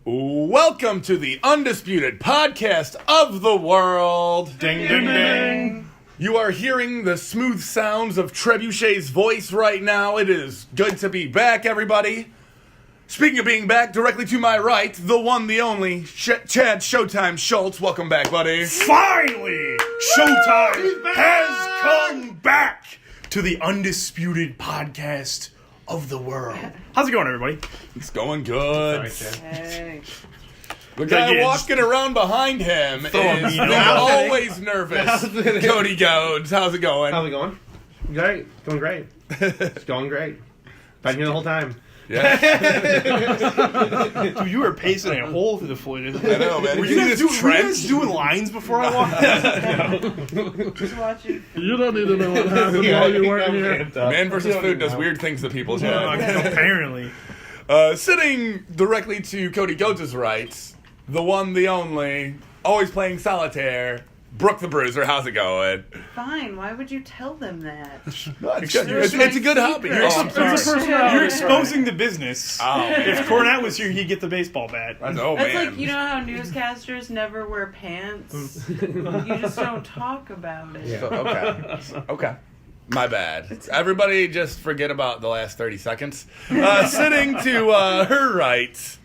Welcome to the Undisputed podcast of the world. Ding, ding, ding. You are hearing the smooth sounds of Trebuchet's voice right now. It is good to be back, everybody. Speaking of being back, directly to my right, the one, the only, Chad Showtime Schultz. Welcome back, buddy. Finally, Showtime has come back to the Undisputed podcast of the world. How's it going, everybody? It's going good. Hey. The guy walking around behind him is always nervous. Cody Ghodes, how's it going? How's it going? Great. Going great. It's going great. Been here the whole time. Yeah. Dude, you were pacing a hole through the floor. I know, man. Were you guys doing lines before I walked in? Just watching. You don't need to know what happened while you weren't here. Man versus Food does weird things to people, Chad. Apparently. Sitting directly to Cody Ghodes' right, the one, the only, always playing solitaire, Brooke the Bruiser. How's it going? Fine. Why would you tell them that? No, it's good. It's a good hobby. You're exposing the business. Oh, man. If Cornette was here, he'd get the baseball bat. Oh, That's man. like, you know how newscasters never wear pants? You just don't talk about it. Yeah. Okay. My bad. Everybody just forget about the last 30 seconds. Sitting to her right,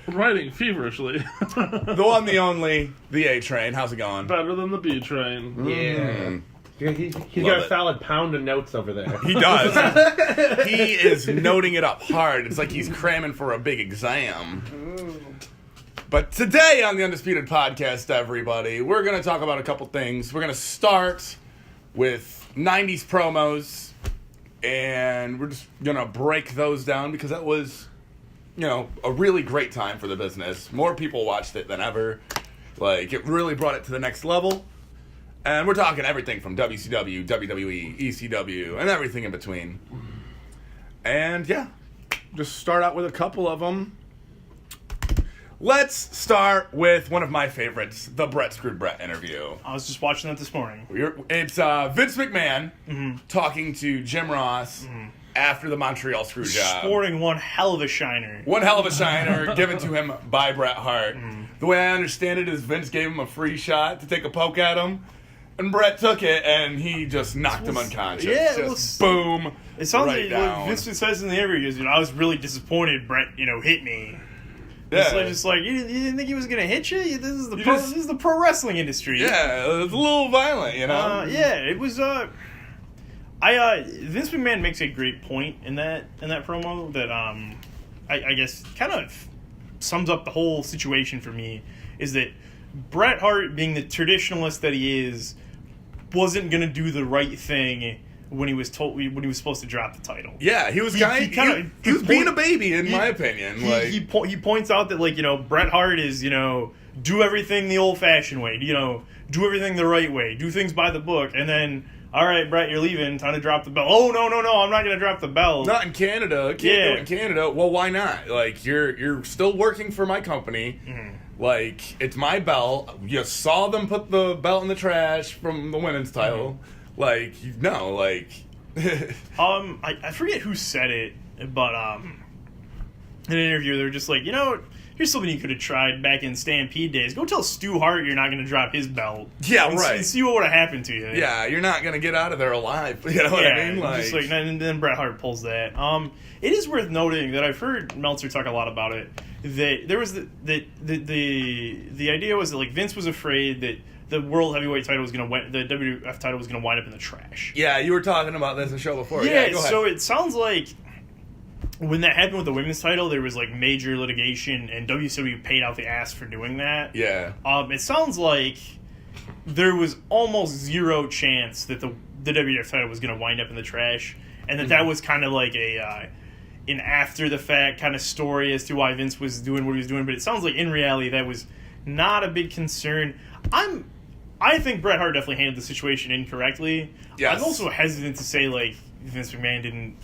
Writing feverishly. the one, the only, the A-Train. How's it going? Better than the B train. Yeah. He's Love got a it. solid pound of notes over there. He does. He is noting it up hard. It's like he's cramming for a big exam. But today on the Undisputed podcast, everybody, we're going to talk about a couple things. We're going to start with 90's promos, and we're just going to break those down because that was, a really great time for the business. More people watched it than ever. Like, it really brought it to the next level. And we're talking everything from WCW, WWE, ECW, and everything in between. And yeah, just start out with a couple of them. Let's start with one of my favorites, the Brett Screwed Brett interview. I was just watching that this morning. It's Vince McMahon talking to Jim Ross after the Montreal screw job. Sporting one hell of a shiner. One hell of a shiner given to him by Bret Hart. The way I understand it is Vince gave him a free shot to take a poke at him, and Bret took it, and he just knocked him unconscious. Yeah, just boom. It sounds right like down. Vince says in the interview, I was really disappointed Bret, hit me. Yeah. It's just like, you didn't think he was going to hit you? This is just- this is the pro wrestling industry. Yeah, it's a little violent, Yeah, it was, Vince McMahon makes a great point in that promo that, I guess kind of sums up the whole situation for me, is that Bret Hart, being the traditionalist that he is, wasn't going to do the right thing when he was supposed to drop the title. Yeah, he was he was being a baby, in my opinion. He points out that Bret Hart is do everything the old-fashioned way, do everything the right way, do things by the book, and then, all right, Bret, you're leaving, time to drop the belt. Oh, no, I'm not going to drop the belt. Not in Canada. Can't do it in Canada. Well, why not? Like, you're still working for my company. Like, it's my belt. You saw them put the belt in the trash from the women's title. I forget who said it, but in an interview, they were just like, here's something you could have tried back in Stampede days. Go tell Stu Hart you're not going to drop his belt. Yeah, right. And see what would have happened to you. Yeah, you're not going to get out of there alive. You know what I mean? And then Bret Hart pulls that. It is worth noting that I've heard Meltzer talk a lot about it. That there was the idea was that Vince was afraid that the World Heavyweight title was going to the WWF title was going to wind up in the trash. Yeah, you were talking about this in the show before. Yeah, go ahead. so it sounds like when that happened with the women's title, there was major litigation, and WCW paid out the ass for doing that. Yeah. It sounds like there was almost zero chance that the WWF title was going to wind up in the trash, and that was kind of like an after the fact kind of story as to why Vince was doing what he was doing. But it sounds like in reality that was not a big concern. I think Bret Hart definitely handled the situation incorrectly. Yes. I'm also hesitant to say Vince McMahon didn't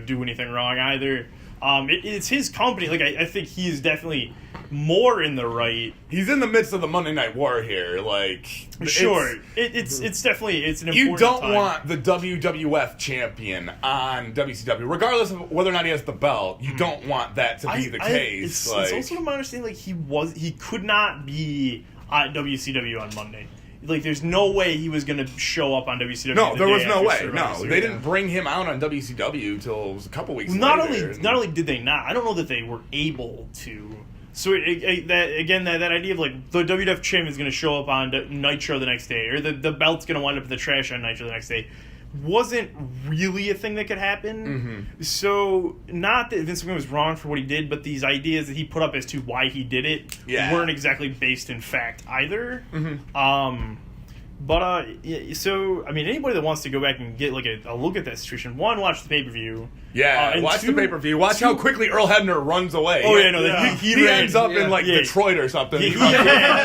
do anything wrong either. It's his company. Like I think he is definitely more in the right. He's in the midst of the Monday Night War here. Like, sure, it's definitely an important you don't time. want the WWF champion on WCW, regardless of whether or not he has the belt. You don't want that to be the case. It's also my understanding he could not be at WCW on Monday. Like, there's no way he was going to show up on WCW. No, there was no way. No, they didn't bring him out on WCW till it was a couple weeks later. Not only did they not, I don't know that they were able to. So that idea of like the WWF champion is going to show up on Nitro the next day, or the belt's going to wind up in the trash on Nitro the next day, wasn't really a thing that could happen. Mm-hmm. So not that Vince McMahon was wrong for what he did, but these ideas that he put up as to why he did it weren't exactly based in fact either. Mm-hmm. So I mean, anybody that wants to go back and get like a look at that situation, one, watch the pay-per-view. Yeah, watch the pay-per-view. Watch how quickly Earl Hebner runs away. Oh yeah, no, he ends up in like Detroit or something. He had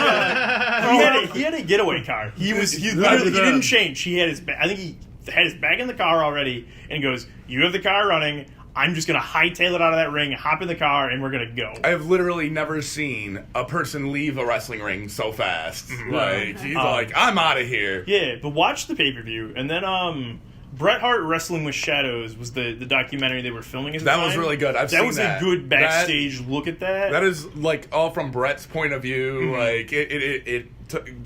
a getaway car. He didn't change. He had his I think he had his bag in the car already, and goes, "You have the car running. I'm just going to hightail it out of that ring, hop in the car, and we're going to go." I have literally never seen a person leave a wrestling ring so fast. Like, he's like, I'm out of here. Yeah, but watch the pay-per-view. And then Bret Hart Wrestling with Shadows was the documentary they were filming at the time. That was really good. I've seen that. That was a good backstage look at that. That is, like, all from Bret's point of view. Like, it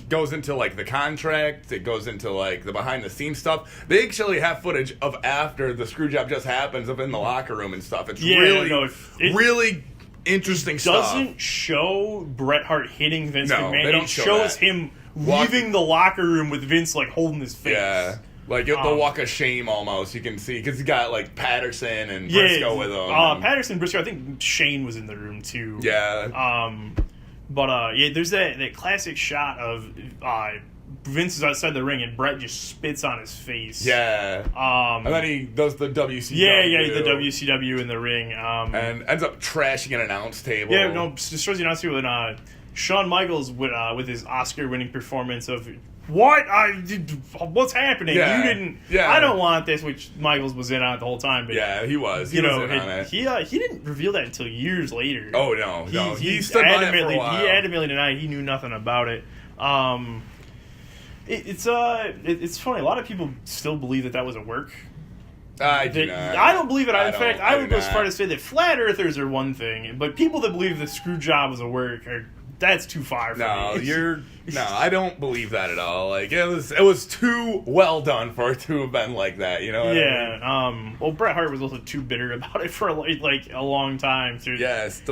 goes into, like, the contract. It goes into, like, the behind-the-scenes stuff. They actually have footage of after the screw job just happens up in the locker room and stuff. It's really interesting stuff. It doesn't show Bret Hart hitting Vince McMahon. They don't it show shows that. him leaving the locker room with Vince, like, holding his face. Yeah. Like, the walk of shame almost, you can see. Because he's got, like, Patterson and Briscoe with him. Patterson, Briscoe, I think Shane was in the room, too. Yeah. There's that classic shot of Vince is outside the ring and Bret just spits on his face. Yeah. And then he does the WCW. Yeah, the WCW in the ring. And ends up trashing an announce table. Yeah, no, destroys the announce table. And Shawn Michaels with his Oscar-winning performance of... What's happening? Yeah. You didn't. Yeah. I don't want this. Which Michaels was in on it the whole time. But yeah, he was. He was in on it. He didn't reveal that until years later. Oh no, he stood by it for a while. He adamantly denied he knew nothing about it. It's funny. A lot of people still believe that was a work. I do not. I don't believe it. In fact, I would go as not. far to say that flat earthers are one thing, but people that believe the screw job was a work that's too far for me. No, I don't believe that at all. Like, it was too well done for it to have been like that, you know what I mean? Well, Bret Hart was also too bitter about it for like a long time. Still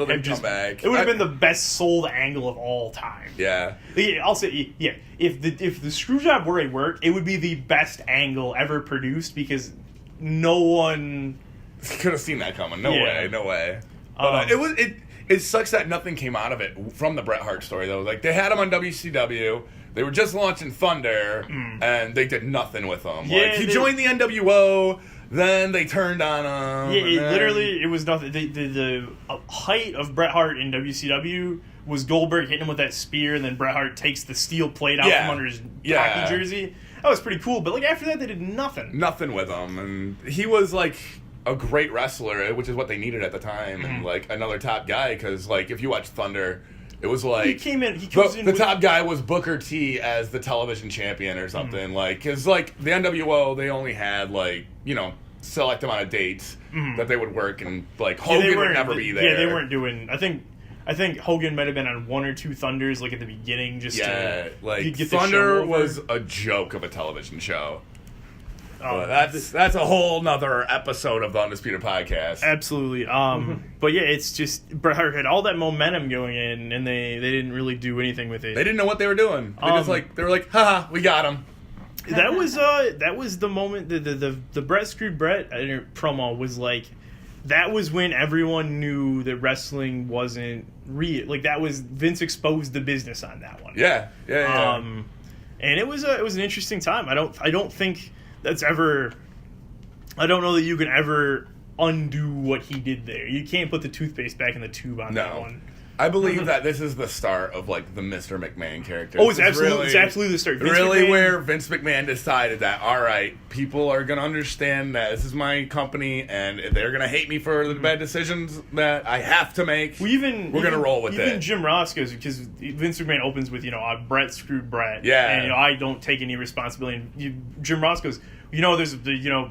didn't come back. It would have been the best sold angle of all time. Yeah. I'll say, if the screw job were a work, it would be the best angle ever produced because no one could have seen that coming. No way. But it sucks that nothing came out of it from the Bret Hart story, though. Like, they had him on WCW. They were just launching Thunder, and they did nothing with him. Yeah, like, he joined the NWO, then they turned on him. Yeah, it was nothing. The height of Bret Hart in WCW was Goldberg hitting him with that spear, and then Bret Hart takes the steel plate out from under his hockey jersey. That was pretty cool. But, like, after that, they did nothing. Nothing with him. And he was, like... a great wrestler, which is what they needed at the time, and like another top guy. Because like if you watch Thunder, it was like he came in. The top guy was Booker T as the television champion or something. Like because like the NWO, they only had like select amount of dates that they would work, and like Hogan would never be there. Yeah, they weren't doing. I think Hogan might have been on one or two Thunders like at the beginning. Thunder was a joke of a television show. That's a whole nother episode of the Undisputed podcast. Absolutely. But yeah, it's just Bret Hart had all that momentum going in, and they didn't really do anything with it. They didn't know what they were doing. They were like, haha, we got him. That was the moment the Bret screwed Bret promo was like. That was when everyone knew that wrestling wasn't real. Like that was Vince exposed the business on that one. Yeah. And it was an interesting time. I don't think that's ever. I don't know that you can ever undo what he did there. You can't put the toothpaste back in the tube on that one. I believe that this is the start of like the Mr. McMahon character. Oh, it's This is absolutely the start. Vince really McMahon- where Vince McMahon decided that, all right, people are going to understand that this is my company and they're going to hate me for the bad decisions that I have to make. We're going to roll with even it. Jim Ross goes, because Vince McMahon opens with, Brett screwed Brett. Yeah. And, I don't take any responsibility. And Jim Ross goes, there's,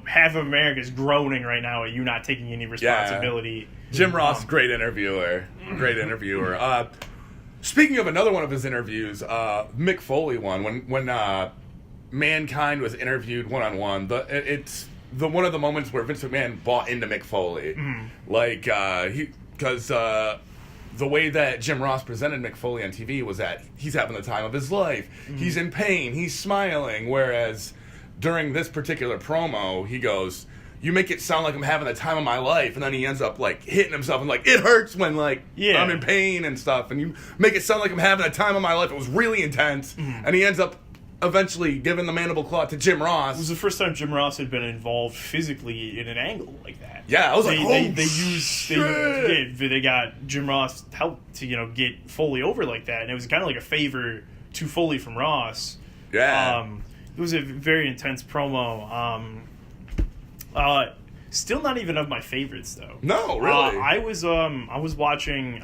half of America is groaning right now at you not taking any responsibility. Jim Ross, great interviewer. Speaking of another one of his interviews, Mick Foley one, when Mankind was interviewed one-on-one, it's one of the moments where Vince McMahon bought into Mick Foley. Because the way that Jim Ross presented Mick Foley on TV was that he's having the time of his life. He's in pain. He's smiling. Whereas during this particular promo, he goes, you make it sound like I'm having the time of my life, and then he ends up like hitting himself and like, it hurts when like I'm in pain and stuff, and you make it sound like I'm having the time of my life. It was really intense, and he ends up eventually giving the mandible claw to Jim Ross. It was the first time Jim Ross had been involved physically in an angle like that. Yeah, I was they got Jim Ross help to get Foley over like that, and it was kind of like a favor to Foley from Ross. Yeah, it was a very intense promo. Still not even of my favorites though. No, really. I was watching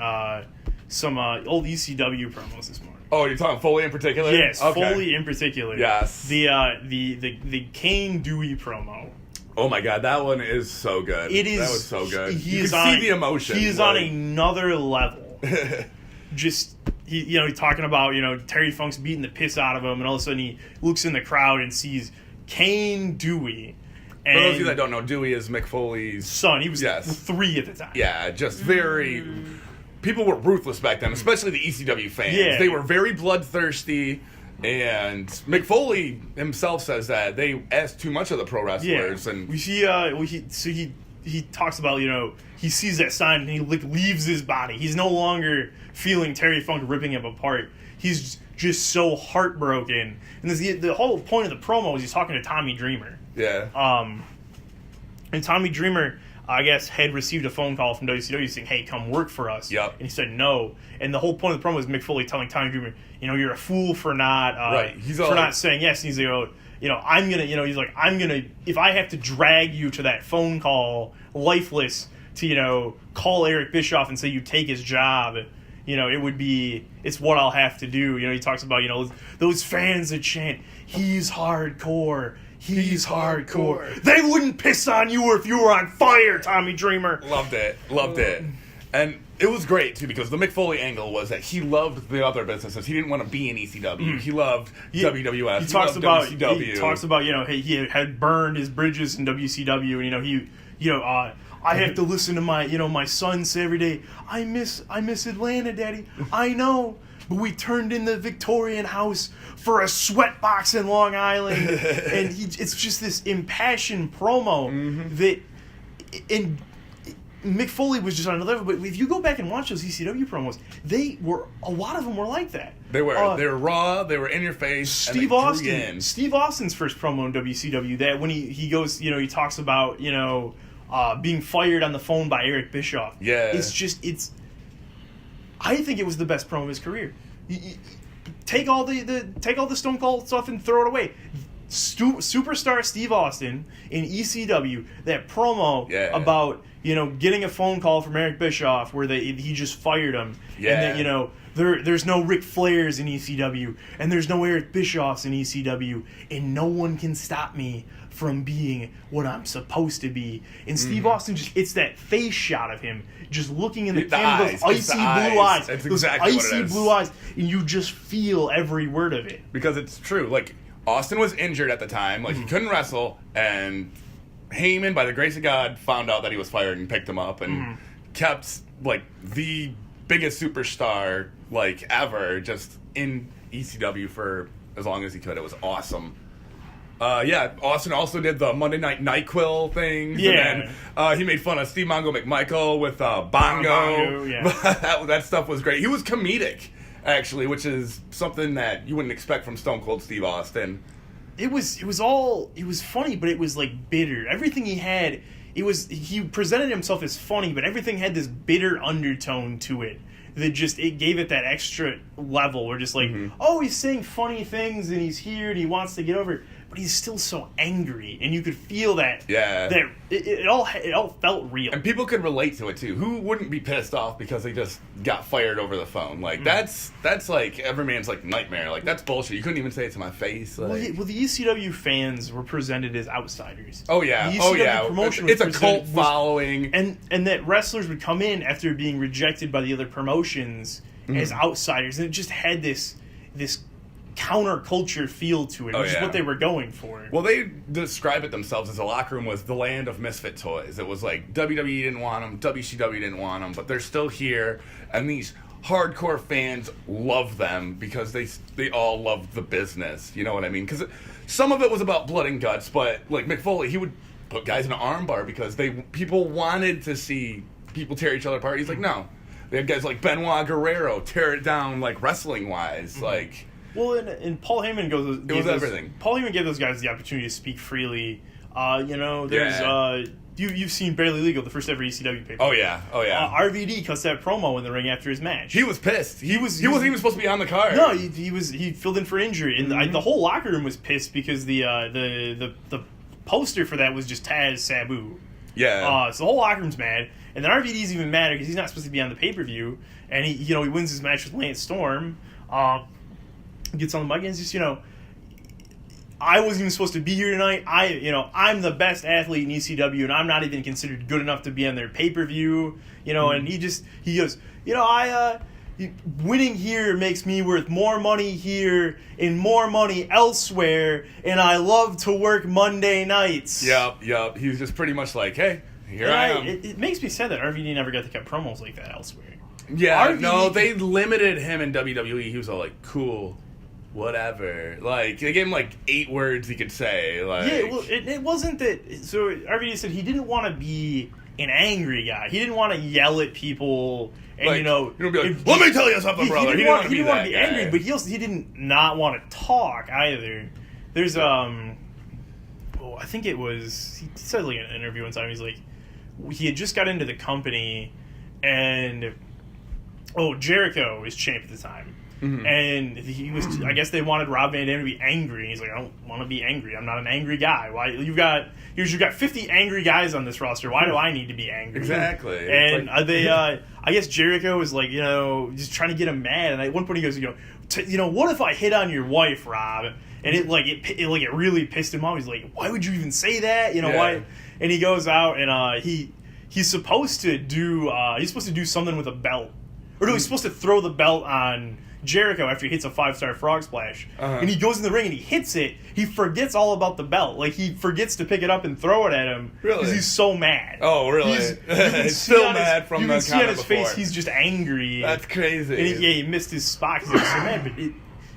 some old ECW promos this morning. Oh, you're talking Foley in particular? Yes, okay. Foley in particular. Yes. The Kane Dewey promo. Oh my God, that one is so good. It is. That was so good. You can see the emotion. He is on another level. Just he's talking about Terry Funk's beating the piss out of him, and all of a sudden he looks in the crowd and sees Kane Dewey. And for those of you that don't know, Dewey is Mick Foley's son. He was 3 at the time. Yeah, just very. People were ruthless back then, especially the ECW fans. Yeah. They were very bloodthirsty, and Mick Foley himself says that they asked too much of the pro wrestlers. Yeah. And he talks about he sees that sign and he leaves his body. He's no longer feeling Terry Funk ripping him apart. He's just so heartbroken. And the whole point of the promo is he's talking to Tommy Dreamer. Yeah. And Tommy Dreamer, I guess, had received a phone call from WCW saying, "Hey, come work for us." Yep. And he said no. And the whole point of the promo is Mick Foley telling Tommy Dreamer, "You're a fool for not right. not saying yes." And he's like, I'm gonna if I have to drag you to that phone call, lifeless, to call Eric Bischoff and say you take his job." It's what I'll have to do. He talks about, those fans that chant, "He's hardcore, he's hardcore." They wouldn't piss on you if you were on fire, Tommy Dreamer. Loved it. And it was great, too, because the Mick Foley angle was that he loved the other businesses. He didn't want to be in ECW. He loved WWF. He talks about WCW. He talks about, he had burned his bridges in WCW, and, I have to listen to my son say every day, I miss Atlanta, Daddy. I know, but we turned in the Victorian house for a sweatbox in Long Island, and it's just this impassioned promo that, and Mick Foley was just on another level. But if you go back and watch those ECW promos, a lot of them were like that. They were. They were raw. They were in your face. Steve Austin's first promo in WCW, that when he goes, he talks about being fired on the phone by Eric Bischoff. Yeah. I think it was the best promo of his career. Take all the Stone Cold stuff and throw it away. Superstar Steve Austin in ECW, that promo about getting a phone call from Eric Bischoff where he just fired him, and that there's no Ric Flairs in ECW and there's no Eric Bischoffs in ECW, and no one can stop me from being what I'm supposed to be. And Steve Austin it's that face shot of him just looking in the camera, those icy blue eyes. That's those exactly icy what it is. blue eyes, and you just feel every word of it. Because it's true. Like, Austin was injured at the time. Like, he couldn't wrestle, and Heyman, by the grace of God, found out that he was fired and picked him up and kept, like, the biggest superstar, like, ever just in ECW for as long as he could. It was awesome. Austin also did the Monday Night NyQuil thing. Yeah. And then he made fun of Steve Mongo McMichael with Bongo. Bongo, yeah. that stuff was great. He was comedic, actually, which is something that you wouldn't expect from Stone Cold Steve Austin. It was funny, but it was like bitter. Everything he had, he presented himself as funny, but everything had this bitter undertone to it that just, it gave it that extra level where just like, oh, he's saying funny things and he's here and he wants to get over it, but he's still so angry, and you could feel that. Yeah. That it all felt real. And people could relate to it too. Who wouldn't be pissed off because they just got fired over the phone? Like that's like every man's like nightmare. Like that's bullshit. You couldn't even say it to my face. Like. Well, the ECW fans were presented as outsiders. Oh yeah, the ECW promotion was it's a cult following, and that wrestlers would come in after being rejected by the other promotions as outsiders, and it just had this counterculture feel to it, which is what they were going for. Well, they describe it themselves as the locker room was the land of misfit toys. It was like WWE didn't want them, WCW didn't want them, but they're still here, and these hardcore fans love them because they all love the business. You know what I mean? Because some of it was about blood and guts, but like Mick Foley, he would put guys in an armbar because people wanted to see people tear each other apart. He's like, no. They have guys like Benoit Guerrero tear it down like wrestling wise, like. Well, and Paul Heyman was everything. Paul Heyman gave those guys the opportunity to speak freely. There's you've seen Barely Legal, the first ever ECW paper. Oh yeah. RVD cuts that promo in the ring after his match. He was pissed. He wasn't even supposed to be on the card. No, he filled in for injury, and the whole locker room was pissed because the poster for that was just Taz Sabu. Yeah. So the whole locker room's mad, and then RVD's even madder because he's not supposed to be on the pay-per-view, and he wins his match with Lance Storm. Gets on the mic and it's just, I wasn't even supposed to be here tonight. I'm the best athlete in ECW, and I'm not even considered good enough to be on their pay-per-view. And he goes, winning here makes me worth more money here and more money elsewhere, and I love to work Monday nights. Yep. He was just pretty much like, hey, here I am. It makes me sad that RVD never got to cut promos like that elsewhere. Yeah, no, they limited him in WWE. He was all like, cool. Whatever. Like, they gave him like 8 words he could say. Like, yeah, well, it wasn't that. So RVD said he didn't want to be an angry guy. He didn't want to yell at people and like, be like, let me tell you something, brother. He didn't want to be angry, but he did not want to talk either. There's I think it was, he said like in an interview one time, he's like, he had just got into the company, and Jericho was champ at the time. And he was, I guess they wanted Rob Van Dam to be angry. He's like, I don't want to be angry. I'm not an angry guy. Why you've got 50 angry guys on this roster. Why do I need to be angry? Exactly. And I guess Jericho was like, just trying to get him mad. And at one point he goes, what if I hit on your wife, Rob? And it really pissed him off. He's like, why would you even say that? Why? And he goes out and he's supposed to do something with a belt. Or no, he's supposed to throw the belt on Jericho after he hits a 5-star frog splash. And he goes in the ring and he hits it. He forgets all about the belt. Like, he forgets to pick it up and throw it at him. Really? Because he's so mad. Oh, really? He's still mad from the comment before. You can see on his face he's just angry. That's crazy. And he missed his spot because he was so mad.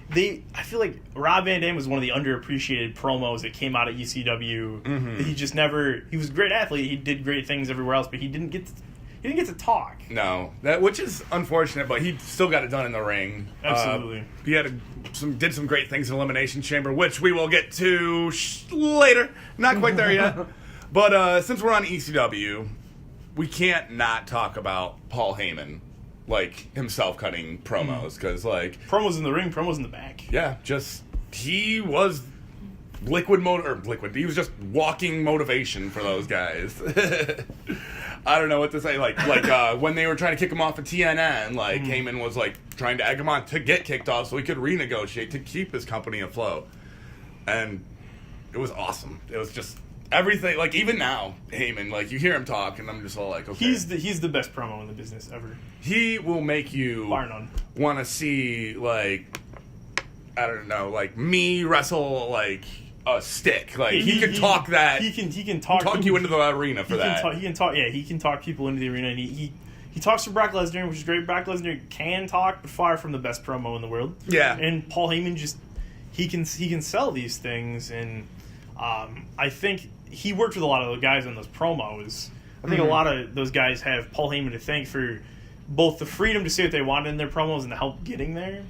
But I feel like Rob Van Dam was one of the underappreciated promos that came out of ECW. That he just never... He was a great athlete. He did great things everywhere else, but he didn't get to talk. No, which is unfortunate, but he still got it done in the ring. Absolutely. He did some great things in Elimination Chamber, which we will get to later. Not quite there yet. But since we're on ECW, we can't not talk about Paul Heyman, like himself cutting promos, because like promos in the ring, promos in the back. Yeah, he was liquid. He was just walking motivation for those guys. I don't know what to say. Like when they were trying to kick him off of TNN, like Heyman was like trying to egg him on to get kicked off so he could renegotiate to keep his company afloat, and it was awesome. It was just everything. Like even now, Heyman, like you hear him talk, and I'm just all like, okay, he's the best promo in the business ever. He will make you bar none want to see like I don't know, like me wrestle like a stick. Like he can talk that. He can talk you into the arena for that. He can talk people into the arena, and he talks to Brock Lesnar, which is great. Brock Lesnar can talk, but far from the best promo in the world. Yeah. And Paul Heyman he can sell these things, and I think he worked with a lot of the guys on those promos. I think a lot of those guys have Paul Heyman to thank for both the freedom to say what they wanted in their promos and the help getting there.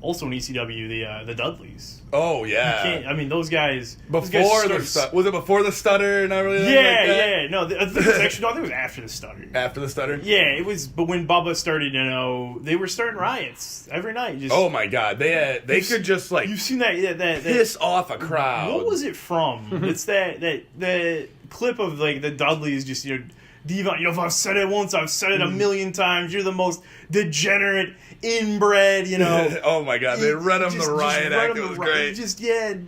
also in ECW, the Dudleys. Oh yeah. I mean, those guys. Before was it before the stutter? Not really. Yeah. No, I think it was after the stutter. After the stutter. Yeah, it was. But when Bubba started, they were starting riots every night. Just, oh my God, they could just like you've seen that piss off a crowd. What was it from? It's that clip of like the Dudleys just Devon, if I've said it once, I've said it a million times. You're the most degenerate, inbred, Oh my God, they read him the riot act. It was great.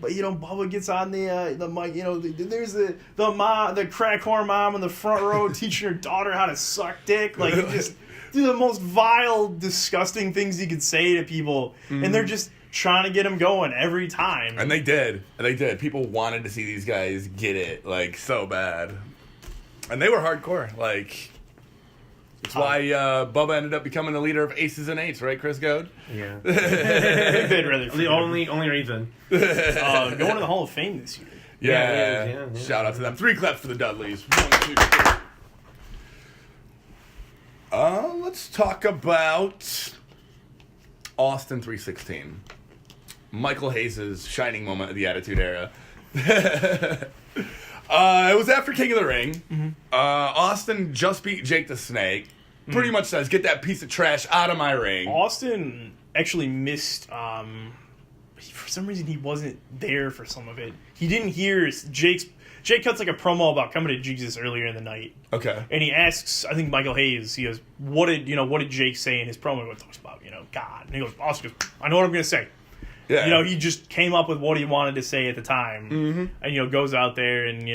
But Bubba gets on the mic. There's the crack whore mom in the front row teaching her daughter how to suck dick. Like just do the most vile, disgusting things you could say to people, and they're just trying to get them going every time. And they did. People wanted to see these guys get it like so bad. And they were hardcore. Like, it's why Bubba ended up becoming the leader of Aces and Eights, right, Chris Goad? Yeah. They'd rather The only reason. going to the Hall of Fame this year. Yeah. Shout out to them. 3 claps for the Dudleys. 1, 2, 3. Let's talk about Austin 316. Michael Hayes' shining moment of the Attitude Era. It was after King of the Ring. Mm-hmm. Austin just beat Jake the Snake. Pretty much says, get that piece of trash out of my ring. Austin actually missed... for some reason, he wasn't there for some of it. He didn't hear Jake cuts like a promo about coming to Jesus earlier in the night. Okay. And he asks, I think Michael Hayes, he goes, what did Jake say in his promo? He talks about, God. And he goes, Austin goes, I know what I'm going to say. Yeah. He just came up with what he wanted to say at the time. Mm-hmm. And, goes out there and,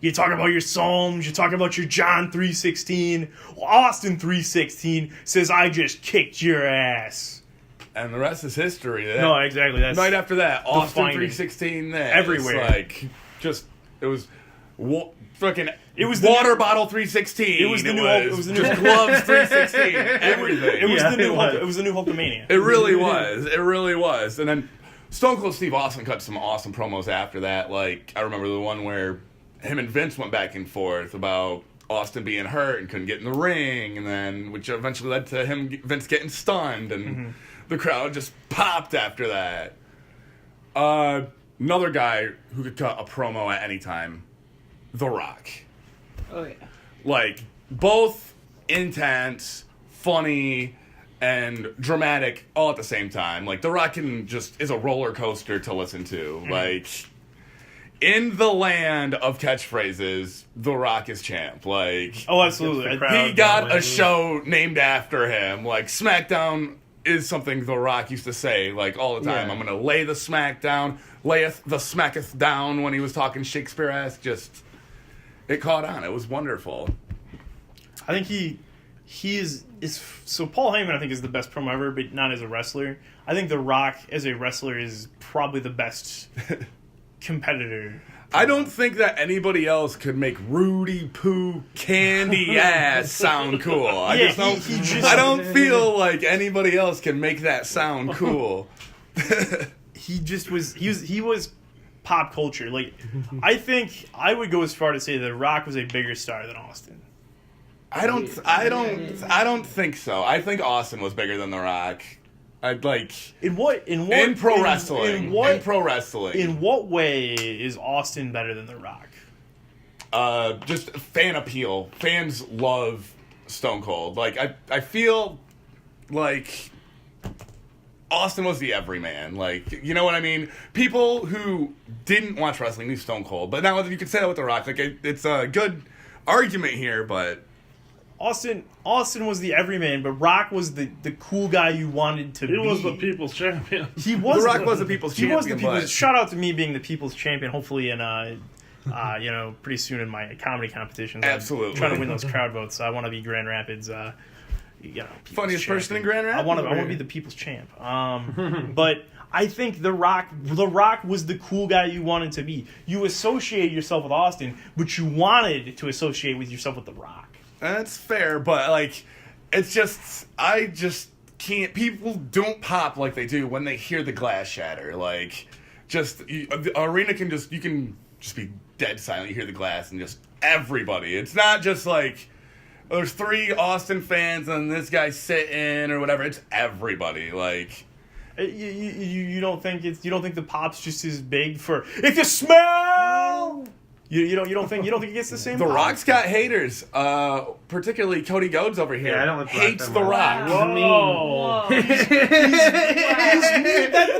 you talk about your Psalms, you talk about your John 3:16. Well, Austin 3:16 says, I just kicked your ass. And the rest is history. No, exactly. That's right after that, Austin 3:16 there. Everywhere. It's like, it was fucking... It was water bottle 316. It was the new Hulk. It was the new gloves 316. Everything. It was the new Hulk. It was the new Hulkamania. It really was. It really was. And then Stone Cold Steve Austin cut some awesome promos after that. Like I remember the one where him and Vince went back and forth about Austin being hurt and couldn't get in the ring, and then which eventually led to Vince getting stunned, and the crowd just popped after that. Another guy who could cut a promo at any time, The Rock. Oh, yeah. Like, both intense, funny, and dramatic all at the same time. Like, The Rock is a roller coaster to listen to. Like, in the land of catchphrases, The Rock is champ. Like, oh, absolutely. He got a show named after him. Like, Smackdown is something The Rock used to say, like, all the time. Yeah. I'm going to lay the smack down, layeth the smacketh down when he was talking Shakespeare-esque. Just... it caught on. It was wonderful. I think he is so Paul Heyman I think is the best promo ever, but not as a wrestler. I think The Rock as a wrestler is probably the best competitor. I don't think that anybody else could make Rudy Poo Candy Ass sound cool. I don't feel like anybody else can make that sound cool. He was pop culture. Like, I think I would go as far to say that Rock was a bigger star than Austin. I don't think so. I think Austin was bigger than The Rock. In pro wrestling. In pro wrestling. In what way is Austin better than The Rock? Just fan appeal. Fans love Stone Cold. Like, I feel like Austin was the everyman. Like, you know what I mean? People who didn't watch wrestling knew Stone Cold. But now you could say that with The Rock. Like, it's a good argument here, but... Austin was the everyman, but Rock was the cool guy you wanted to be. He was the people's champion. He was The Rock was the people's champion. He was the people's... Shout out to me being the people's champion, hopefully in... pretty soon in my comedy competitions. Absolutely. I'm trying to win those crowd votes. So I want to be Grand Rapids. Funniest person in Grand Rapids. I want to be the people's champ. But I think The Rock was the cool guy you wanted to be. You associated yourself with Austin, but you wanted to associate with yourself with The Rock. That's fair, but like, it's just I just can't. People don't pop like they do when they hear the glass shatter. Like, the arena you can just be dead silent. You hear the glass and just everybody. It's not just like there's 3 Austin fans and this guy sitting or whatever. It's everybody. Like, You don't think the pop's just as big for if you smell. You don't think it gets the same. The pop? Rock's got haters, particularly Cody Ghodes over here. Yeah, I don't like hates that The much. Rock. Whoa. Whoa.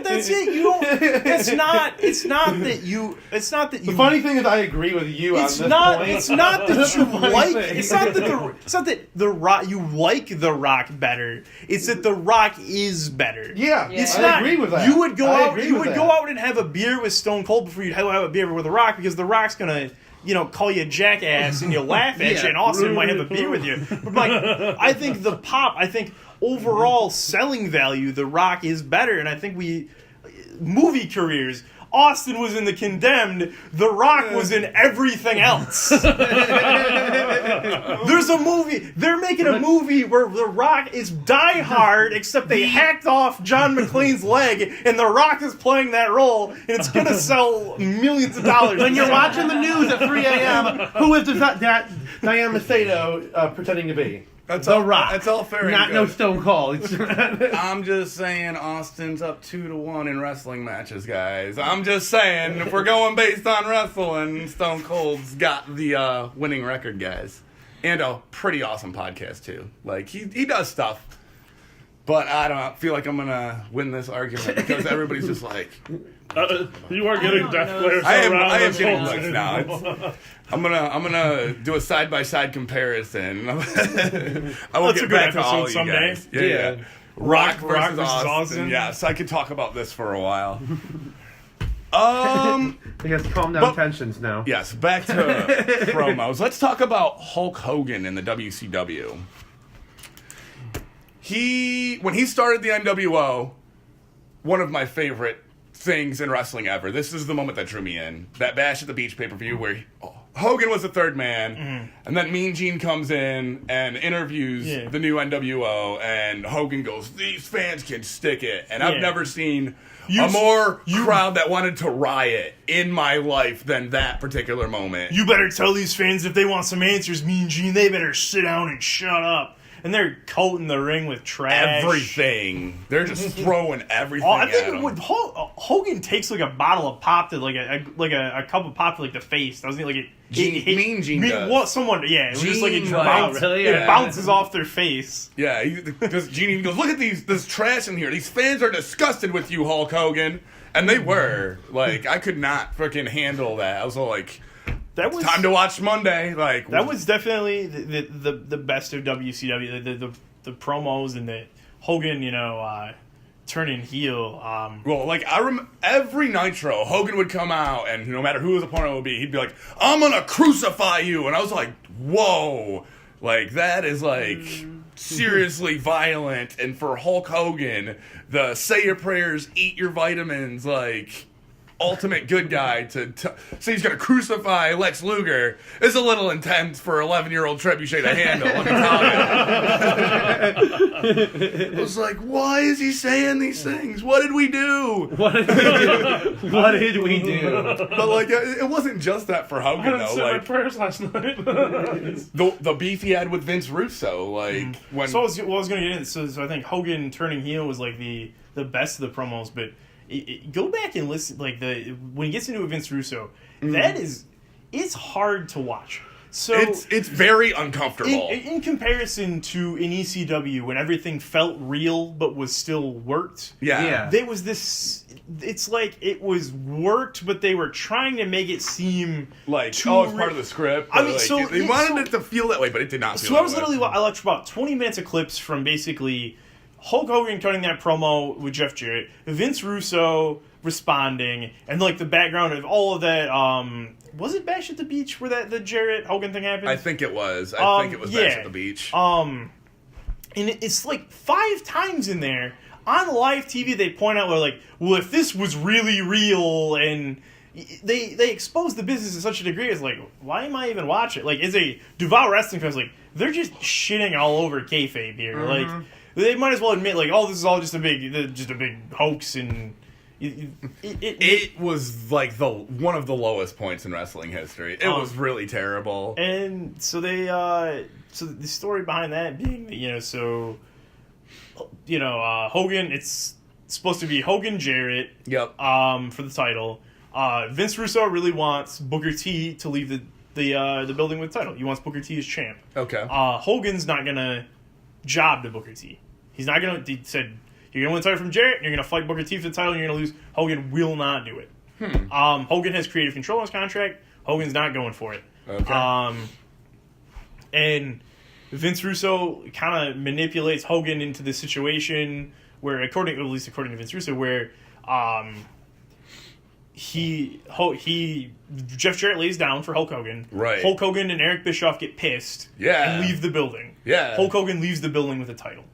That's it. You don't. It's not that you. It's not that you. The funny thing is, I agree with you on It's this not. point. It's not that you Funny like. thing. It's not that the Rock. You like the Rock better. It's that the Rock is better. Yeah, It's I not. agree with that. You would go I out. agree You with would that. go out and have a beer with Stone Cold before you'd have a beer with the Rock because the Rock's gonna. Call you a jackass and you'll laugh at you, and Austin might have a beer with you. But I think overall selling value, The Rock is better, and I think movie careers. Austin was in The Condemned. The Rock was in everything else. There's a movie. They're making a movie where The Rock is Die Hard, except they hacked off John McClane's leg, and The Rock is playing that role, and it's going to sell millions of dollars. When you're watching the news at 3 a.m., who is Diane Macedo pretending to be? That's The all, Rock. That's all fair and Not good. no Stone Cold. I'm just saying Austin's up 2-1 in wrestling matches, guys. I'm just saying, if we're going based on wrestling, Stone Cold's got the winning record, guys. And a pretty awesome podcast, too. Like, he does stuff. But I don't feel like I'm going to win this argument because everybody's just like... You are getting death glares I am around getting us all looks day. now. I'm gonna do a side-by-side comparison. I will That's get a good back to all episode you someday. guys. Yeah. Rock versus Austin. Yes, I could talk about this for a while. He has to calm down tensions now. Yes, back to promos. Let's talk about Hulk Hogan in the WCW. When he started the NWO, one of my favorite things in wrestling ever. This is the moment that drew me in. That Bash at the Beach pay-per-view where Hogan was the third man, and then Mean Gene comes in and interviews the new NWO, and Hogan goes, "These fans can stick it." And I've never seen a more crowd that wanted to riot in my life than that particular moment. You better tell these fans if they want some answers, Mean Gene, they better sit down and shut up. And they're coating the ring with trash. Everything. They're just throwing everything I at think him. when Hogan takes like a bottle of pop to like a cup of pop to like the face, doesn't he? Like Mean Gene does. What someone? Yeah, it was just like Gene, it, like, bounces, really? it Yeah. bounces off their face. Yeah, because Gene even goes, "Look at this trash in here. These fans are disgusted with you, Hulk Hogan." And they were. Like, I could not freaking handle that. I was all like, That was time to watch Monday. Like, that was definitely the best of WCW. The promos and the Hogan, turning heel. well, like, I remember every Nitro, Hogan would come out, and no matter who his opponent would be, he'd be like, "I'm gonna crucify you." And I was like, whoa. Like, that is, like, seriously violent. And for Hulk Hogan, the say your prayers, eat your vitamins, like, ultimate good guy to say he's going to crucify Lex Luger is a little intense for 11-year-old Trebuchet to handle, let me tell you. I was like, why is he saying these things? What did we do? What did we do? What did we do? But, like, it wasn't just that for I Hogan, didn't though. say my Like, prayers last night. the beef he had with Vince Russo, like, when... So I was going to get into this. So I think Hogan turning heel was like the best of the promos, but go back and listen. Like when he gets into it with Vince Russo, it's hard to watch. So it's very uncomfortable. in comparison to in ECW when everything felt real but was still worked. Yeah. There was this. It's like it was worked, but they were trying to make it seem Like, too it's part of the script. I mean, like, so they wanted it to feel that way, but it did not feel So that I was way. literally I watched about 20 minutes of clips from basically Hulk Hogan cutting that promo with Jeff Jarrett, Vince Russo responding, and like the background of all of that. Was it Bash at the Beach where the Jarrett Hogan thing happened? I think it was. I think it was Bash at the Beach. And it's like 5 times in there on live TV. They point out, like, well, if this was really real, and they expose the business to such a degree, it's like, why am I even watching? Like, as a devout wrestling fan, like, they're just shitting all over kayfabe here. Like, they might as well admit, like, oh, this is all just a big hoax, and it was like one of the lowest points in wrestling history. It was really terrible. And so they, so the story behind that being, that, Hogan, it's supposed to be Hogan Jarrett. Yep. For the title. Vince Russo really wants Booker T to leave the building with the title. He wants Booker T as champ. Okay. Hogan's not gonna job to Booker T. He's not gonna. He said you're gonna win the title from Jarrett. And you're gonna fight Booker T for the title. And you're gonna lose. Hogan will not do it. Hogan has creative control on his contract. Hogan's not going for it. Okay. And Vince Russo kind of manipulates Hogan into this situation where, at least according to Vince Russo, where Jeff Jarrett lays down for Hulk Hogan. Right. Hulk Hogan and Eric Bischoff get pissed. Yeah. And leave the building. Yeah. Hulk Hogan leaves the building with the title.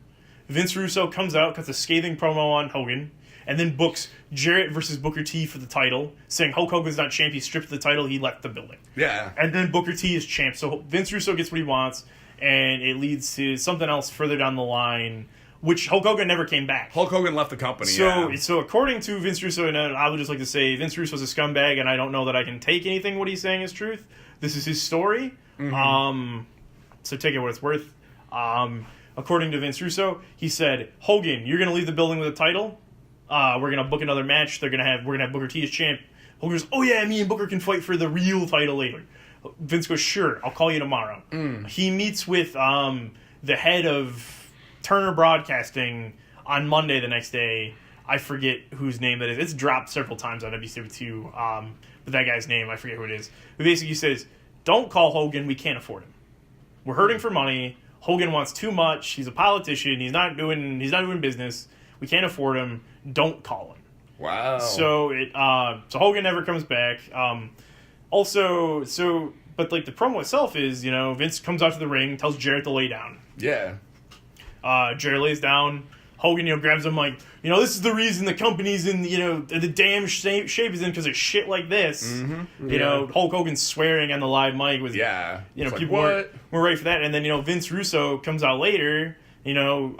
Vince Russo comes out, cuts a scathing promo on Hogan, and then books Jarrett versus Booker T for the title, saying Hulk Hogan's not champ, he stripped the title, he left the building. Yeah. And then Booker T is champ. So Vince Russo gets what he wants, and it leads to something else further down the line, which Hulk Hogan never came back. Hulk Hogan left the company, So according to Vince Russo, and I would just like to say Vince Russo's a scumbag, and I don't know that I can take anything what he's saying as truth. This is his story. So take it what it's worth. According to Vince Russo, he said, Hogan, you're going to leave the building with a title. We're going to book another match. We're going to have Booker T as champ. Hogan goes, oh yeah, me and Booker can fight for the real title later. Vince goes, sure, I'll call you tomorrow. He meets with the head of Turner Broadcasting on Monday the next day. I forget whose name that is. It's dropped several times on WCW2, but that guy's name, I forget who it is. But basically he says, don't call Hogan, we can't afford him. We're hurting for money. Hogan wants too much. He's a politician. He's not doing business. We can't afford him. Don't call him. Wow. So Hogan never comes back. But like the promo itself is, Vince comes out to the ring, tells Jarrett to lay down. Yeah. Jarrett lays down. Hogan, grabs him like, this is the reason the company's in, the damn shape is in because of shit like this. Hulk Hogan swearing on the live mic was, people weren't ready for that. And then, Vince Russo comes out later, you'll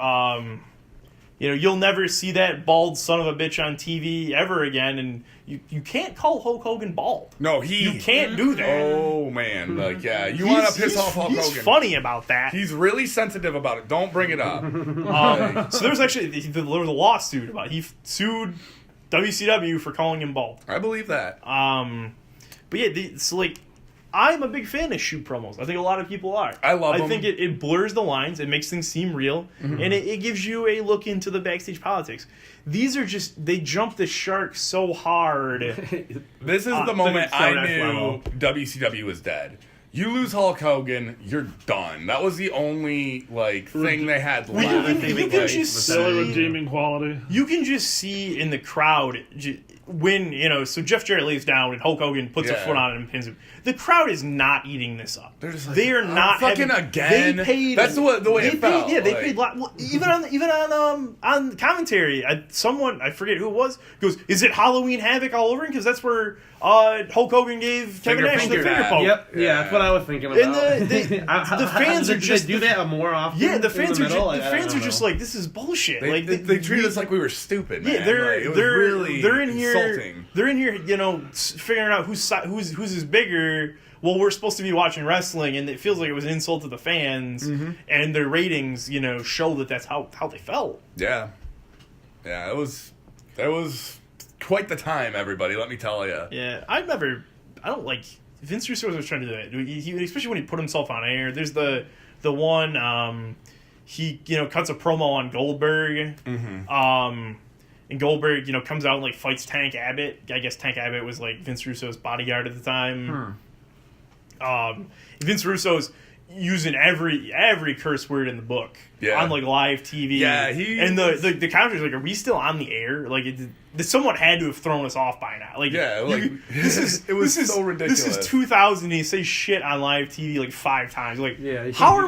never see that bald son of a bitch on TV ever again, and you can't call Hulk Hogan bald. No, you can't do that. Oh man, you want to piss off Hulk Hogan? He's funny about that. He's really sensitive about it. Don't bring it up. So there was actually there was a lawsuit about he sued WCW for calling him bald. I believe that. But yeah, I'm a big fan of shoot promos. I think a lot of people are. I love them. I think it blurs the lines. It makes things seem real. And it gives you a look into the backstage politics. These are they jump the shark so hard. This is the moment I knew WCW was dead. You lose Hulk Hogan, you're done. That was the only thing they had left. You can just see redeeming quality. You can just see in the crowd when so Jeff Jarrett lays down and Hulk Hogan puts a foot on it and pins him. The crowd is not eating this up. They're just they are not fucking again. They paid. That's the way it felt. Yeah, they paid. Well, even on commentary, someone I forget who it was goes, "Is it Halloween Havoc all over?" Because that's where Hulk Hogan gave Kevin Nash the finger poke. Yep, that's what I was thinking about. And the fans are just do that more often. Yeah, the fans are just like, this is bullshit. They treated us like we were stupid. Man. Yeah, they're in here. Insulting. They're in here, figuring out who's is bigger. Well, we're supposed to be watching wrestling, and it feels like it was an insult to the fans, and their ratings, show that that's how they felt. Yeah, it was quite the time, everybody. Let me tell you. Yeah, I don't like Vince Russo was trying to do that. He especially when he put himself on air. There's the one he cuts a promo on Goldberg. And Goldberg, comes out and fights Tank Abbott. I guess Tank Abbott was Vince Russo's bodyguard at the time. Vince Russo's using every curse word in the book on live TV. Yeah, and the commentator's are we still on the air? Someone had to have thrown us off by now. It was so ridiculous. This is 2000 and you say shit on live TV 5 times. How are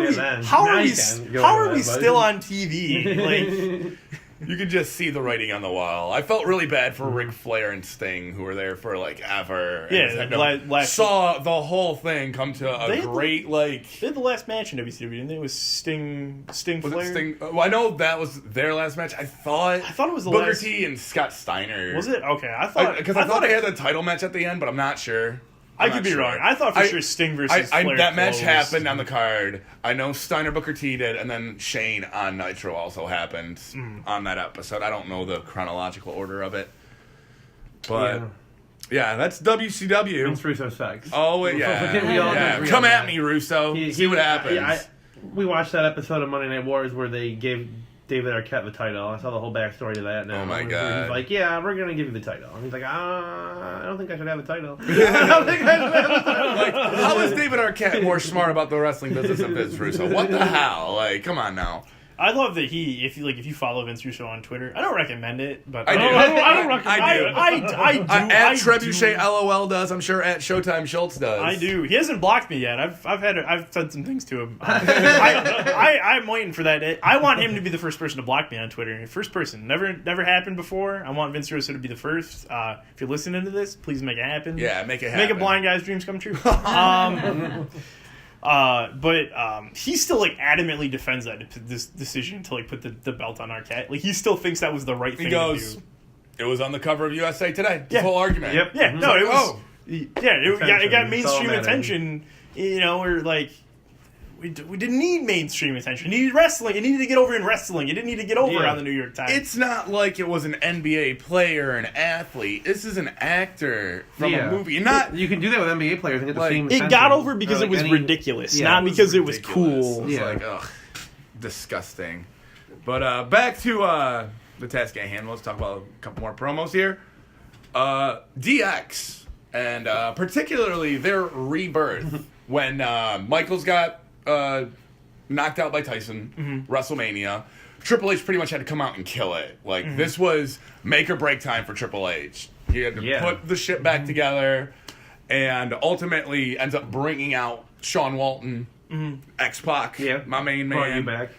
we still on TV? You could just see the writing on the wall. I felt really bad for Ric Flair and Sting, who were there for ever. Yeah, saw the whole thing come to a great They had the last match in WCW, didn't they? It was Sting Flair. Was it Sting? Well, I know that was their last match. I thought it was the Booker last... T and Scott Steiner. Was it? Okay, I thought they had a title match at the end, but I'm not sure. I could be wrong. I thought for sure Sting versus Flair that match closed. happened on the card. I know Steiner Booker T did, and then Shane on Nitro also happened on that episode. I don't know the chronological order of it. But, yeah, that's WCW. Vince Russo sucks. Oh, yeah. We all Yeah. agree Come on at that. me, Russo. See what happens. We watched that episode of Monday Night Wars where they gave David Arquette the title. I saw the whole backstory to that. Now. Oh, my God. He's like, yeah, we're going to give you the title. And he's like, I don't think I should have the title. I don't think I should have the title. Like, how is David Arquette more smart about the wrestling business than Vince Russo? What the hell? Like, come on now. I love that if you follow Vince Russo on Twitter, I don't recommend it, but I do. I don't recommend I do. I do. At Trebuchet LOL does. I'm sure at Showtime Schultz does. I do. He hasn't blocked me yet. I've said some things to him. I'm waiting for that. I want him to be the first person to block me on Twitter. First person. Never happened before. I want Vince Russo to be the first. If you're listening to this, please make it happen. Yeah, make it happen. Make a blind guy's dreams come true. But he still like adamantly defends this decision to like put the belt on Arquette. Like he still thinks that was the right thing He goes, to do. it was on the cover of USA Today. This Yeah. whole argument. Yep. Yeah, no, it was. Oh. It got mainstream It's all attention. You know, we're like, we didn't need mainstream attention. It needed wrestling. It needed to get over in wrestling. It didn't need to get over on the New York Times. It's not like it was an NBA player, an athlete. This is an actor from a movie. Not You can do that with NBA players and get the Like, same. it attention. got over because Or, it like, was any- ridiculous, Yeah, not it was because it was ridiculous. cool. It's Yeah. like, ugh, disgusting. But back to the task at hand. Let's talk about a couple more promos here. DX, and particularly their rebirth when Michaels got knocked out by Tyson, WrestleMania. Triple H pretty much had to come out and kill it. Like, this was make or break time for Triple H. He had to put the shit back together, and ultimately ends up bringing out Sean Walton, X-Pac, my main Brought you man. back.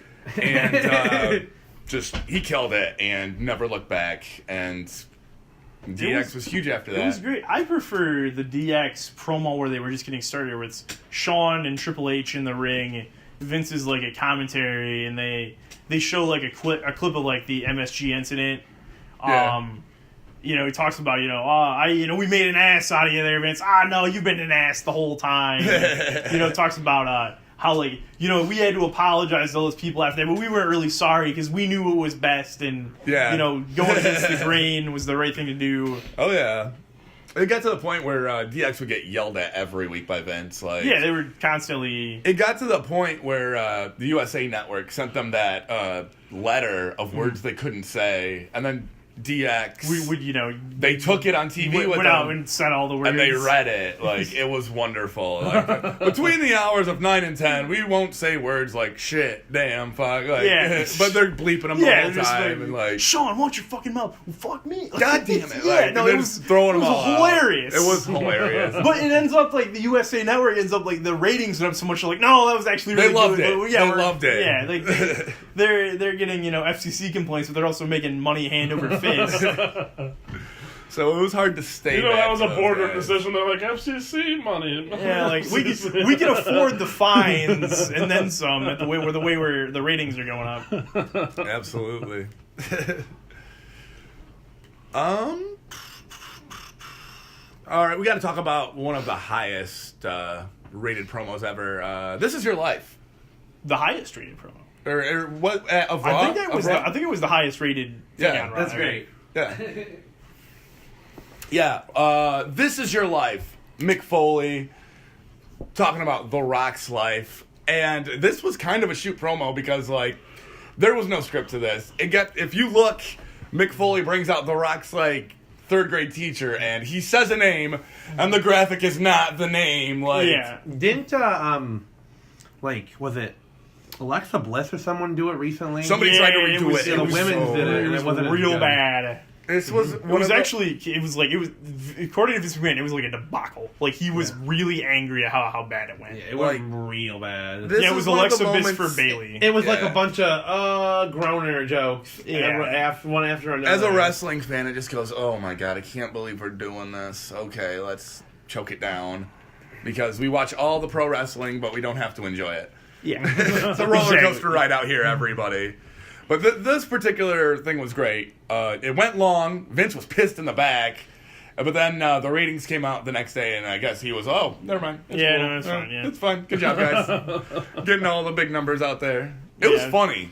And just, he killed it and never looked back. And DX was huge after that. It was great. I prefer the DX promo where they were just getting started, where it's Shawn and Triple H in the ring. Vince is like a commentary, and they show like a clip of like the MSG incident. Yeah. You know, he talks about, we made an ass out of you there, Vince. No, you've been an ass the whole time. Talks about how, like, we had to apologize to those people after that, but we weren't really sorry because we knew it was best, and, going against the grain was the right thing to do. Oh, yeah. It got to the point where DX would get yelled at every week by Vince. Like, Yeah, they were constantly... it got to the point where the USA Network sent them that letter of words they couldn't say, and then DX... We would, they took it on TV with went out them, and said all the words. and they read it. Like, it was wonderful. Like, between the hours of 9 and 10, we won't say words like shit, damn, fuck. Like, Yeah. but they're bleeping them the Yeah, whole just time. And like, Sean, watch your fucking mouth. Well, fuck me. God damn it. Yeah, Like, no, they're it was just throwing them all out. hilarious. It was hilarious. But it ends up like the USA Network ends up like the ratings went up so much. They're like, no, that was actually really They loved good. it. But, yeah, They loved it. Yeah, like they're getting FCC complaints, but they're also making money hand over fist. So it was hard to stay back that was to a those boardroom guys. decision. They're like, FCC money. Yeah, like we can afford the fines and then some at the way where the ratings are going up. Absolutely. All right, we got to talk about one of the highest rated promos ever. This Is Your Life. The highest rated promo. Or what? Of Raw? I think Of Raw? it was the highest rated. Thing Yeah, on Raw. That's great. Yeah. Yeah. This Is Your Life. Mick Foley talking about The Rock's life. And this was kind of a shoot promo because, like, there was no script to this. If you look, Mick Foley brings out The Rock's, like, third grade teacher, and he says a name, and the graphic is not the name. Like, Yeah. Didn't was it Alexa Bliss or someone do it recently? Somebody tried to Yeah, redo it it. the was women's so- did it, and It it was wasn't as real good. bad. This was It one was of the- actually, according to Vince McMahon, it was like a debacle. Like, he was really angry at how bad it went. Yeah, it was real bad. This Yeah, it is was one of the Alexa Bliss moments- for Bailey. It was like Yeah. a bunch of groaner jokes. Yeah. One after another. As a wrestling fan, it just goes, oh my god, I can't believe we're doing this. Okay, let's choke it down. Because we watch all the pro wrestling, but we don't have to enjoy it. Yeah. It's a roller coaster ride out here, everybody. But this particular thing was great. It went long. Vince was pissed in the back. But then the ratings came out the next day, and I guess he was, oh, never mind. It's Yeah, cool. no, it's fine, yeah. It's fine. Good job, guys. Getting all the big numbers out there. It was Yeah. funny.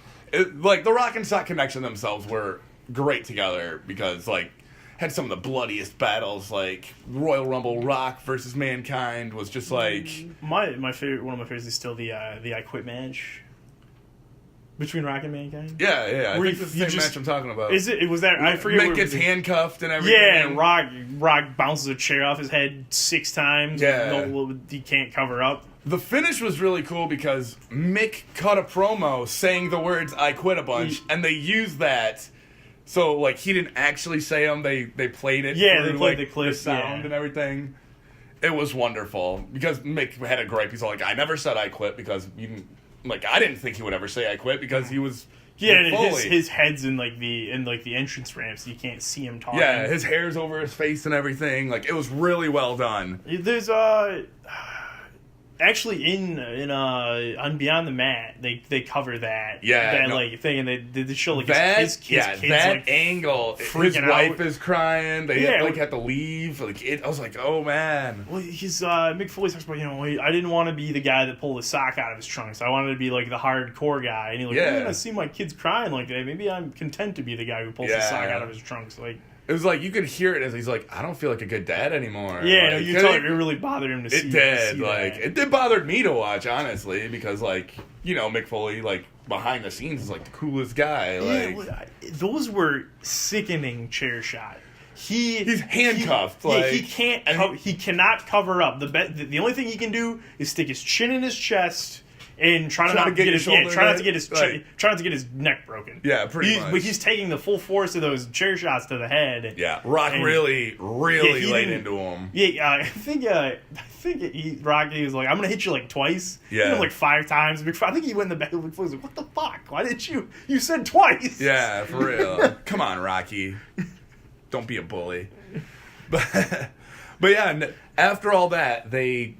Like, the Rock and Sock Connection themselves were great together because, like, had some of the bloodiest battles, like Royal Rumble Rock versus Mankind was just like... My favorite, one of my favorites is still the I Quit match between Rock and Mankind. Yeah, I Where think you- it's the you same just- match I'm talking about. Is it? Was that? I forget. Mick what it gets was. handcuffed and everything. Yeah, and Rock bounces a chair off his head 6 times. Yeah. He can't cover up. The finish was really cool because Mick cut a promo saying the words "I quit" a bunch, and they used that. So like he didn't actually say them; they played it. Yeah, through, they played like, the clips, sound yeah. and everything. It was wonderful because Mick had a gripe. He's all like, "I never said I quit because you didn't." Like I didn't think he would ever say I quit because he was. Yeah, Mick and Foley. his head's in the entrance ramp, so you can't see him talking. Yeah, his hair's over his face and everything. Like it was really well done. There's actually on Beyond the Mat they cover that thing, and they show like his kids that like, angle. His freaking wife out. is crying. They Yeah, had to leave. I was like, oh man. Well, he's Mick Foley talks about, I didn't want to be the guy that pulled the sock out of his trunks. I wanted to be like the hardcore guy. And he's like, Yeah. I see my kids crying like that. Maybe I'm content to be the guy who pulls the sock out of his trunks. Like, It was like you could hear it as he's like, I don't feel like a good dad anymore. yeah, like, no, you tell it really bothered him to see. It did. see Like that. it did bother me to watch, honestly, because like Mick Foley, like behind the scenes, is like the coolest guy. Like Those were sickening chair shot. He's handcuffed. He can't. He cannot cover up. The only thing he can do is stick his chin in his chest and try not to get his neck broken. Yeah, pretty much. But he's taking the full force of those chair shots to the head. Yeah, Rock really he laid didn't- into him. Yeah, I think Rocky was like, I'm gonna hit you like twice. Yeah. Hit him like 5 times. I think he went in the back of the was like, what the fuck? Why didn't you? You said twice. Yeah, for real. Come on, Rocky. Don't be a bully. But yeah, after all that, they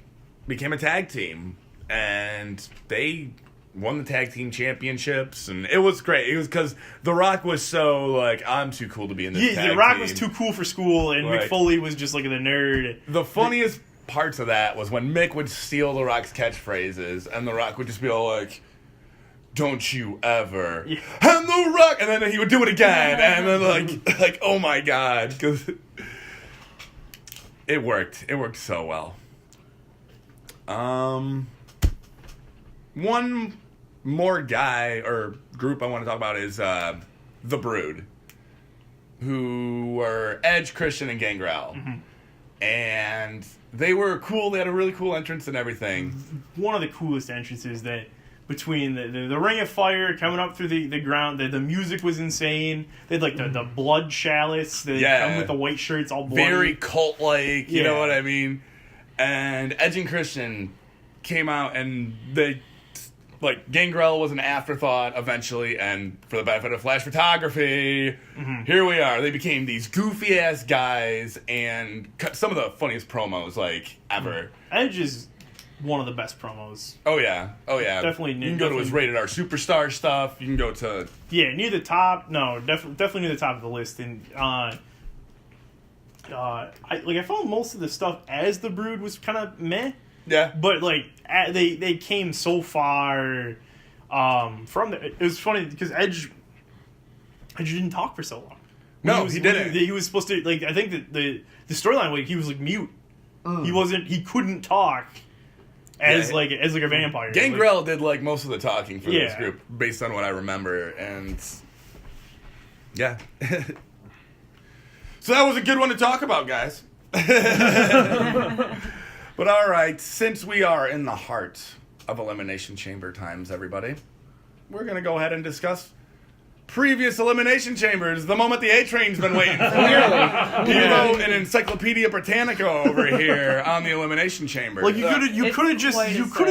became a tag team. And they won the tag team championships. And it was great. It was because The Rock was so, like, I'm too cool to be in this tag The Rock team. was too cool for school, and Like, Mick Foley was just like the nerd. The funniest parts of that was when Mick would steal The Rock's catchphrases. And The Rock would just be all like... Don't you ever. Yeah. And The Rock! And then he would do it again. And then, like oh my God. Because it worked. It worked so well. One more guy or group I want to talk about is The Brood. Who were Edge, Christian, and Gangrel. Mm-hmm. And they were cool. They had a really cool entrance and everything. One of the coolest entrances that... Between the Ring of Fire coming up through the ground, the music was insane. They had like the blood chalice. They come with the white shirts all bloody. Very cult-like, you know Yeah. what I mean? And Edge and Christian came out and they... Like, Gangrel was an afterthought eventually, and for the benefit of flash photography, here we are. They became these goofy-ass guys and cut some of the funniest promos, like, ever. Edge is one of the best promos. Oh, yeah. Definitely. You can go to his Rated R Superstar stuff. You can go to... Yeah, near the top. No, definitely near the top of the list. And I found most of the stuff as The Brood was kind of meh. Yeah. But like they came so far from the. It was funny because Edge didn't talk for so long. No, he didn't. He was supposed to like. I think that the storyline like he was like mute. He wasn't. He couldn't talk as a vampire. Gangrel did like most of the talking for this Yeah. group, based on what I remember, and yeah. So that was a good one to talk about, guys. But all right, since we are in the heart of Elimination Chamber times, everybody, we're gonna go ahead and discuss previous Elimination Chambers, the moment the A-Train's been waiting for. He wrote an Encyclopedia Britannica over here on the Elimination Chamber. Like you could have quite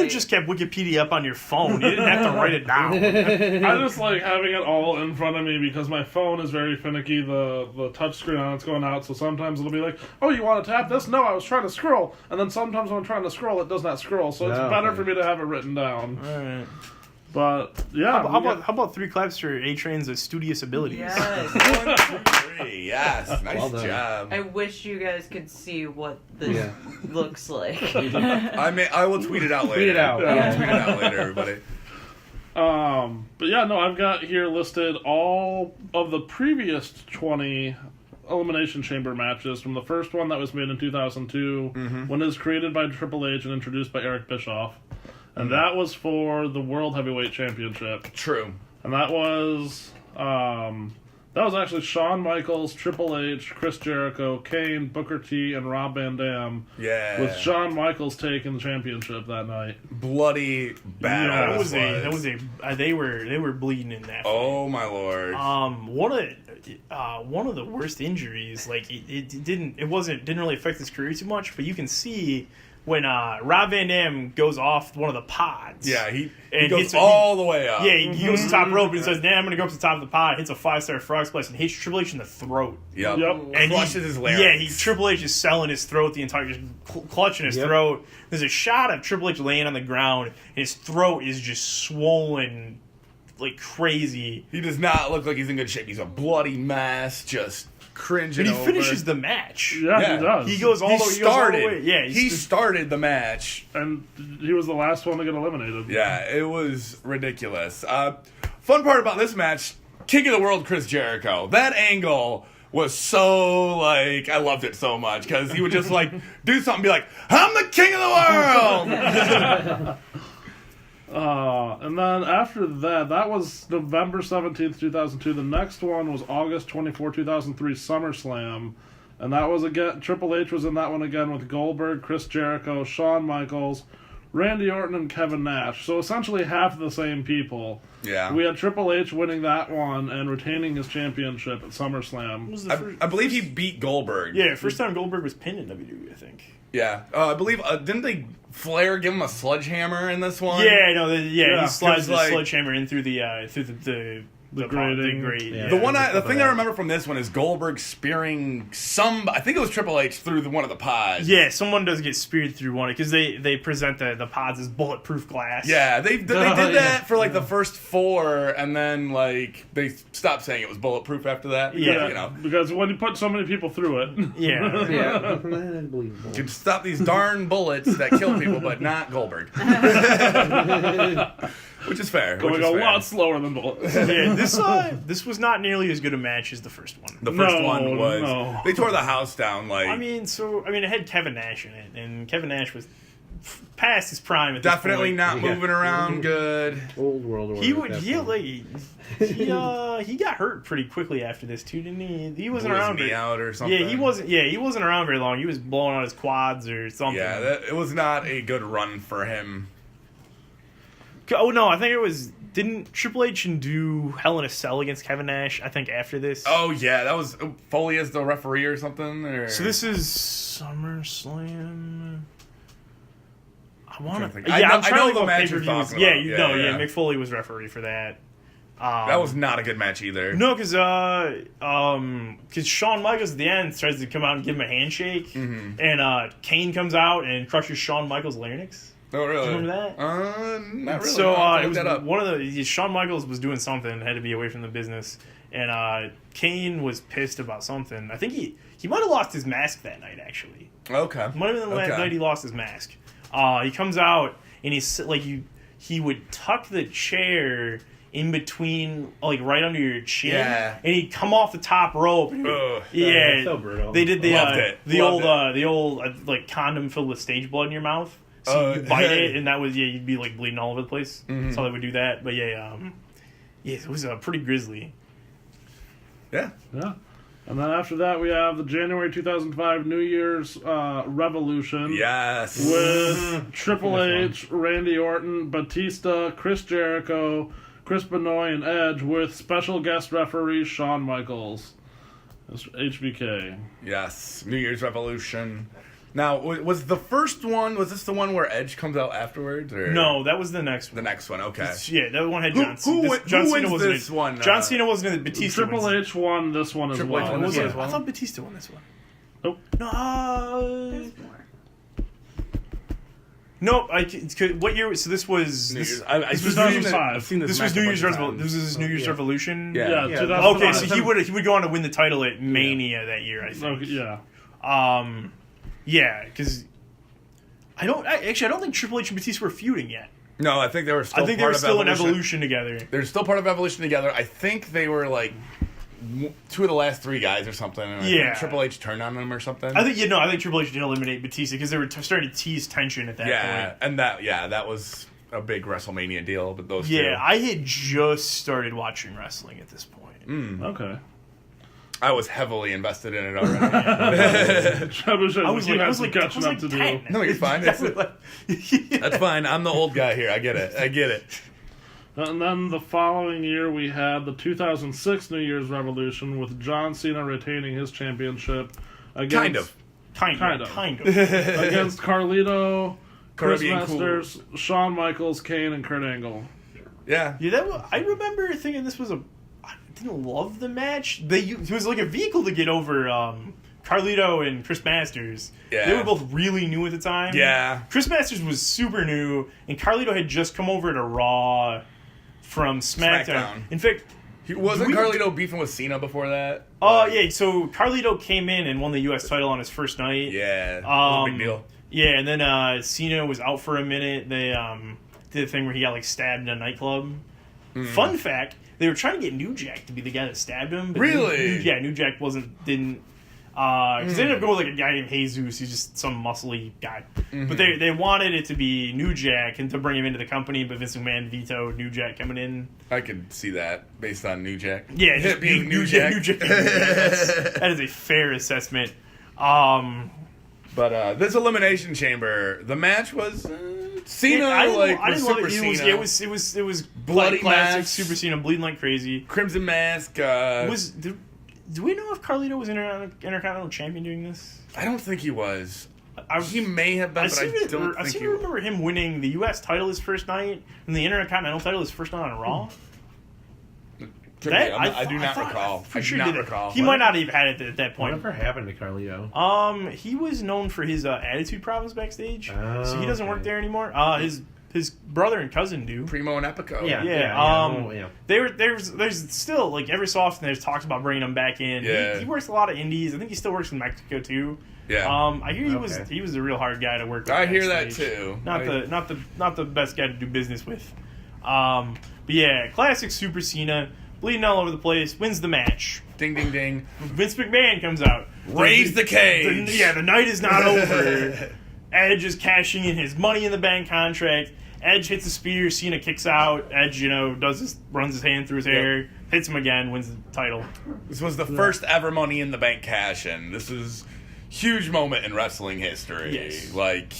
a just kept Wikipedia up on your phone. You didn't have to write it down. I just like having it all in front of me because my phone is very finicky. The touch screen on it's going out, so sometimes it'll be like, "Oh, you want to tap this?" No, I was trying to scroll, and then sometimes when I'm trying to scroll, it does not scroll. So it's better for me to have it written down. All right. But yeah, How about 3 claps for A-Train's studious abilities? Yes. 1, 2, 3. Yes, nice Well done. job. I wish you guys could see what this looks like. I will tweet it out later. Tweet it out. I will tweet it out later, everybody. But yeah, no, I've got here listed all of the previous 20 Elimination Chamber matches from the first one that was made in 2002, when it was created by Triple H and introduced by Eric Bischoff. And that was for the World Heavyweight Championship. True. And that was actually Shawn Michaels, Triple H, Chris Jericho, Kane, Booker T, and Rob Van Dam. Yeah. With Shawn Michaels taking the championship that night. Bloody bad. They were bleeding in that. Oh my lord. One of the worst injuries. Like it didn't really affect his career too much, but you can see when Rob Van Dam goes off one of the pods. Yeah, he and goes all the way up. Yeah, he goes to the top rope and says, "Nah, I'm going to go up to the top of the pod." Hits a 5-star frog splash and hits Triple H in the throat. Yep. And Crushes his larynx. Yeah, Triple H is selling his throat the entire, just clutching his throat. There's a shot of Triple H laying on the ground, and his throat is just swollen like crazy. He does not look like he's in good shape. He's a bloody mess, just cringing And he over. finishes the match. Yeah, he does. He goes all the way. Yeah, he started the match. And he was the last one to get eliminated. Yeah, it was ridiculous. Fun part about this match, King of the World Chris Jericho. That angle was so, like, I loved it so much, because he would just, like, do something and be like, I'm the king of the world! And then after that was November 17th, 2002. The next one was August 24, 2003, SummerSlam. And that was again, Triple H was in that one again with Goldberg, Chris Jericho, Shawn Michaels, Randy Orton, and Kevin Nash. So essentially half the same people. Yeah. We had Triple H winning that one and retaining his championship at SummerSlam. I believe he beat Goldberg. Yeah, first time Goldberg was pinned in WWE, I think. Yeah. I believe, didn't they Flair give him a sledgehammer in this one? Yeah, no, he slides the like, sledgehammer in through the grating. grate. The thing I remember from this one is Goldberg spearing I think it was Triple H through one of the pods. Yeah, someone does get speared through one because they present the pods as bulletproof glass. Yeah, they did that for like the first 4, and then like they stopped saying it was bulletproof after that. Because, because when you put so many people through it, yeah, you can stop these darn bullets that kill people, but not Goldberg. Which is fair. Going a lot slower than bullets. Yeah, this was not nearly as good a match as the first one. The first one was they tore the house down. Like it had Kevin Nash in it, and Kevin Nash was past his prime at definitely this point. not moving around good. Old world order. He got hurt pretty quickly after this too, didn't he? He wasn't around very out or something. Yeah, he wasn't around very long. He was blowing out his quads or something. Yeah, it was not a good run for him. Oh no, I think it was. Didn't Triple H do Hell in a Cell against Kevin Nash? I think after this. Oh yeah, that was Foley as the referee or something. Or... So this is SummerSlam. I know the match you're talking about. Yeah, Mick Foley was referee for that. That was not a good match either. No, because Shawn Michaels at the end tries to come out and give him a handshake, and Kane comes out and crushes Shawn Michaels' larynx. Oh, really? Do you remember that? Not really. So it was one of the Shawn Michaels was doing something, had to be away from the business, and Kane was pissed about something. I think he might have lost his mask that night. Actually, okay, might have been the night he lost his mask. He comes out and he's like he would tuck the chair in between, like right under your chin, and he'd come off the top rope. That's so brutal. They did the old like condom filled with stage blood in your mouth. So you bite it, and that was you'd be like bleeding all over the place. That's how they would do that. But it was pretty grisly. Yeah. And then after that, we have the January 2005 New Year's Revolution. Yes. With Triple H, Randy Orton, Batista, Chris Jericho, Chris Benoit, and Edge, with special guest referee Shawn Michaels. That's HBK. Yes. New Year's Revolution. Now, was the first one, was this the one where Edge comes out afterwards? Or? No, that was the next one. The next one, okay. Yeah, that one had John Cena. Who wins this one? John Cena wasn't in it. Batista Triple H won this one as well. I thought Batista won this one. Nope. No. No, what year? So this was New Year's. this was 2005. I've seen This was New Year's Revolution. This was his New Year's Revolution. Yeah. Yeah, 2005. Okay, so he would go on to win the title at Mania that year, I think. Okay, yeah. Yeah, because I don't think Triple H and Batista were feuding yet. No, I think they were still. I think they were still in Evolution together. They're still part of Evolution together. I think they were like two of the last three guys or something. And I think Triple H turned on them or something. I think Triple H did eliminate Batista because they were starting to tease tension at that point. And that was a big WrestleMania deal. But those two. I had just started watching wrestling at this point. Okay. I was heavily invested in it already. I was like catching up to 10. No, you're fine. That's fine. I'm the old guy here. I get it. And then the following year, we had the 2006 New Year's Revolution with John Cena retaining his championship against Kind of. against Carlito, Chris Caribbean Masters, Shawn Michaels, Kane, and Kurt Angle. Yeah. I remember thinking this was I didn't love the match. It was like a vehicle to get over Carlito and Chris Masters. Yeah. They were both really new at the time. Yeah. Chris Masters was super new, and Carlito had just come over to Raw from SmackDown. In fact, Wasn't Carlito beefing with Cena before that? yeah. So Carlito came in and won the U.S. title on his first night. Yeah. That was a big deal. Yeah, and then Cena was out for a minute. They did a thing where he got like stabbed in a nightclub. Fun fact: they were trying to get New Jack to be the guy that stabbed him. But Really? New Jack didn't. Because they ended up going with like a guy named Jesus. He's just some muscly guy. But they wanted it to be New Jack and to bring him into the company, but Vince McMahon vetoed New Jack coming in. I could see that based on New Jack. Yeah, just being New Jack. That is a fair assessment. But this Elimination Chamber, the match was Cena I didn't love Super it. Cena. It was Bloody classic mask. Super Cena bleeding like crazy. Crimson Mask. Do we know if Carlito was Intercontinental Champion doing this? I don't think he was. He may have been, I but I don't seem think to he was. remember him winning the U.S. title his first night and the Intercontinental title his first night on Raw. I do not recall. I do not recall. He might not have had it at that point. Whatever happened to Carlito? He was known for his attitude problems backstage, so he doesn't work there anymore. His brother and cousin do. Primo and Epico. Yeah. There's still like every so often there's talks about bringing him back in. Yeah. He works a lot of indies. I think he still works in Mexico too. Yeah. I hear he was a real hard guy to work with. I hear that backstage. too. Not the best guy to do business with. But yeah, classic Super Cena, bleeding all over the place, wins the match. Ding ding ding. Vince McMahon comes out. Raise the cage. The night is not over. Edge is cashing in his Money in the Bank contract. Edge hits a spear, Cena kicks out. Edge, runs his hand through his hair, hits him again, wins the title. This was the first ever Money in the Bank cash-in. This is huge moment in wrestling history. Yes. Like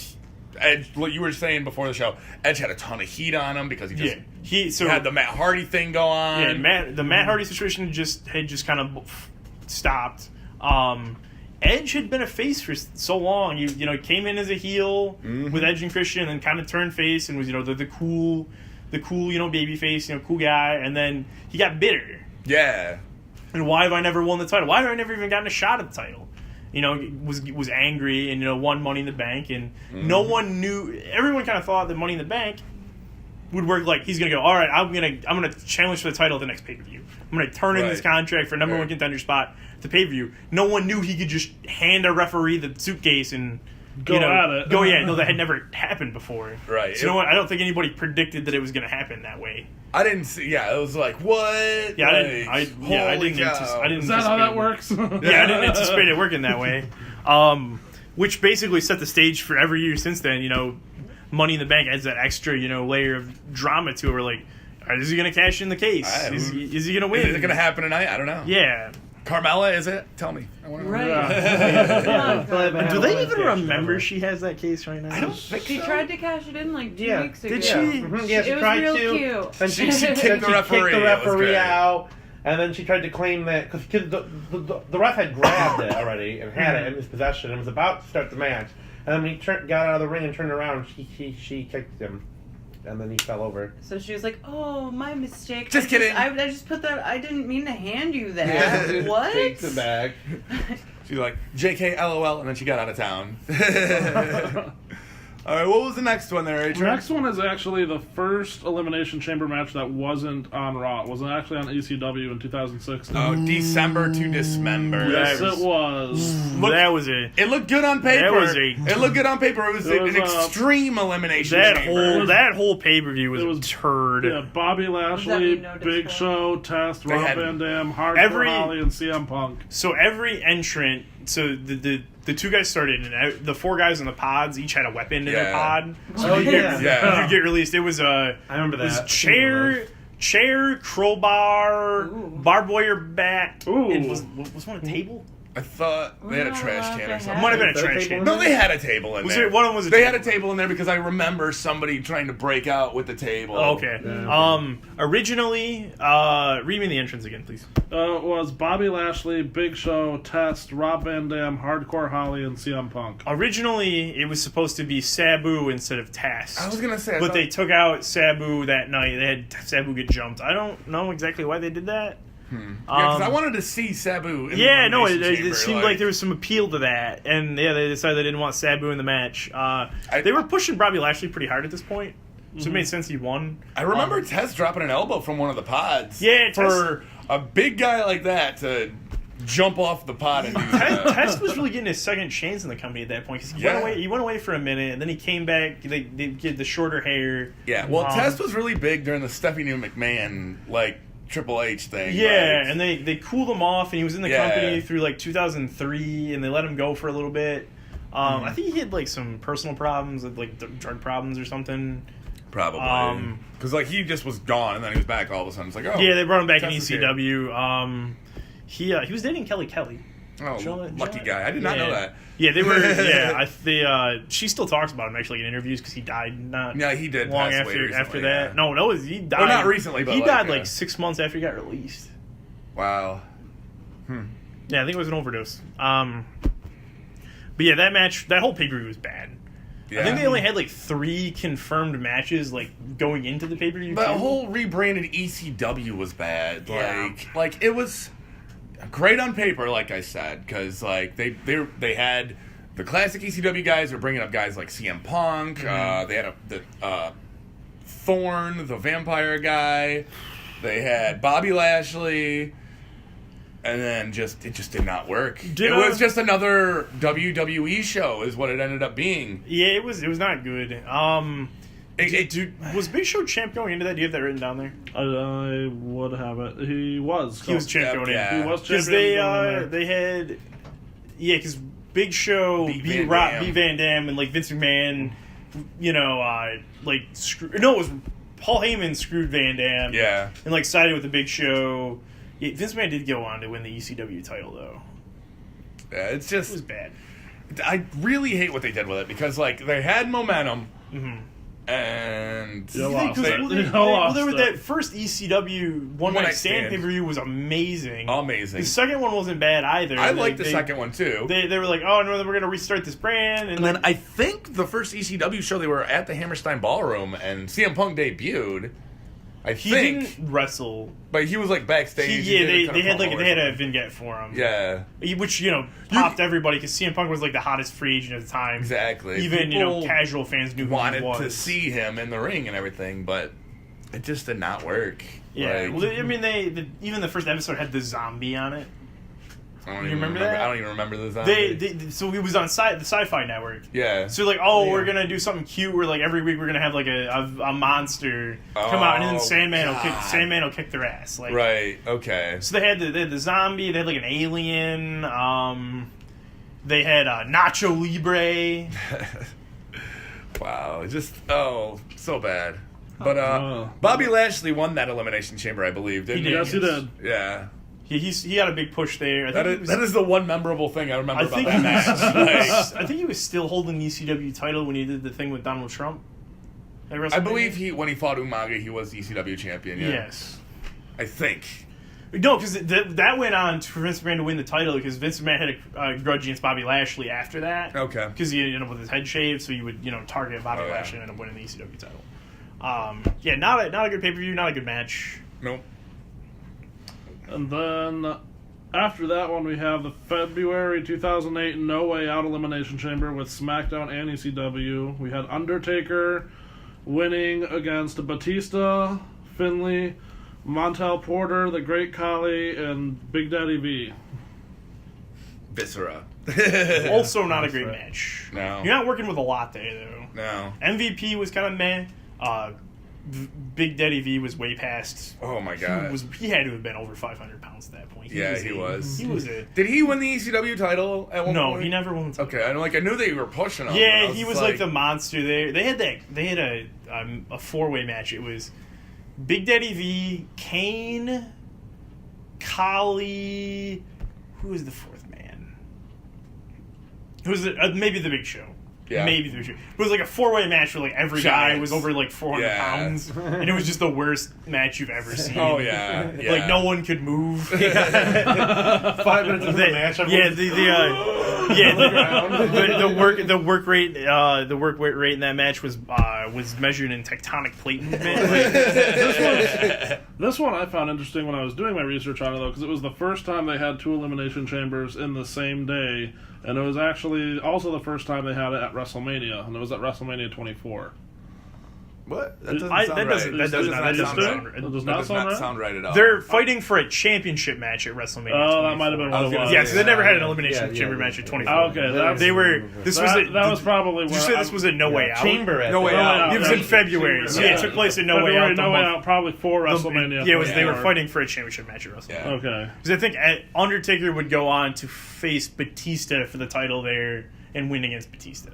Edge, what you were saying before the show, Edge had a ton of heat on him because he had the Matt Hardy thing go on. Yeah, the Matt Hardy situation had just kind of stopped. Edge had been a face for so long. He came in as a heel with Edge and Christian, and then kind of turned face and was the cool baby face, cool guy, and then he got bitter. Yeah. And why have I never won the title? Why have I never even gotten a shot at the title? Was angry and won Money in the Bank, and no one knew. Everyone kind of thought that Money in the Bank would work like he's gonna go. All right, I'm gonna challenge for the title at the next pay per view. I'm gonna turn in this contract for number one contender spot at the pay per view. No one knew he could just hand a referee the suitcase and Go at it. that had never happened before. Right. So I don't think anybody predicted that it was gonna happen that way. I didn't see. Yeah, it was like what? Yeah, I didn't. Is that how that works? Yeah, I didn't anticipate it working that way. Which basically set the stage for every year since then. Money in the Bank adds that extra, layer of drama to it. We're like, is he going to cash in the case? Is he going to win? Is it going to happen tonight? I don't know. Yeah. Carmella, is it? Tell me. I want to know. Right. Do they even remember she has that case right now? I don't think She tried to cash it in like 2 weeks ago. Did she? Mm-hmm. Yeah, she It was tried real to. cute. And She kicked the referee. It was great. Out, and then she tried to claim that because the ref had grabbed it already and had it in his possession and was about to start the match. And then when he got out of the ring and turned around, she kicked him, and then he fell over. So she was like, "Oh, my mistake. Just kidding. I just put that. I didn't mean to hand you that. What?" Takes the bag. She's like, JK, LOL, and then she got out of town. All right, what was the next one there, The Adrian? next one is actually the first Elimination Chamber match that wasn't on Raw. It was actually on ECW in 2006. Oh, December to Dismember. Yes, it was. That was a It looked good on paper. That was It looked good on paper. It was, It was, an extreme elimination that chamber. whole pay per view was It was- a turd. Yeah, Bobby Lashley, mean no Big discount? Show, Test, They Rob had Van Dam, Hardcore every- Holly, and CM Punk. So every entrant, so the two guys started, and the four guys in the pods each had a weapon in their Yeah. pod. So Oh, you yeah. Yeah. you get released. It was I remember it was that. chair, crowbar, barbed wire bat. Ooh. And was one a table? I thought they had a We're not trash allowed can to or something. have Might have been a Is there a trash table can. in No, they had a table in Was there. it one of them was a They table? had a table in there because I remember somebody trying to break out with the table. Oh, okay. Originally, read me the entrance again, please. It was Bobby Lashley, Big Show, Test, Rob Van Dam, Hardcore Holly, and CM Punk. Originally, it was supposed to be Sabu instead of Test. I was gonna say, I but thought- they took out Sabu that night. They had Sabu get jumped. I don't know exactly why they did that. Yeah, because I wanted to see Sabu. In the Yeah, no, Elimination it Chamber, seemed like there was some appeal to that, and yeah, they decided they didn't want Sabu in the match. They were pushing Bobby Lashley pretty hard at this point, so it made sense he won. I remember Tess dropping an elbow from one of the pods. Yeah, for a big guy like that to jump off the pod and do that. Test was really getting his second chance in the company at that point because he went away for a minute, and then he came back. They get the shorter hair. Yeah, well, Test was really big during the Stephanie McMahon Triple H thing. Yeah, and they cooled him off, and he was in the Yeah. company through 2003, and they let him go for a little bit. I think he had some personal problems, drug problems or something. Probably. Because he just was gone, and then he was back all of a sudden. It's like, oh. Yeah, they brought him back in Test is here. ECW. He was dating Kelly. Oh, lucky guy. I did not know that. Yeah, they were. Yeah, she still talks about him actually in interviews because he died not. Yeah, he did long pass away after recently, that. yeah. No, he died. Well, not recently, but he died yeah. 6 months after he got released. Wow. Yeah, I think it was an overdose. But yeah, that match, that whole pay-per-view was bad. Yeah. I think they only had 3 confirmed matches going into the pay-per-view. The too. whole rebranded ECW was bad. Yeah. It was great on paper, like I said, because they had the classic ECW guys were bringing up guys like CM Punk. They had the Thorne, the vampire guy. They had Bobby Lashley. And then it just did not work. It was just another WWE show, is what it ended up being. Yeah, it was not good. Was Big Show champ going into that? Do you have that written down there? I would have it. He was. He was champ going in. Yeah. He was Because champion. they had, because Big Show Beat beat Van Van Dam, and Vince McMahon, it was Paul Heyman screwed Van Dam, Yeah. and sided with the Big Show. Yeah, Vince McMahon did go on to win the ECW title though. Yeah, it's It was just bad. I really hate what they did with it because they had momentum Mm-hmm. and You lost they- it. There was that first ECW One Night Stand pay per view was amazing. amazing. The second one wasn't bad either. I liked the second one too. They were like, oh no, we're gonna restart this brand, And then I think the first ECW show they were at the Hammerstein Ballroom and CM Punk debuted. he think, didn't wrestle. but he was backstage. He did a They had promo or they had a something. vignette for him. Yeah, Which popped everybody because CM Punk was the hottest free agent at the time. exactly. Even People casual fans knew who he wanted was. to see him in the ring and everything, but it just did not work. Yeah, well, even the first episode had the zombie on it. I don't You even remember that? I don't even remember the zombie. So it was on the Sci-Fi Network. Yeah. So we're gonna do something cute where every week we're gonna have a monster come out and then Oh, Sandman will kick their ass. Right. Okay. So they had the zombie, they had an alien, they had Nacho Libre. Wow. Just so bad. But Oh. Bobby Lashley won that Elimination Chamber, I believe, didn't He he? did. Yes, he did. Yeah. He had a big push there. I think That is the one memorable thing I remember I about think that match. I think he was still holding the ECW title when he did the thing with Donald Trump. I believe when he fought Umaga, he was the ECW champion. Yeah. Yes. I think. No, because that went on for Vince McMahon to win the title because Vince McMahon had a grudge against Bobby Lashley after that. Okay. Because he ended up with his head shaved, so you would target Bobby Oh, yeah. Lashley and end up winning the ECW title. Not a good pay per view, not a good match. Nope. And then After that one, we have the February 2008 No Way Out Elimination Chamber with SmackDown and ECW. We had Undertaker winning against Batista, Finlay, Montel Porter, The Great Khali, and Big Daddy V. Viscera. Also not a great match. No. You're not working with a lot there, though. No. MVP was kind of meh. Big Daddy V was way past. Oh my god. He had to have been over 500 pounds at that point. He was. He was a. Did he win the ECW title at one point? No, he never won. Okay, I knew they were pushing him. Yeah, he was like the monster there. They had a 4-way match. It was Big Daddy V, Kane, Khali. Who was the fourth man? Who was maybe the Big Show. Yeah. Maybe the Big Show. It was like a 4-way match where like every guy was over like 400 pounds, and it was just the worst match you've ever seen. Oh yeah. Like no one could move. 5 minutes of the match. The work rate in that match was measured in tectonic plate movement. This one I found interesting when I was doing my research on it, though, because it was the first time they had 2 elimination chambers in the same day, and it was actually also the first time they had it at WrestleMania, and it was at WrestleMania 24. What? That doesn't That sound doesn't- right. that does not sound right. right. It does That not does sound not right? sound right at all. They're fighting for a championship match at WrestleMania. Oh, that might have been what it was. Yeah, so they never had an elimination chamber match at 24. Oh, okay, that was probably Did you where say this was a No Way Out? Chamber. No Way Out. It was in February. So yeah, it took place in No Way Out. No Way Out, probably for WrestleMania. Yeah, they were 24. fighting for a championship match at WrestleMania. Yeah. Okay. Because I think Undertaker would go on to face Batista for the title there and win against Batista,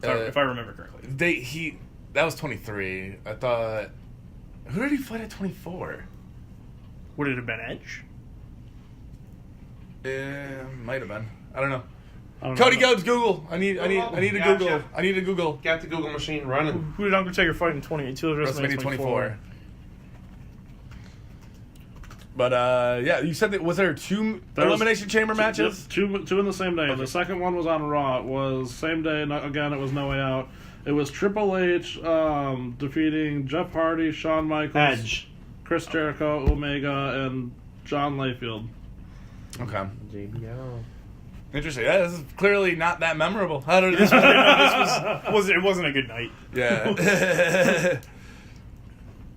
if I remember correctly. That was 23. I thought. Who did he fight at 24? Would it have been Edge? Might have been. I don't know. I don't Cody know. Ghodes, Google. I need to Gotcha. Google. I need to Google. Got the Google machine running. Who did Undertaker fight in WrestleMania 24. But yeah, you said that was there 2 elimination chamber matches? Two in the same day. The second one was on Raw. It was same day. Again, it was No Way Out. It was Triple H defeating Jeff Hardy, Shawn Michaels, Edge. Chris Jericho, Omega, and John Layfield. Okay. JBL. Interesting. Yeah, this is clearly not that memorable. How did this? It wasn't a good night. Yeah.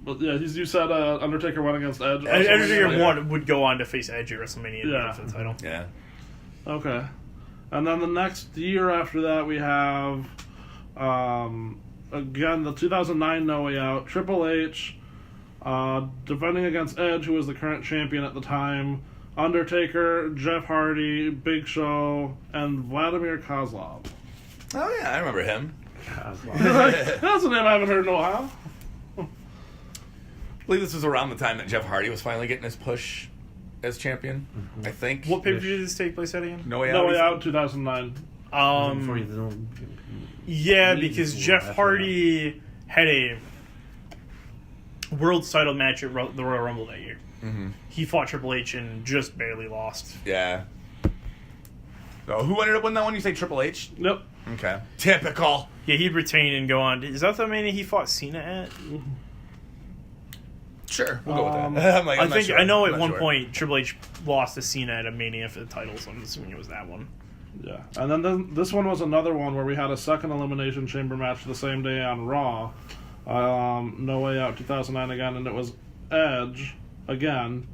But yeah, you said Undertaker won against Edge. Undertaker would go on to face Edge at WrestleMania for the title. Yeah. Okay. And then the next year after that, we have, again, the 2009 No Way Out. Triple H defending against Edge, who was the current champion at the time. Undertaker, Jeff Hardy, Big Show, and Vladimir Kozlov. Oh yeah, I remember him. That's a name I haven't heard in a while. I believe this was around the time that Jeff Hardy was finally getting his push as champion. Mm-hmm. I think. What pay-per-view did this take place at again? No Way Out. No Way Out, 2009. Yeah, because Jeff Hardy had a world title match at the Royal Rumble that year. Mm-hmm. He fought Triple H and just barely lost. Yeah. So who ended up winning that one? You say Triple H? Yep. Okay. Typical. Yeah, he'd retain and go on. Is that the mania he fought Cena at? Sure, we'll go with that. I'm not sure. I know I'm at not one sure. point Triple H lost to Cena at a Mania for the title, so I'm assuming it was that one. Yeah. And then this one was another one where we had a second Elimination Chamber match the same day on Raw. No Way Out 2009 again, and it was Edge again,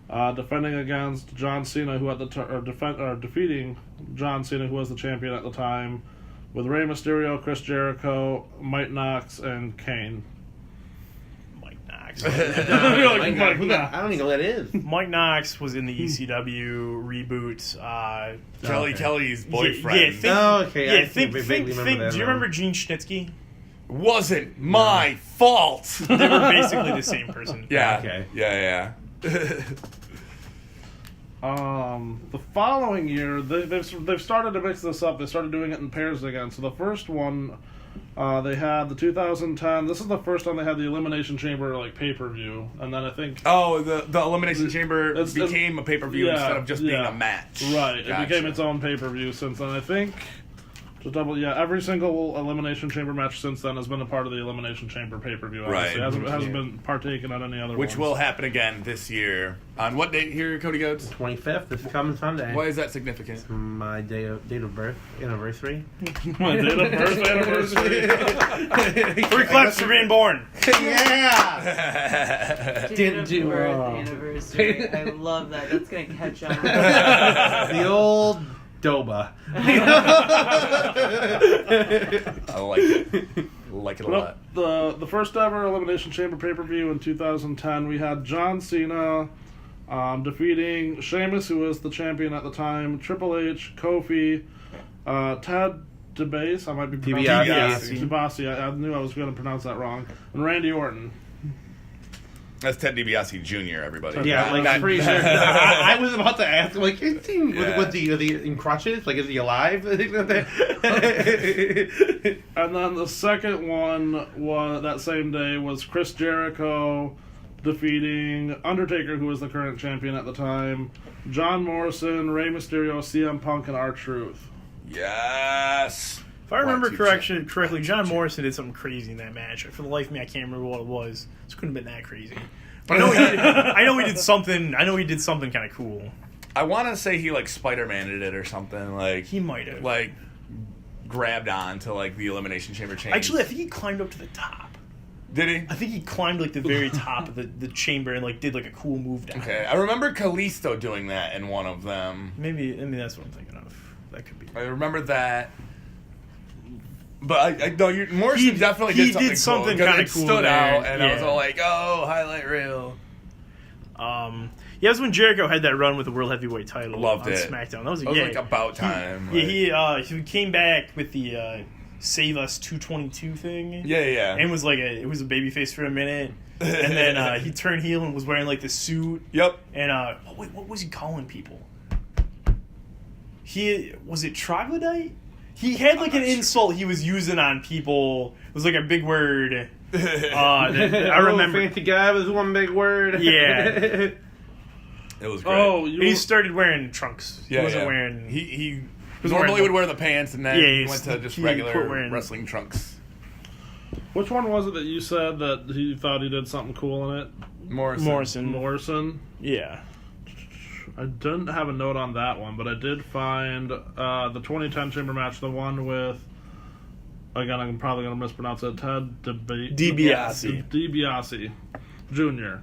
defending against John Cena, who at the defeating John Cena, who was the champion at the time, with Rey Mysterio, Chris Jericho, Mike Knox, and Kane. Mike Knox. I don't even know who that is. Mike Knox was in the ECW reboot. Kelly's boyfriend. Think. Do you remember Gene Schnitzky? Wasn't my fault. They were basically the same person. Yeah. Okay. Yeah. The following year, they've started to mix this up. They started doing it in pairs again. So the first one, they had the 2010. This is the first time they had the Elimination Chamber like pay-per-view, and then I think the Elimination Chamber became a pay-per-view instead of just being a match. Right, Gotcha. it became its own pay-per-view since then. I think Just every single Elimination Chamber match since then has been a part of the Elimination Chamber pay-per-view. Right. It hasn't been partaken on any other Which ones. will happen again this year. On what date here, Cody Ghodes? 25th, this coming Sunday. Why is that significant? My date of birth anniversary. My date of birth anniversary. 3 claps for being born. Yeah! Date of birth anniversary. I love that. That's gonna catch on. The old Doba. I like it. Like it a lot. The first ever Elimination Chamber pay-per-view in 2010, we had John Cena defeating Sheamus, who was the champion at the time, Triple H, Kofi, Ted DiBiase, I might be pronouncing DiBiase. I knew I was going to pronounce that wrong, and Randy Orton. That's Ted DiBiase Jr., everybody. Yeah, like, I'm pretty sure. I was about to ask, like, is he with the in crutches? Like, is he alive? And then the second one was that same day was Chris Jericho defeating Undertaker, who was the current champion at the time, John Morrison, Rey Mysterio, CM Punk, and R-Truth. Yes. If I remember correctly, John Morrison did something crazy in that match. For the life of me, I can't remember what it was. This couldn't have been that crazy. But I know he did something. I know he did something kind of cool. I want to say he like Spider-Man-ed it or something. Like He might have. like grabbed on to like the Elimination Chamber chains. Actually, I think he climbed up to the top. Did he? I think he climbed like the very top of the chamber and like did like a cool move down. Okay, I remember Kalisto doing that in one of them. Maybe that's what I'm thinking of. That could be. I remember that. But I know Morrison definitely did something cool, 'cause kinda it cool stood there. out, and I was Yeah. all like, "Oh, highlight reel." Yeah, it was when Jericho had that run with the World Heavyweight title Loved on it. SmackDown. That was like about time. He came back with the Save Us 222 thing. Yeah. And was it was a babyface for a minute, and then he turned heel and was wearing like the suit. Yep. And what was he calling people? Was it troglodyte? He had like an insult he was using on people. It was like a big word. I remember. Fancy guy was one big word. Yeah. It was great. Oh, He started wearing trunks. Yeah, He wasn't yeah. wearing. He was normally wearing- would wear the pants, and then Yeah, he he's- went to just he regular quit wearing- wrestling trunks. Which one was it that you said that he thought he did something cool in it? Morrison. Yeah. I didn't have a note on that one, but I did find the 2010 Chamber match, the one with, again, I'm probably going to mispronounce it, Ted DiBiase. DiBiase Jr.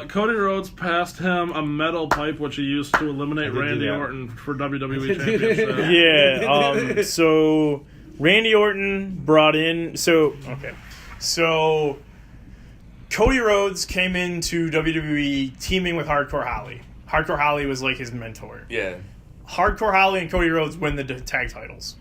Cody Rhodes passed him a metal pipe, which he used to eliminate Randy Orton for WWE Championship. Yeah. So Randy Orton brought in. So Cody Rhodes came into WWE teaming with Hardcore Holly. Hardcore Holly was like his mentor. Yeah. Hardcore Holly and Cody Rhodes win the tag titles.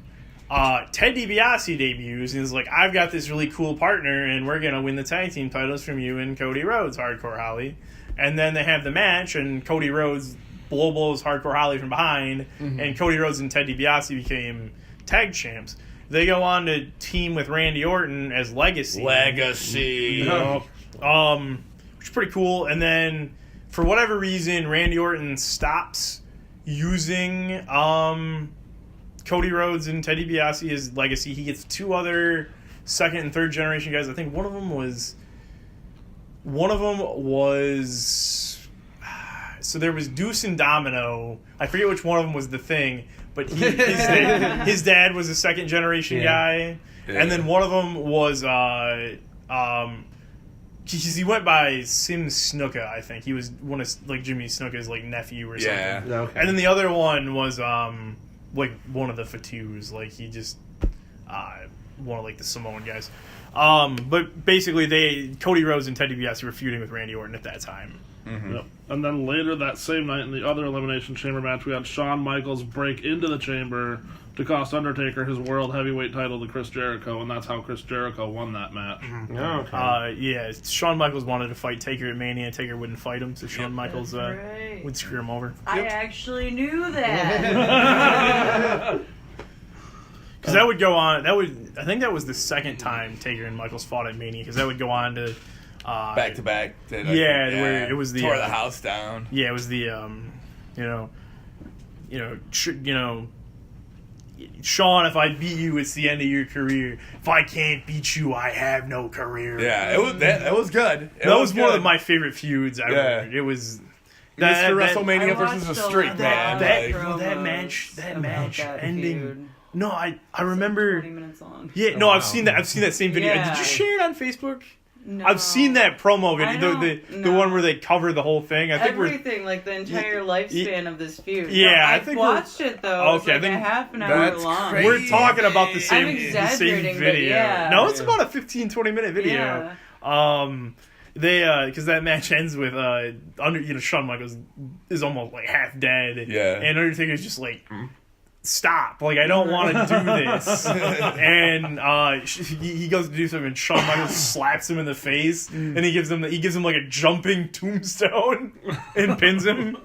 Ted DiBiase debuts and is like, I've got this really cool partner, and we're going to win the tag team titles from you and Cody Rhodes, Hardcore Holly. And then they have the match, and Cody Rhodes blows Hardcore Holly from behind, and Cody Rhodes and Ted DiBiase became tag champs. They go on to team with Randy Orton as Legacy. Legacy. Which is pretty cool. And then, for whatever reason, Randy Orton stops using Cody Rhodes and Ted DiBiase as Legacy. He gets 2 other second and third generation guys. I think one of them was. So there was Deuce and Domino. I forget which one of them was the Thing, but his dad was a second generation guy, and then one of them was he went by Sim Snuka. I think he was one of like Jimmy Snuka's like nephew or something. Yeah. Okay. And then the other one was like one of the Fatus, like he just one of like the Samoan guys. But basically, Cody Rhodes and Ted DiBiase were feuding with Randy Orton at that time. Mm-hmm. Yep. And then later that same night in the other Elimination Chamber match, we had Shawn Michaels break into the chamber to cost Undertaker his World Heavyweight title to Chris Jericho, and that's how Chris Jericho won that match. Yeah, Shawn Michaels wanted to fight Taker at Mania. Taker wouldn't fight him, so Shawn Michaels right. would screw him over. I actually knew that. Because that would go on. I think that was the second time Taker and Michaels fought at Mania. Because that would go on to Back to back. Where it was the tore the house down. Yeah, it was the Sean, if I beat you, it's the end of your career. If I can't beat you, I have no career. Yeah, it was good. That was one of my favorite feuds ever. Yeah. It was Mr. WrestleMania versus a streak, man. That match ending. Feud. No, I remember. 20 minutes long. Yeah, no, I've seen that same video. Yeah. Did you share it on Facebook? No. I've seen that promo video, the one where they cover the whole thing. I think everything, like the entire lifespan of this feud. Yeah, I think watched it though. Okay, it was like a half an hour long. Crazy. We're talking about the same exaggerating, but video. yeah. No, it's about a 15-20 minute video. Yeah. They because that match ends with Shawn Michaels is almost like half dead. Yeah. And Undertaker's just like, stop, like I don't want to do this. And he goes to do something and Shawn Michaels slaps him in the face and he gives him like a jumping tombstone and pins him.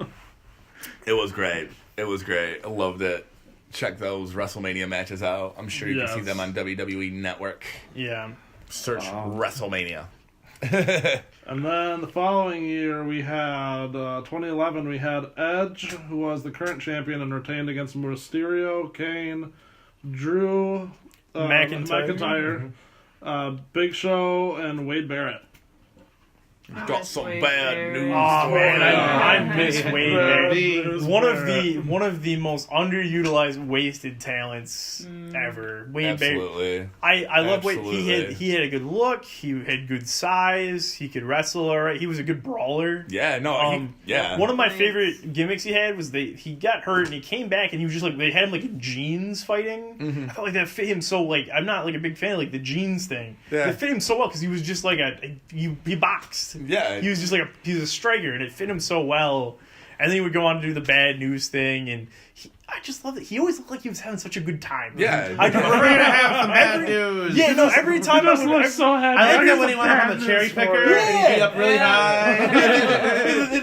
It was great. I loved it. Check those WrestleMania matches out. I'm sure you can see them on WWE Network. Yeah. Search WrestleMania. And then the following year, we had 2011. We had Edge, who was the current champion and retained against Mysterio, Kane, Drew McIntyre, Big Show, and Wade Barrett. Got some bad news. Oh man, I miss Wade Barrett. Barrett. One of the most underutilized, wasted talents ever. Wade Barrett. Absolutely. I love Wade. He had a good look. He had good size. He could wrestle all right. He was a good brawler. Yeah. No. One of my favorite gimmicks he had was he got hurt and he came back and he was just like they had him like in jeans fighting. Mm-hmm. I felt like that fit him so like I'm not like a big fan of like the jeans thing. Yeah. It fit him so well because he was just like he boxed. Yeah. He was just like he's a striker, and it fit him so well. And then he would go on to do the bad news thing, and I just love it. He always looked like he was having such a good time. Yeah. We're gonna have some bad news. Yeah, no, every time He just looks so happy. I like that when he went up on the cherry picker and he beat up really high.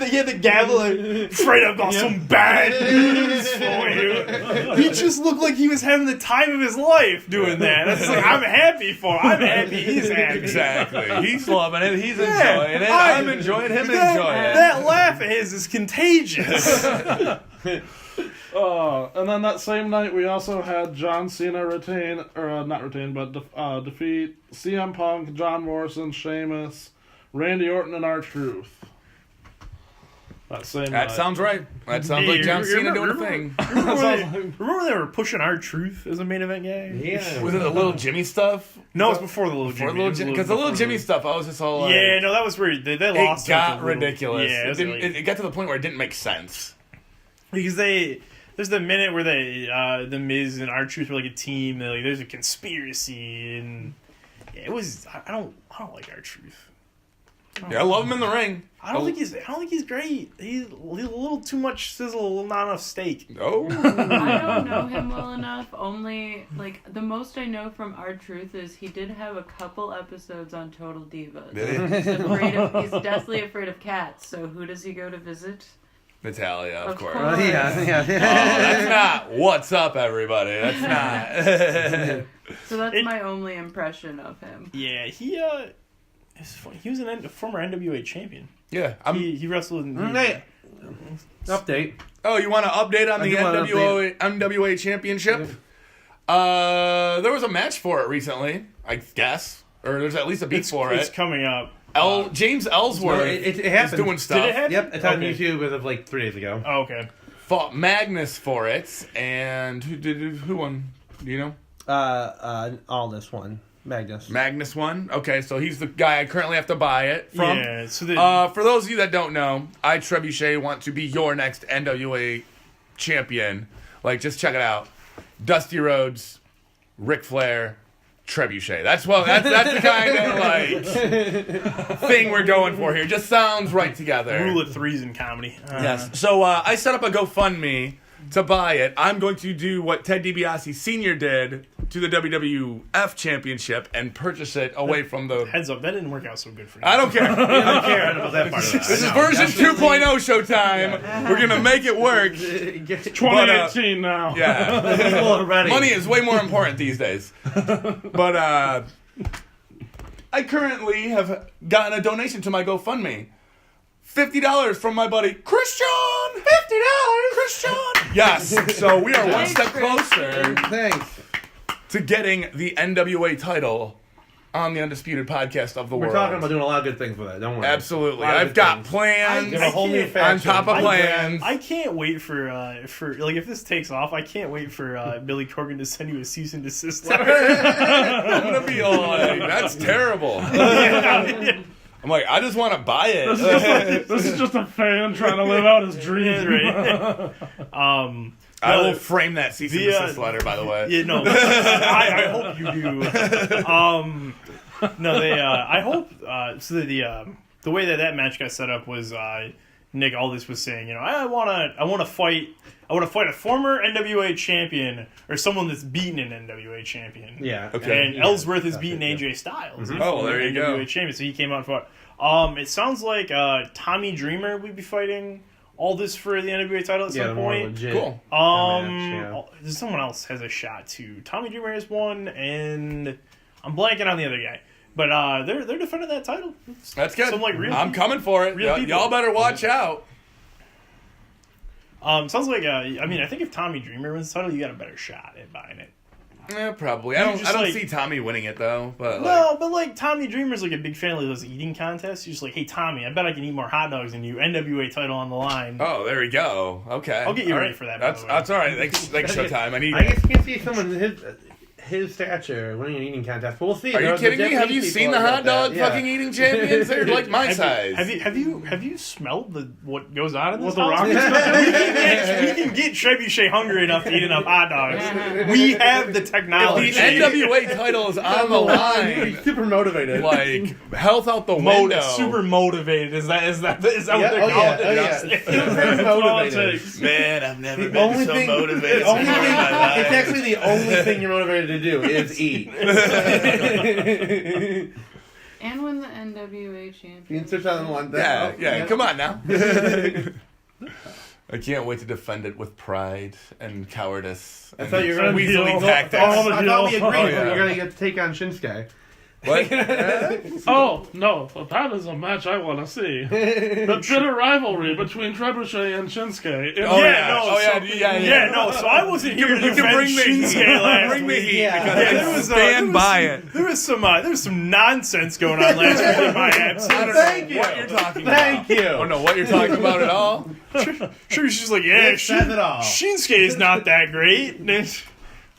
He had the gavel like, Fred, I've got some bad news for you. He just looked like he was having the time of his life doing that. That's like, I'm happy for him. I'm happy he's happy. Exactly. He's loving it. He's enjoying it. I'm enjoying him enjoying it. That laugh of his is contagious. And then that same night, we also had John Cena defeat CM Punk, John Morrison, Sheamus, Randy Orton, and R-Truth. That same night. Sounds right. That sounds like John Cena doing a thing. Remember they were pushing R-Truth as a main event guy? Yeah. Was it the little Jimmy stuff? No, it was before the little Jimmy. Because the little Jimmy stuff, I was just all like... Yeah, no, that was where they lost. It got ridiculous. Yeah, it got to the point where it didn't make sense. Because there's the minute where the Miz and R-Truth were like a team. And, like, there's a conspiracy, and it was. I don't like R-Truth. Yeah, I love him in the ring. I don't think he's great. He's a little too much sizzle, not enough steak. Oh. I don't know him well enough. Only like the most I know from R-Truth is he did have a couple episodes on Total Divas. He's deathly afraid of cats. So who does he go to visit? Natalia, of course. course. Yeah. That's not what's up, everybody. That's not. So that's my only impression of him. Yeah, he was a former NWA champion. Yeah, he wrestled in... Update. Oh, you want to update on the NWA championship? There was a match for it recently, I guess. Or there's at least a beat for it. It's coming up. James Ellsworth it is happened. doing stuff. Did it happen? Yep, it's on Okay. YouTube as of like 3 days ago. Oh, okay. Fought Magnus for it, and who won? Do you know? All this one. Magnus won. Okay, so he's the guy I currently have to buy it from. Yeah, so for those of you that don't know, I, Trebuchet, want to be your next NWA champion. Like, just check it out. Dusty Rhodes, Ric Flair, Trebuchet. That's the kind of like thing we're going for here. Just sounds right together. Rule of threes in comedy. Yes. So I set up a GoFundMe to buy it. I'm going to do what Ted DiBiase Sr. did to the WWF Championship and purchase it away from the... Heads up, that didn't work out so good for you. I don't care. I don't care about that part of that. This is version 2.0 Showtime. We're going to make it work. 2018 now. Yeah. People are ready. Money is way more important these days. But I currently have gotten a donation to my GoFundMe. $50 from my buddy Christian. $50, Christian. Yes, so we are one Thanks, step closer Thanks. to getting the NWA title on the Undisputed podcast of the We're world. talking about doing a lot of good things with it. Don't worry. Absolutely. A lot of I've good got things. plans You have a whole new on faction. top of plans. I can't wait for like if this takes off. I can't wait for Billy Corgan to send you a cease and desist letter. I'm going to be like, that's terrible. I'm like, I just want to buy it. This is just a fan trying to live out his dreams. Right. I will frame that cease and desist letter, by the way. Yeah, no, I hope you do. No, they. I hope. So the way that match got set up was Nick Aldis was saying, I want to fight a former NWA champion or someone that's beaten an NWA champion. Yeah. Okay. And Yeah, Ellsworth has that's beaten it, yeah. AJ Styles. Oh, there you go. NWA champion, so he came out and fought. It sounds like Tommy Dreamer would be fighting Aldis for the NWA title at Yeah, some the more point. legit. Cool. match, Someone else has a shot too. Tommy Dreamer has one, and I'm blanking on the other guy. But they're defending that title. That's good. Some, like, real I'm people. coming for it. Real people. Y'all better watch out. Sounds like I think if Tommy Dreamer wins the title, you got a better shot at buying it. Yeah, probably. I just, don't like- see Tommy winning it though. But No, but like Tommy Dreamer's like a big fan of those eating contests. You're just like, hey Tommy, I bet I can eat more hot dogs than you. NWA title on the line. oh, there we go. Okay, I'll get you All ready right. for that, by That's the way. that's all right. Thanks Showtime. I need. I guess you can see someone his stature winning an eating contest. But we'll see. Are you The kidding me? Have you Japanese seen people the are hot good at dog that. Yeah. fucking eating champions? They're like my size. Have you smelled what goes on in this What the house? Rock we can get Trebuchet hungry enough to eat enough hot dogs. We have the technology. The NWA title is on the line. He's super motivated. Like health out the window. Super motivated. Is that what they're calling it? yeah. Super motivated. Man, I've never The been only so thing, motivated the only before thing in my life. it's actually the only thing you're motivated to do is eat. And win the NWA championship. Insert on one thing. Yeah, come on now. I can't wait to defend it with pride and cowardice. I thought you were going to be weaseling heel. tactics. All the I thought we heel. agreed Oh, when yeah. you're going to get to take on Shinsuke. What? Oh, no, that is a match I want to see. The bitter rivalry between Trebuchet and Shinsuke. Oh, yeah. Yeah, no. So I wasn't here to You can defend bring the heat. Shinsuke last Bring the week. heat Yeah. because Yeah, I there was, stand by it. There was some nonsense going on last week in my absence. I don't Thank know you. what you're talking Thank about. you. I don't know what you're talking about at all. Sure, she's just like, yeah, It says it all. Shinsuke is not that great.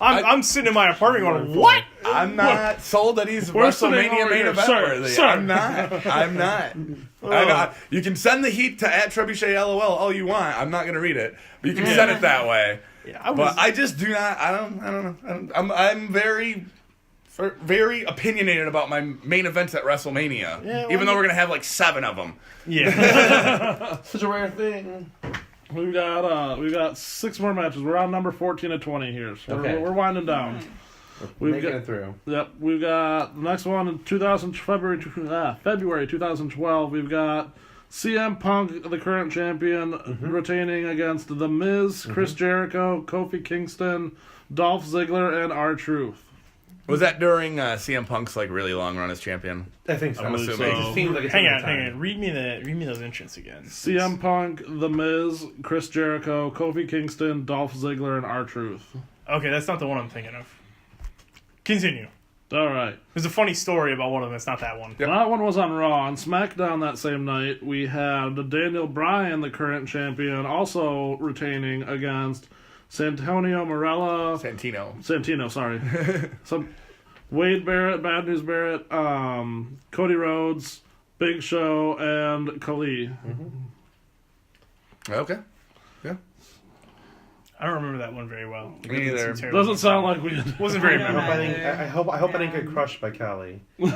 I'm sitting in my apartment going, what? I'm not sold that he's We're sitting WrestleMania over main here, event sir, worthy. sir. I'm not. I know. You can send the heat to @Trebuchet LOL all you want. I'm not going to read it, but you can send it that way. Yeah, But I just do not. I don't know. I'm very opinionated about my main events at WrestleMania. Yeah, even though we're gonna have like 7 of them. yeah. Such a rare thing. We've got 6 more matches. We're on number 14 of 20 here, so Okay. we're winding down. We've Making got- it through. Yep, we've got the next one in February 2012. We've got CM Punk, the current champion, retaining against The Miz, Chris Jericho, Kofi Kingston, Dolph Ziggler, and R-Truth. Was that during CM Punk's like really long run as champion? I think so. I'm It assuming. just seems like it's hang in on. the time. Read me those entrants again. CM Punk, The Miz, Chris Jericho, Kofi Kingston, Dolph Ziggler, and R-Truth. Okay, that's not the one I'm thinking of. Continue. All right. There's a funny story about one of them. It's not that one. Yep. That one was on Raw. On SmackDown that same night, we had Daniel Bryan, the current champion, also retaining against Santonio Marella. Santino, sorry. Wade Barrett, Bad News Barrett, Cody Rhodes, Big Show, and Khali. Okay. I don't remember that one very well. Me either. It's terrible. Doesn't sound like we Wasn't very Yeah. memorable. I hope I didn't get crushed by Kelly. And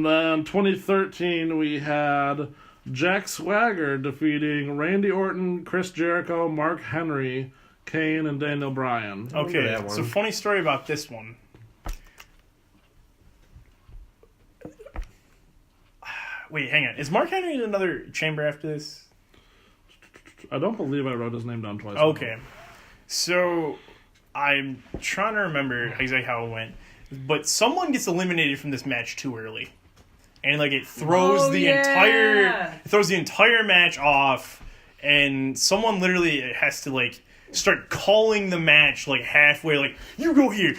then 2013, we had Jack Swagger defeating Randy Orton, Chris Jericho, Mark Henry, Kane, and Daniel Bryan. Okay, that one. so funny story about this one. Wait, hang on. Is Mark Henry in another chamber after this? I don't believe I wrote his name down twice. Okay. So, I'm trying to remember exactly how it went. But someone gets eliminated from this match too early. And, like, it throws Oh, the yeah. entire match off. and someone literally has to like start calling the match like halfway, like you go here,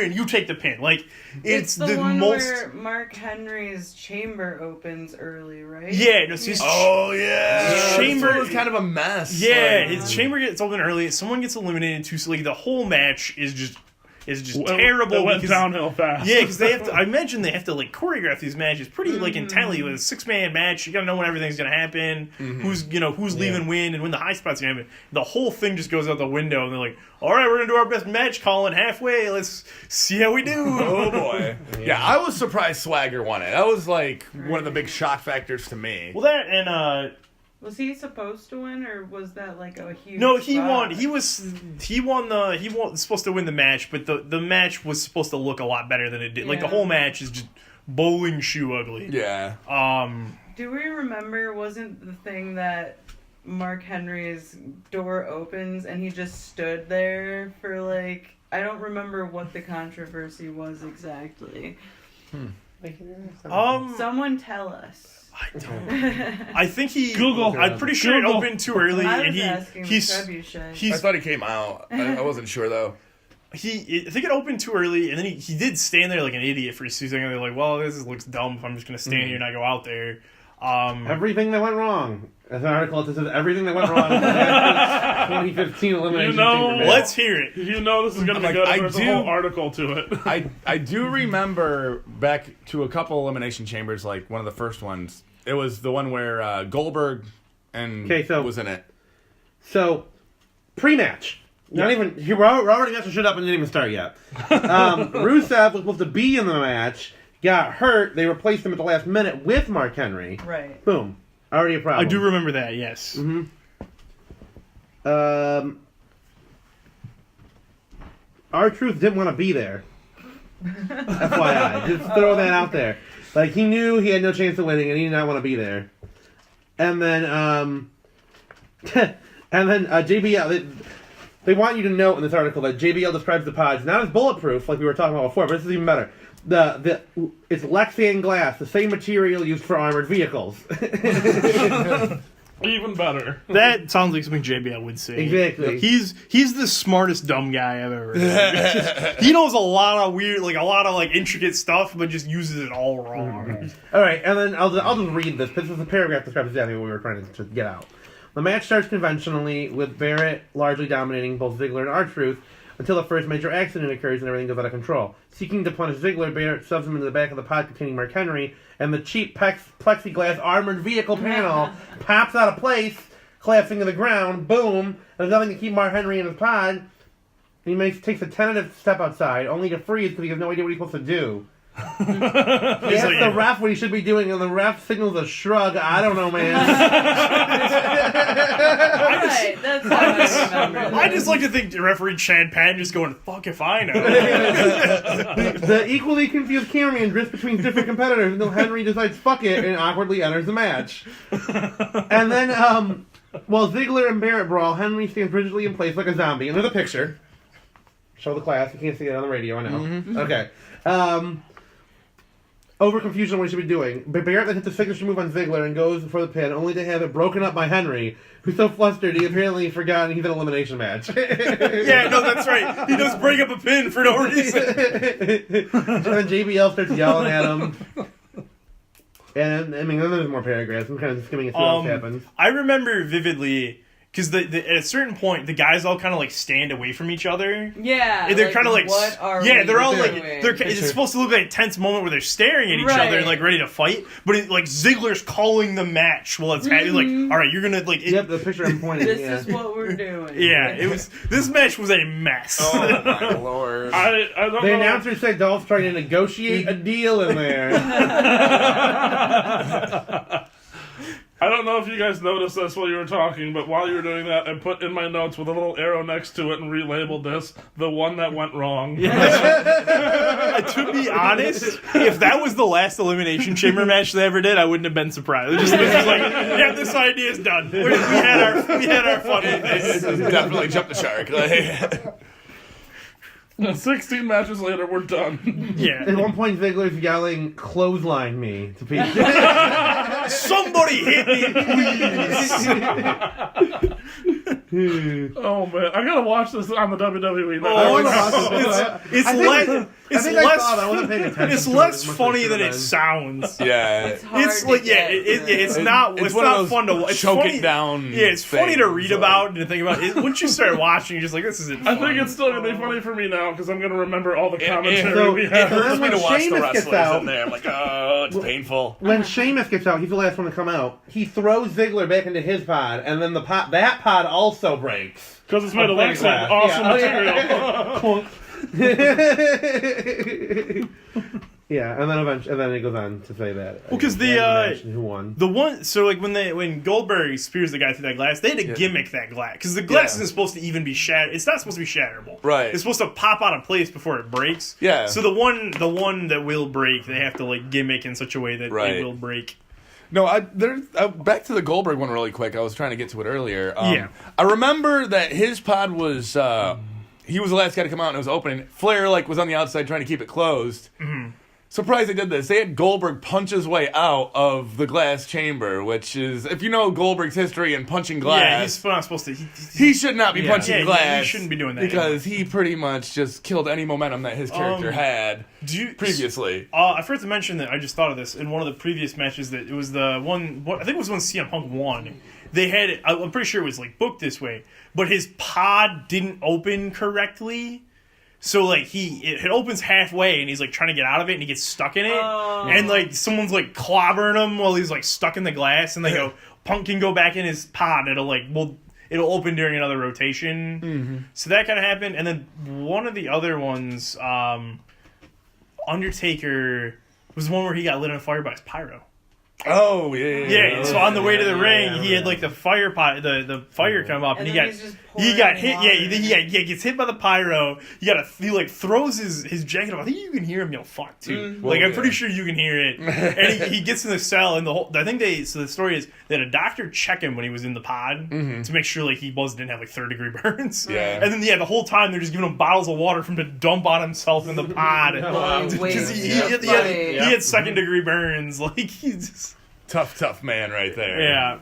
and you take the pin. Like it's the one most. where Mark Henry's chamber opens early, right? Yeah, no, so his His chamber was kind of a mess. Yeah, his chamber gets open early. Someone gets eliminated too. So like the whole match is just terrible. It went because, downhill fast. Yeah, because they have to. I imagine they have to like choreograph these matches pretty like intently. With a 6-man match, you gotta know when everything's gonna happen. Who's leaving when, and when the high spots gonna happen. The whole thing just goes out the window, and they're like, "All right, we're gonna do our best match calling halfway. Let's see how we do." Oh boy. Yeah, I was surprised Swagger won it. That was like one of the big shock factors to me. Well, that and Was he supposed to win, or was that like a huge? no, he spot? won. He was supposed to win the match, but the match was supposed to look a lot better than it did. Like the Yeah. whole match is just bowling shoe ugly. Yeah. Do we remember? Wasn't the thing that Mark Henry's door opens and he just stood there for like, I don't remember what the controversy was exactly. Someone tell us. I don't. I think he. Google. I'm pretty sure it opened too early, I and was asking he's. Trebuchet. I thought he came out. I wasn't sure though. I think it opened too early, and then he did stand there like an idiot for a second. And they're like, "Well, this looks dumb if I'm just gonna stand here and not go out there." Everything that went wrong. There's an article that says everything that went wrong in the 2015 Elimination Chamber match. Let's hear it. You know this is going to be good. There's a whole article to it. I do remember back to a couple Elimination Chambers, like one of the first ones. It was the one where Goldberg was in it. So, pre-match. Not even... We're already got some shit up and didn't even start yet. Rusev was supposed to be in the match, got hurt. They replaced him at the last minute with Mark Henry. Right. Boom. Already a problem. I do remember that. Yes. Mm-hmm. R-Truth didn't want to be there. FYI. Just throw that out there. Like, he knew he had no chance of winning, and he did not want to be there. And then, JBL... They want you to note in this article that JBL describes the pods not as bulletproof, like we were talking about before, but this is even better. It's Lexan glass, the same material used for armored vehicles. Even better. That sounds like something JBL would say. Exactly. He's the smartest dumb guy I've ever heard. He knows a lot of weird, intricate stuff, but just uses it all wrong. All right, and then I'll just read this. This is a paragraph that describes exactly what we were trying to get out. The match starts conventionally, with Barrett largely dominating both Ziggler and R-Truth, until the first major accident occurs and everything goes out of control. Seeking to punish Ziggler, Barrett shoves him into the back of the pod containing Mark Henry, and the cheap plexiglass armored vehicle panel pops out of place, collapsing to the ground. Boom! There's nothing to keep Mark Henry in his pod. He takes a tentative step outside, only to freeze because he has no idea what he's supposed to do. He asks the ref what he should be doing, and the ref signals a shrug. I don't know, man. That's how I remember. I just like to think referee Chad Patton just going, "Fuck if I know." The equally confused cameraman drifts between different competitors until Henry decides "fuck it" and awkwardly enters the match. And then, while Ziggler and Barrett brawl, Henry stands rigidly in place like a zombie. And there's a picture. Show the class. You can't see it on the radio. I know. Mm-hmm. Okay. Over confusion on what he should be doing. But Barrett then hits a signature move on Ziggler and goes for the pin, only to have it broken up by Henry, who's so flustered he apparently forgot he's in an elimination match. Yeah, no, that's right. He does break up a pin for no reason. And then JBL starts yelling at him. And, I mean, then there's more paragraphs. I'm kind of skimming it through what happens. I remember vividly... Because at a certain point, the guys all kind of stand away from each other. Yeah, and they're kind of what are yeah, we they're all doing? it's supposed to look like a tense moment where they're staring at each other and ready to fight. But Ziggler's calling the match while it's happening. All right, you're gonna Yep, the picture I'm pointing. This is what we're doing. Yeah, it was. This match was a mess. Oh my lord! I don't know. The announcer said Dolph's trying to negotiate a deal in there. I don't know if you guys noticed this while you were talking, but while you were doing that, I put in my notes with a little arrow next to it and relabeled this, the one that went wrong. To be honest, if that was the last Elimination Chamber match they ever did, I wouldn't have been surprised. It was just like, yeah, this idea is done. We had our fun with this. Definitely jumped the shark. 16 matches later, we're done. Yeah. At one point, Ziggler's yelling, "Clothesline me," to people. Somebody hit me, please. Oh man, I gotta watch this on the WWE. It's less funny than it sounds. Yeah. It's hard It's like it's not fun to watch. It's choke funny, it down. Yeah, it's funny to read things, about and to think about. Once you start watching, you're just like, this isn't. I Fun. think it's still gonna be funny for me now because I'm gonna remember all the commentary so we It had. hurts me to watch the Sheamus gets wrestlers out- in there. I'm like, oh, it's painful. When Sheamus gets out, he's the last one to come out. He throws Ziggler back into his pod, and then that pod also breaks. Because it's made of like some Plexiglass. awesome material. Yeah, and then it goes on to say that. Well, because who won? The one, so like when Goldberg spears the guy through that glass, they had to gimmick that glass because the glass isn't supposed to even be shattered. It's not supposed to be shatterable. Right. It's supposed to pop out of place before it breaks. Yeah. So the one that will break, they have to like gimmick in such a way that it will break. No, back to the Goldberg one really quick. I was trying to get to it earlier. Yeah. I remember that his pod was he was the last guy to come out and it was opening. Flair was on the outside trying to keep it closed. Mm-hmm. Surprised they did this. They had Goldberg punch his way out of the glass chamber, which is, if you know Goldberg's history in punching glass, Yeah, he's not supposed to. He should not be punching glass. He shouldn't be doing that because he pretty much just killed any momentum that his character had previously. I forgot to mention that I just thought of this in one of the previous matches. That it was the one. I think it was when CM Punk won. They had it. I'm pretty sure it was booked this way, but his pod didn't open correctly. So it opens halfway and he's trying to get out of it and he gets stuck in it and someone's clobbering him while he's stuck in the glass and they go, Punk can go back in his pod. It'll open during another rotation. Mm-hmm. So that kind of happened. And then one of the other ones, Undertaker was one where he got lit on fire by his pyro. Oh yeah. So on the way to the ring, he had the fire pot, the fire come up, and he got hit. He gets hit by the pyro. He throws his jacket off. I think you can hear him yell "fuck" too. I'm pretty sure you can hear it. And he gets in the cell, and the story is they had a doctor check him when he was in the pod to make sure he didn't have 3rd-degree burns. Yeah. And then the whole time they're just giving him bottles of water for him to dump on himself in the pod because he had 2nd-degree burns. He's just tough man right there. Yeah.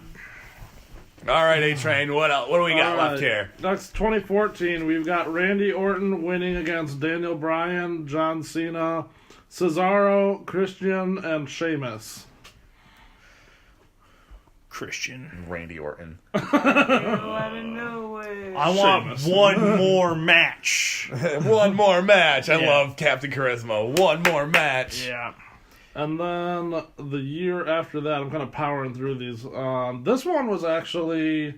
All right, A-Train, what else? What do we got left here? That's 2014. We've got Randy Orton winning against Daniel Bryan, John Cena, Cesaro, Christian, and Sheamus. Christian. Randy Orton. Out of nowhere. I want one more match. One more match. I love Captain Charisma. One more match. Yeah. And then the year after that, I'm kind of powering through these. This one was actually...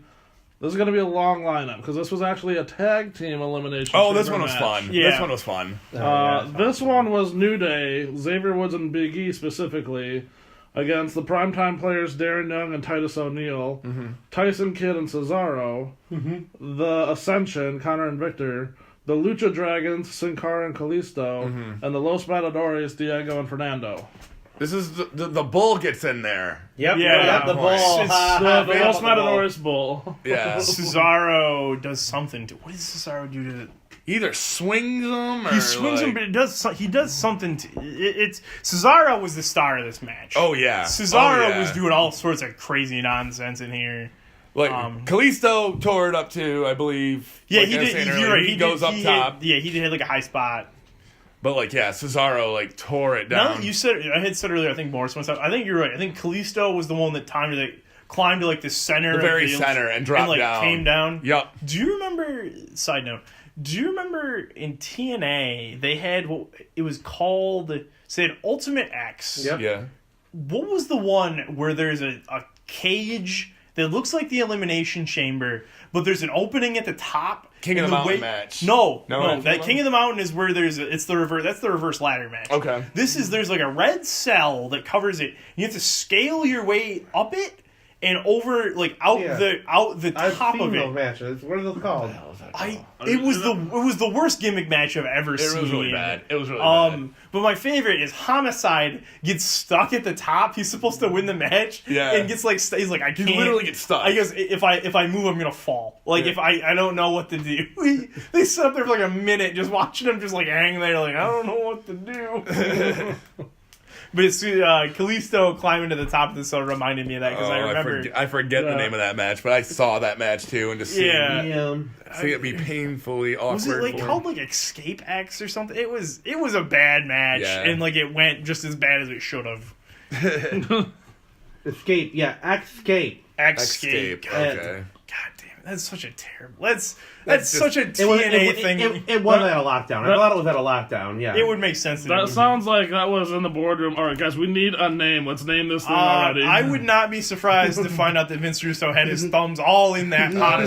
This is going to be a long lineup, because this was actually a tag team elimination. Oh, this one was match. fun. Yeah. This one was fun. This one was New Day, Xavier Woods and Big E specifically, against the primetime players Darren Young and Titus O'Neil, Tyson Kidd and Cesaro, the Ascension, Connor and Victor, the Lucha Dragons, Sin Cara and Kalisto, and the Los Matadores, Diego and Fernando. This is the bull gets in there. Yep. Yeah. The ball. The Los Matadores Bull. Yeah. Cesaro does something to... What does Cesaro do to... Either swings him or... He swings him, but he does something to... It's Cesaro was the star of this match. Oh, yeah. Cesaro was doing all sorts of crazy nonsense in here. Kalisto tore it up too, I believe. Yeah, he did. You're right. He goes up top. He did hit a high spot. But Cesaro tore it down. Now that you said, I had said earlier, I think Morris went up. I think you're right. I think Kalisto was the one that climbed to the center, the very center, and dropped down. Came down. Yep. Do you remember? Side note. Do you remember in TNA they had what it was called? They had Ultimate X. Yep. Yeah. What was the one where there's a cage that looks like the Elimination Chamber, but there's an opening at the top? King of the Mountain match. No. That King of the Mountain is where it's the reverse. That's the reverse ladder match. Okay. There's a red cell that covers it. You have to scale your way up it and over out the top of it. Those matches. What are those called? It was the worst gimmick match I've ever seen. It was really bad. Bad. But my favorite is Homicide gets stuck at the top. He's supposed to win the match. Yeah. And gets he's like, I can't. He literally gets stuck. I guess if I move, I'm gonna fall. If I don't know what to do. They sit up there for a minute just watching him just hang there I don't know what to do. But it's Kalisto climbing to the top of the cell reminded me of that because I remember. I forget the name of that match, but I saw that match too, and just see it be painfully awkward. Was it called Escape X or something? It was a bad match, and it went just as bad as it should have. Escape, Escape. Escape. Okay. God damn it, that's such a terrible. That's such a TNA thing. It wasn't at a lockdown. I thought it was at a lockdown. Yeah, it would make sense. That sounds like that was in the boardroom. All right, guys, we need a name. Let's name this thing already. I would not be surprised to find out that Vince Russo had his thumbs all in that pot.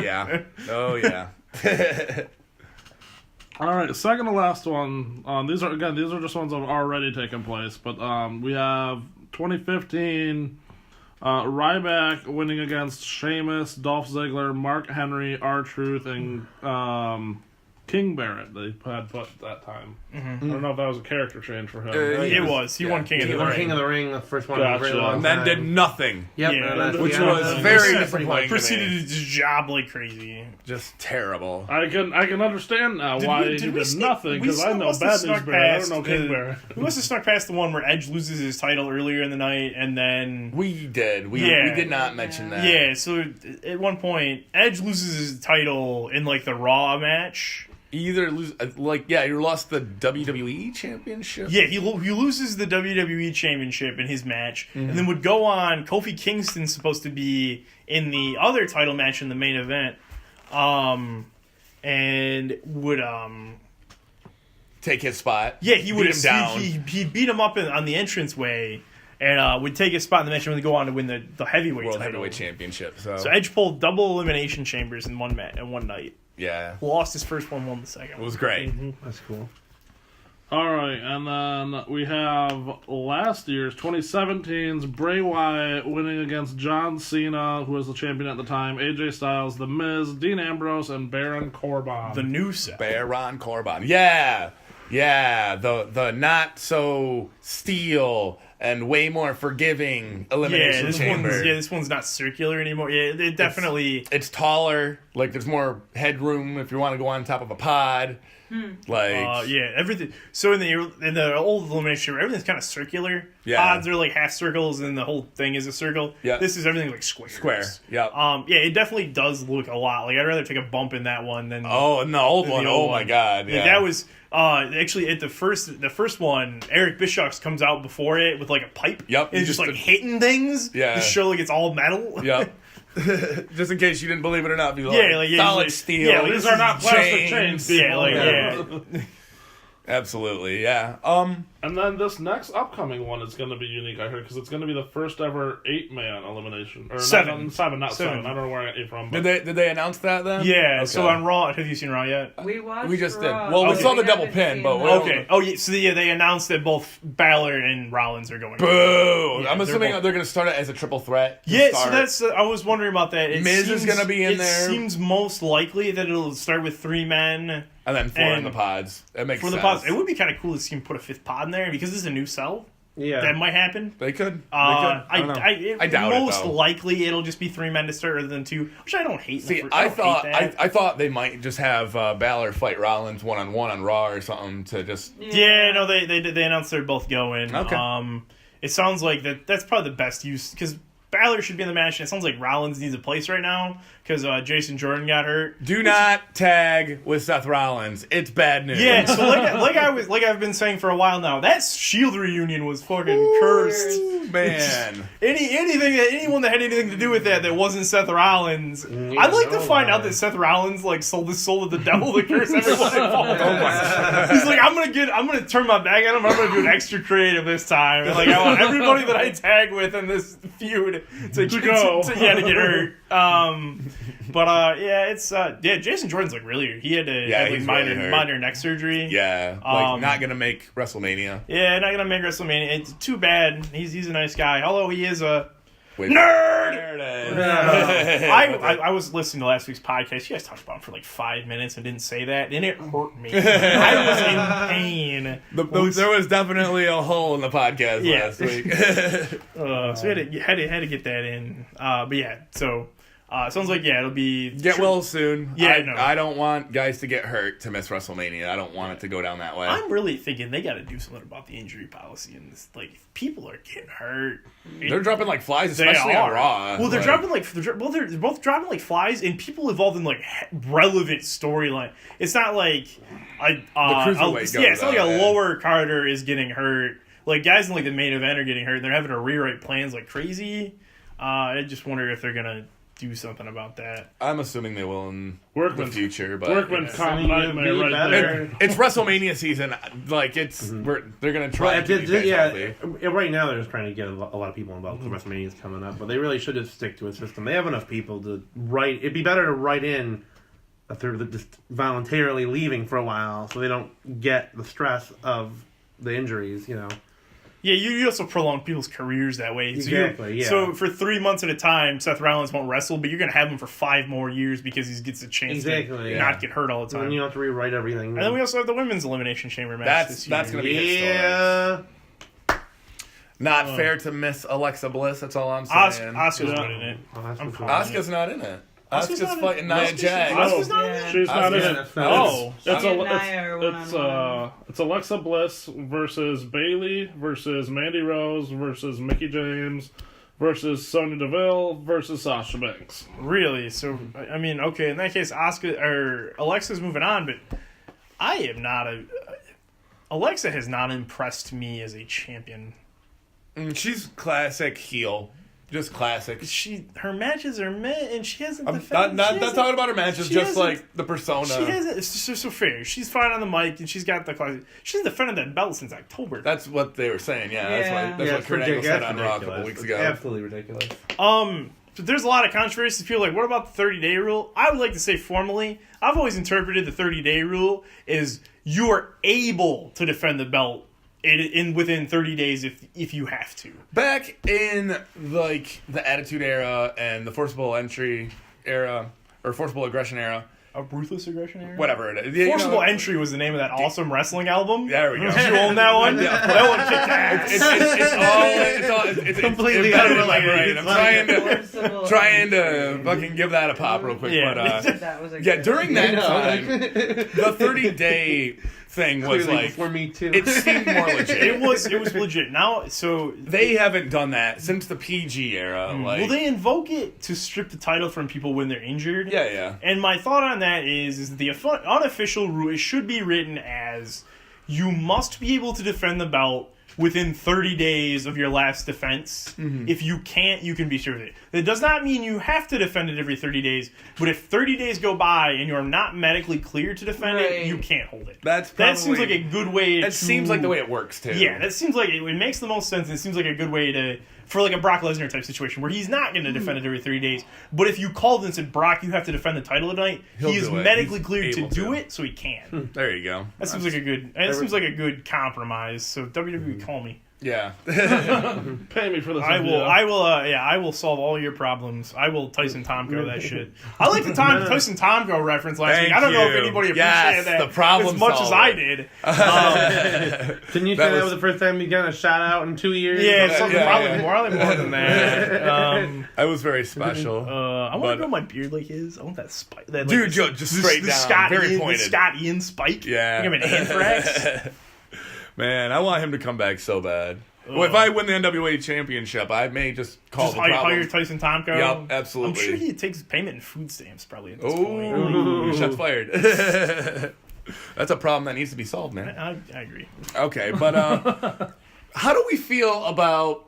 Yeah. Oh yeah. All right, second to last one. These are just ones that have already taken place, but we have 2015. Ryback winning against Sheamus, Dolph Ziggler, Mark Henry, R-Truth, and King Barrett. They had put that time. Mm-hmm. I don't know if that was a character change for him. It was. He won King of the Ring. King of the Ring, the first one. Gotcha. In a very long And then time. did nothing. Yep. Yeah. Which was very disappointing. Proceeded to just job like crazy. Just terrible. I can understand now why he did nothing, because I know Bad News Barrett. I don't know King Barrett. We must have snuck past the one where Edge loses his title earlier in the night, and then We did. We did not mention that. yeah. So at one point, Edge loses his title in the Raw match. Either lose, you lost the WWE Championship. Yeah, he loses the WWE Championship in his match, and then would go on. Kofi Kingston's supposed to be in the other title match in the main event, and would Take his spot. yeah, he would beat him down. He beat him up on the entranceway, and would take his spot in the match and would go on to win the heavyweight World title. Heavyweight Championship. So Edge pulled double elimination chambers in one night. yeah, Lost his first one, won the second. it was great. That's cool. All right, and then we have last year's 2017's Bray Wyatt winning against John Cena, who was the champion at the time, AJ Styles, The Miz, Dean Ambrose, and Baron Corbin. The new set. Baron Corbin. Yeah. The not so steel and way more forgiving elimination chamber. This one's not circular anymore. Yeah, it definitely. It's taller. There's more headroom if you want to go on top of a pod. Everything. So in the old elimination chamber, everything's kind of circular. Yeah. Pods are half circles, and the whole thing is a circle. Yeah. This is everything square. Square. Yeah. It definitely does look a lot. I'd rather take a bump in that one than. Oh, and the old one. Oh my God. Yeah. That was. Actually, at the first one, Eric Bischoff comes out before it with a pipe. Yep. And just hitting things. Yeah. To show it's all metal. Yep. Just in case you didn't believe it or not. Solid steel. Yeah, these are not plastic chains. Yeah, Absolutely, yeah. And then this next upcoming one is going to be unique, I heard, because it's going to be the first ever 8-man elimination. Or Seven. Seven. I don't know where I got 8 from. But Did they announce that then? Yeah. Okay. So on Raw, have you seen Raw yet? We watched. We just did. Raw. Well, we Okay. saw the We double haven't pin, seen but that. Okay. Oh, yeah. So they announced that both Balor and Rollins are going. Boo! Yeah, I'm assuming they're going to start it as a triple threat. Yeah, so that's. I was wondering about that. Miz is going to be in there. It seems most likely that it'll start with 3 men. And then 4 in the pods. That makes sense. For the pods, it would be kind of cool to see him put a 5th pod in there because this is a new cell. Yeah. That might happen. They could. I doubt it, most though. likely it'll just be 3 men to start rather than 2, which I don't hate. See, I thought they might just have Balor fight Rollins one-on-one on Raw or something to just... Yeah, no, they announced they're both going. Okay. It sounds like that's probably the best use, because Balor should be in the match, and it sounds like Rollins needs a place right now, because Jason Jordan got hurt. Do not tag with Seth Rollins. It's bad news. Yeah, so I've been saying for a while now, that Shield reunion was fucking cursed. Man. Anyone that had anything to do with that wasn't Seth Rollins. I'd like to find out that Seth Rollins sold his soul to the devil to curse everyone involved. He's like, I'm gonna turn my back on him. I'm gonna do an extra creative this time. And I want everybody that I tag with in this feud to get hurt. Jason Jordan's really. He had to have minor neck surgery. Yeah, not gonna make WrestleMania. Yeah, not gonna make WrestleMania. It's too bad. He's a nice guy. Although he is a Nerd! I was listening to last week's podcast. You guys talked about him for 5 minutes and didn't say that, and it hurt me. I was in pain. There was definitely a hole in the podcast last week. So we had to get that in. But yeah, so Sounds like, it'll be... Get well soon. Yeah, no. I don't want guys to get hurt to miss WrestleMania. I don't want it to go down that way. I'm really thinking they got to do something about the injury policy in this. Like, people are getting hurt. They're dropping like flies, They especially on are. Raw. Well, they're both dropping like flies, and people involved in like relevant storyline. It's not like cruiserweight it's not like goes a out, lower Carter is getting hurt. Like guys in like the main event are getting hurt. And they're having to rewrite plans like crazy. I just wonder if they're gonna do something about that. I'm assuming they will in the Workman's future, but Workman's common nightmare be right better. there. it's WrestleMania season. Like they're gonna try Well, to keep guys healthy. right now they're just trying to get a lot of people involved because WrestleMania is coming up, but they really should just stick to a system. They have enough people to write. It'd be better to write in if they're just voluntarily leaving for a while, so they don't get the stress of the injuries. Yeah, you also prolong people's careers that way. Exactly, yeah. So for 3 months at a time, Seth Rollins won't wrestle, but you're going to have him for 5 more years because he gets a chance to not get hurt all the And then time. you don't have to rewrite everything. And then we also have the women's Elimination Chamber match this year. That's gonna be historic. yeah. Not fair to miss Alexa Bliss. That's all I'm saying. Asuka's not in it. Asuka's not in it. Asuka's Asuka's not in- fighting Nia Jax. Asuka's not in Yeah. it? She's not in Asuka- it. Oh. It's She and Nia are it's Alexa Bliss versus Bayley versus Mandy Rose versus Mickey James versus Sonya Deville versus Sasha Banks. Really? So, I mean, okay, in that case, Alexa's moving on, but I am not Alexa has not impressed me as a champion. She's classic heel. Just classic. Her matches are meh, and she hasn't I'm defended. not talking about her matches, she just hasn't- like the persona. She hasn't. It's so fair. She's fine on the mic, and she's got the classic. She's defended that belt since October. That's what they were saying, yeah. Yeah. That's what Kurt Angle said on Raw a couple weeks ago. Absolutely ridiculous. But there's a lot of controversy. People are like, what about the 30-day rule? I would like to say formally, I've always interpreted the 30-day rule as you are able to defend the belt within 30 days if you have to. Back in like the Attitude Era and the Forcible Entry era, or Forcible Aggression era, A Ruthless Aggression era? whatever it is. Forcible Entry was the name of that awesome wrestling album. There we go. Did you own that one? Yeah. That one kicked ass. It's Completely unrelated. unrelated. I'm trying to fucking give that a pop real quick. Yeah. But That was a yeah, good during one. that time, the 30-day thing was Clearly like before me too. it seemed more legit. It was legit. Now, so They haven't done that since the PG era. Like, well, they invoke it to strip the title from people when they're injured. yeah. And my thought on that is the unofficial rule, it should be written as you must be able to defend the belt within 30 days of your last defense. Mm-hmm. If you can't, you can be sure of it. That does not mean you have to defend it every 30 days, but if 30 days go by and you're not medically cleared to defend Right. it, you can't hold it. That's That seems like probably- a good way That seems like the way it works too. Yeah, that seems like it makes the most sense, and it seems like a good way to... For like a Brock Lesnar type situation where he's not going to defend it every 30 days. But if you called and said, Brock, you have to defend the title tonight, He'll he is do it. medically He's cleared to able do to. it, so he can. There you go. That seems like a good. That seems like a good compromise. So WWE, call me. Yeah. Pay me for this. I will. I will solve all your problems. I will Tyson Tomko that shit. I like the Tyson Tomko reference last week. I don't know if you. anybody Yes, appreciated that the problem as much as I solver. did. Didn't you say that was the first time you got a shout out in 2 years? Yeah, something probably yeah. more than that. I was very special. I want But- to grow my beard like his. I want that spike. That, Dude, just straight down, very pointed. The Scott Ian spike. Yeah. I think I'm an anthrax. Man, I want him to come back so bad. Well, if I win the NWA championship, I may just call Just the problem. hire Tyson Tomko. Yep, absolutely. I'm sure he takes payment in food stamps probably at this point. Ooh, shots fired. That's a problem that needs to be solved, man. I agree. Okay, but how do we feel about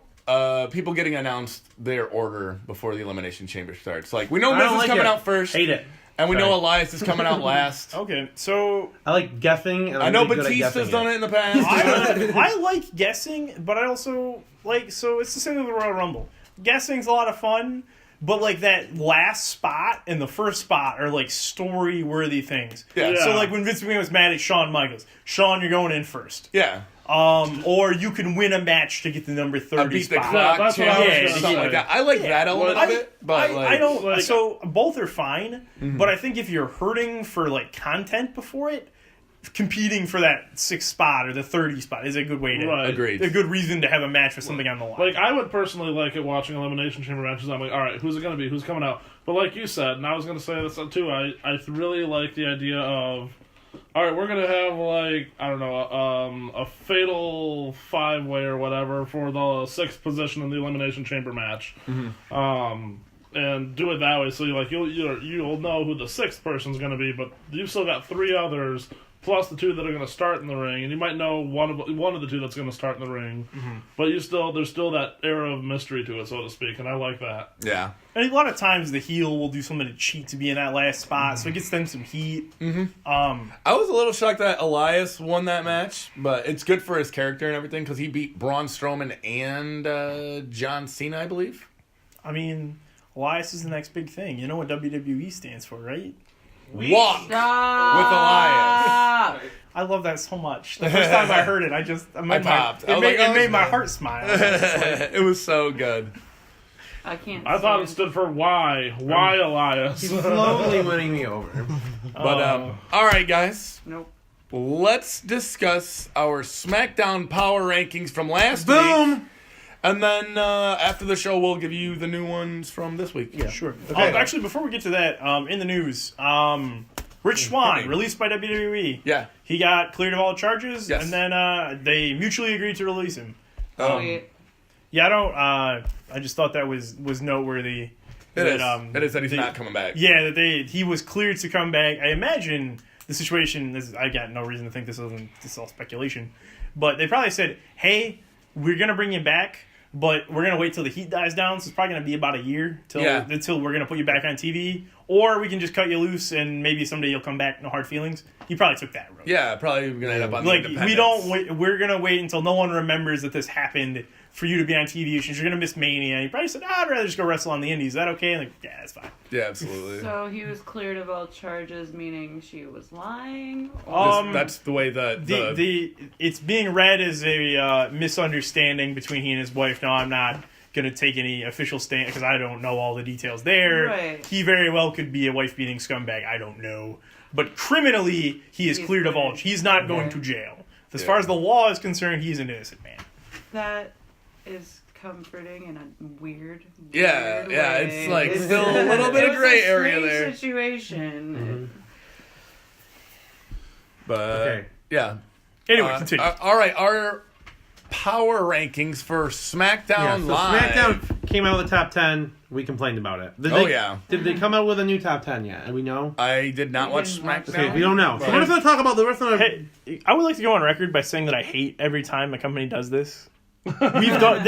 people getting announced their order before the Elimination Chamber starts? Like, we know I Miz don't is like coming it. out first, Hate it. and we know Sorry. Elias is coming out last. Okay, so I like guessing. And I know I'm really good at Batista's guessing done it in the past. I like guessing, but I also like, so it's the same with the Royal Rumble. Guessing's a lot of fun, but like that last spot and the first spot are like story-worthy things. Yeah. So like when Vince McMahon was mad at Shawn Michaels, Shawn, you're going in first. Yeah. Or you can win a match to get the number 30 A beat the spot. clock that's what I was challenge or gonna something say. like that. I like that element of it, but I don't. like- so both are fine, but I think if you're hurting for like content before it, competing for that 6th spot or the 30 spot is a good way to Right. Agreed. a good reason to have a match with something on the line. Like, I would personally like it watching Elimination Chamber matches. I'm like, all right, who's it going to be? Who's coming out? But like you said, and I was going to say this too, I really like the idea of, all right, we're going to have, like, I don't know, a fatal 5-way or whatever for the 6th position in the Elimination Chamber match. And do it that way, so you'll know who the 6th person's going to be, but you've still got 3 others, plus the 2 that are going to start in the ring, and you might know one of the 2 that's going to start in the ring, but there's still that air of mystery to it, so to speak, and I like that. Yeah. And a lot of times the heel will do something to cheat to be in that last spot, so it gets them some heat. I was a little shocked that Elias won that match, but it's good for his character and everything because he beat Braun Strowman and John Cena, I believe. I mean, Elias is the next big thing. You know what WWE stands for, right? Walk Stop. with Elias. I love that so much. The first time I heard it, I popped. I It was made, like, oh, it made this my man. heart smile. It's like, It was so good. I can't. I thought it stand- stood for why. Why Elias? He's slowly winning me over. But all right, guys. Nope. Let's discuss our SmackDown power rankings from last week. Boom! And then after the show, we'll give you the new ones from this week. Yeah. Sure. Okay. Actually, before we get to that, in the news, Rich Swann, released by WWE. Yeah. He got cleared of all charges, Yes. and then they mutually agreed to release him. Sweet. Yeah, I don't. I just thought that was noteworthy. It is. that, It is that he's they- not coming back. Yeah, that he was cleared to come back. I imagine the situation. I got no reason to think this is all speculation, but they probably said, "Hey, we're gonna bring you back, but we're gonna wait till the heat dies down. So it's probably gonna be about a year until we're gonna put you back on TV, or we can just cut you loose and maybe someday you'll come back. No hard feelings." He probably took that road. Yeah, probably going to end up on Like the we Independents. don't wait. We're gonna wait until no one remembers that this happened for you to be on TV. Since you're gonna miss Mania, he probably said, "I'd rather just go wrestle on the Indies." Is that okay? Like, yeah, that's fine. Yeah, absolutely. So he was cleared of all charges, meaning she was lying. That's the way The it's being read as a misunderstanding between he and his wife. No, I'm not gonna take any official stand because I don't know all the details there. Right. He very well could be a wife beating scumbag. I don't know, but criminally he is He's cleared of all. cleared. He's not going to jail. As far as the law is concerned, he's an innocent man. That is comforting in a weird. Yeah, weird yeah, way. it's like still a little bit of gray area It was a there. strange situation. But Okay. yeah. Anyway, continue. All right, our power rankings for SmackDown Yeah, so Live. SmackDown came out with the top 10. We complained about it. Did Oh, they- yeah. Did they come out with a new top 10 yet? And we know? I did not We watch didn't watch SmackDown. Okay, we don't know. So But- we're just going to talk about the rest of the... Hey, I would like to go on record by saying that I hate every time a company does this. We've done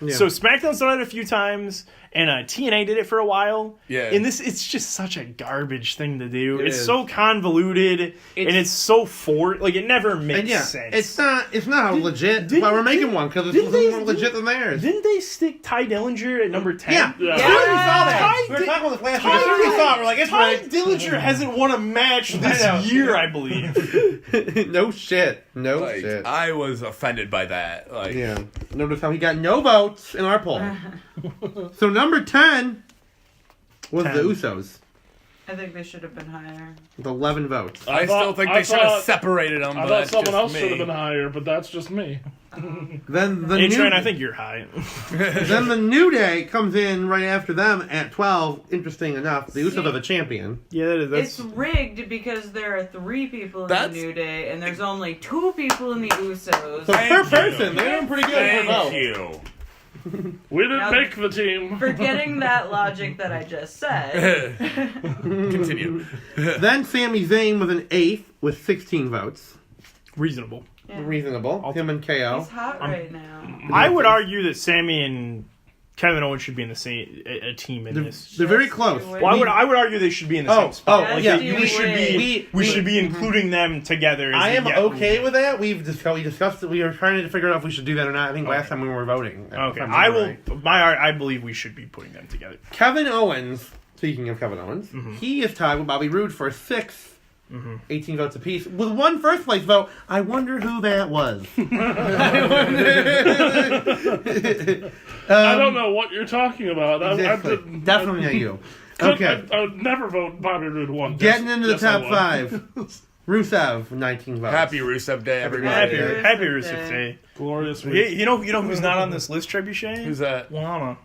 so SmackDown's done it a few times, and TNA did it for a while. Yeah. And it's just such a garbage thing to do. It It's is. so convoluted, and it's so like it never makes And yeah, sense. it's not legit, did- but we're making did- one because it's didn't they- more legit than theirs. Didn't they stick Ty Dillinger at number 10? Yeah. Yeah. We already saw that. Ty We were Di- talking about this last Ty week. As soon as we Dillinger- saw it, we're like, it's Ty right. Dillinger hasn't won a match know. this year, I believe. No shit. No Like, shit. I was offended by that. Like, Yeah. Notice how he got no votes in our poll. So number 10 was 10. the Usos I think they should have been higher. with 11 votes. I still think they should have separated them. I but thought that's someone just else me. should have been higher, but that's just me. Then the Hey, new, Trent, I think you're high. then the New Day comes in right after them at 12. Interesting enough, the Usos See? are the champion. Yeah, It's rigged because there are 3 people in That's- the New Day, and there's only 2 people in the Usos. So Thank per you. person, they're doing pretty good per Thank vote. you. We didn't Now- make the team. Forgetting that logic that I just said. Continue. Then Sami Zayn was an 8th with 16 votes. reasonable. Yeah. Reasonable. Him and KO. He's hot right now. I would argue that Sammy and Kevin Owens should be in the same a team in this. They're very Just close. do it. Well, I would argue they should be in the Oh, same spot. oh, Like, yeah, we should be we should be including them together. As I am the- okay with that. We discussed it. We were trying to figure out if we should do that or not. I think last time we were voting. Okay, If I remember will. right. I believe we should be putting them together. Kevin Owens. Speaking of Kevin Owens, he is tied with Bobby Roode for 6th. 18 votes apiece. With one first place vote, I wonder who that was. I don't know what you're talking about. Exactly. Definitely not you. I Okay. would never vote Bobby Roode one. Getting into the Yes, I top would. 5. Rusev, 19 votes. Happy Rusev Day, everybody. Happy Rusev Day. Glorious week. You know who's not on this list, Trebuchet? Who's that? Lana.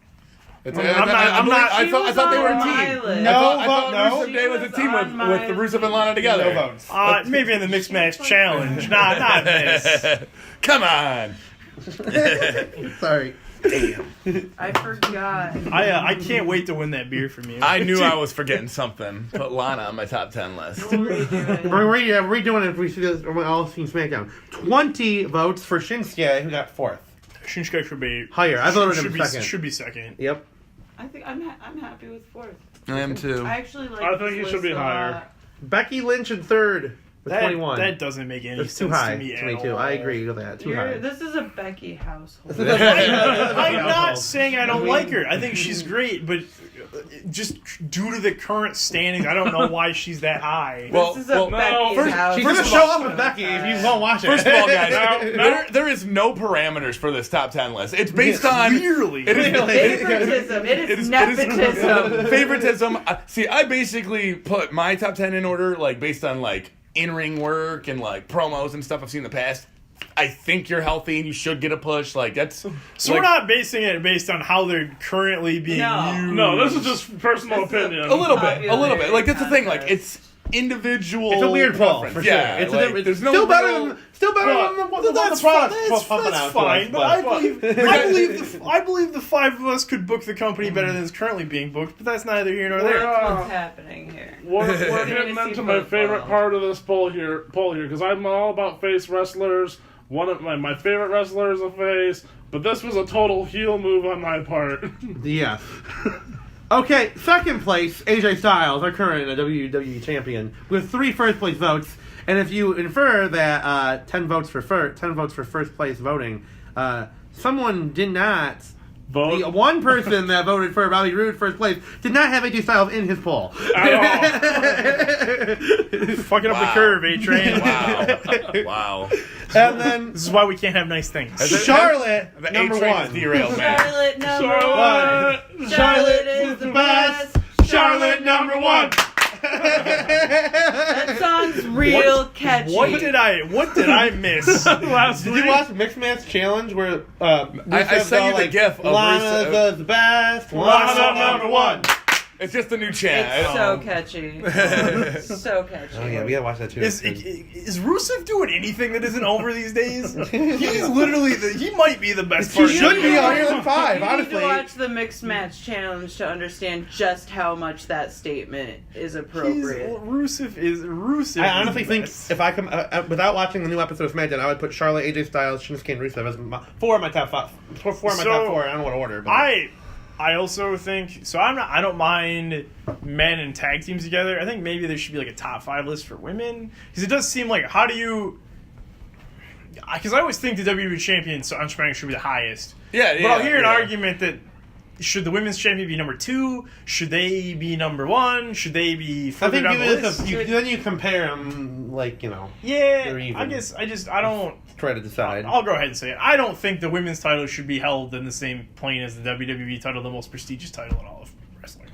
I thought they were a team. I thought no. Rusev Day was a She team was with on the my Rusev and Lana together. No votes. Maybe in the mixed match challenge. Not this. Come on. Sorry. I forgot. I can't wait to win that beer from you. I knew I was forgetting something. Put Lana on my top 10 list. We'll redo it. We're redoing it if we see this. We're all seen SmackDown. 20 votes for Shinsuke, who got 4th. Shinsuke should be Higher. I voted him should be second. Should be second. Yep. I think I'm happy with 4th. I am too. I actually like. I think this he should be list a higher. lot. Becky Lynch in 3rd with 21. That doesn't make any That's sense too high to me to at me too. all. I agree with that. Too high. This is a Becky household. I'm not saying I don't like her. I think she's great, but just due to the current standings, I don't know why she's that high. Well, This is a Becky's first- house. She's gonna show up with Becky if you won't watch it. First of all, guys, No. there is no parameters for this top 10 list. It's based on Clearly. It is, Favoritism. It is nepotism. favoritism. See, I basically put my top 10 in order, like based on like in-ring work and like promos and stuff I've seen in the past. I think you're healthy and you should get a push. Like that's So like, we're not basing it based on how they're currently being used. No, this is just personal opinion. a little bit. Like that's the thing. Like Contest. it's individual. It's a weird pull preference. for sure. Yeah, It's like, a, there's no still better real- than the one the That's products fine. pumping That's out. fine. But I believe but- I believe the five of us could book the company better than is currently being booked. But that's neither here nor there. What's happening here? We're getting Fantasy into my football. favorite part of this poll here, because I'm all about face wrestlers. One of my favorite wrestler is a face, but this was a total heel move on my part. Yeah. Okay, second place, AJ Styles, our current WWE champion, with 3 first place votes. And if you infer that 10 votes for first place voting, someone did not. Vote. The one person that voted for Bobby Roode first place did not have AJ Styles in his poll. Fucking up the curve, A-Train. Wow. And then This is why we can't have nice things. Charlotte, The number A-Train's 1. derailed, man. Charlotte number Charlotte! one. Charlotte is the best. Charlotte number 1. That song's real catchy. What did I miss? Last Did week. you watch Mixed Match Challenge where I sent you the gif of Lana Rusev. the best, Lana Lana number 1. It's just a new chant. It's so catchy. So catchy. Oh yeah, we gotta watch that too. Is Rusev doing anything that isn't over these days? He's literally he might be the best He part. should be higher than 5, You need honestly. to watch the Mixed Match Challenge to understand just how much that statement is appropriate. Rusev. I honestly is think the best. if I come without watching the new episode of SmackDown, I would put Charlotte, AJ Styles, Shinsuke, and Rusev as 4 of my top 5. 4 of my top 4. I don't know what order. But I also think so. I don't mind men and tag teams together. I think maybe there should be like a top 5 list for women because it does seem like how do you? Because I always think the WWE champion on SmackDown should be the highest. Yeah, But I'll hear an argument that should the women's champion be number 2? Should they be number 1? Should they be I further think down the list? then you compare them, like they're Yeah, even. I guess I don't. Try to decide. I'll go ahead and say it. I don't think the women's title should be held in the same plane as the WWE title, the most prestigious title in all of wrestling.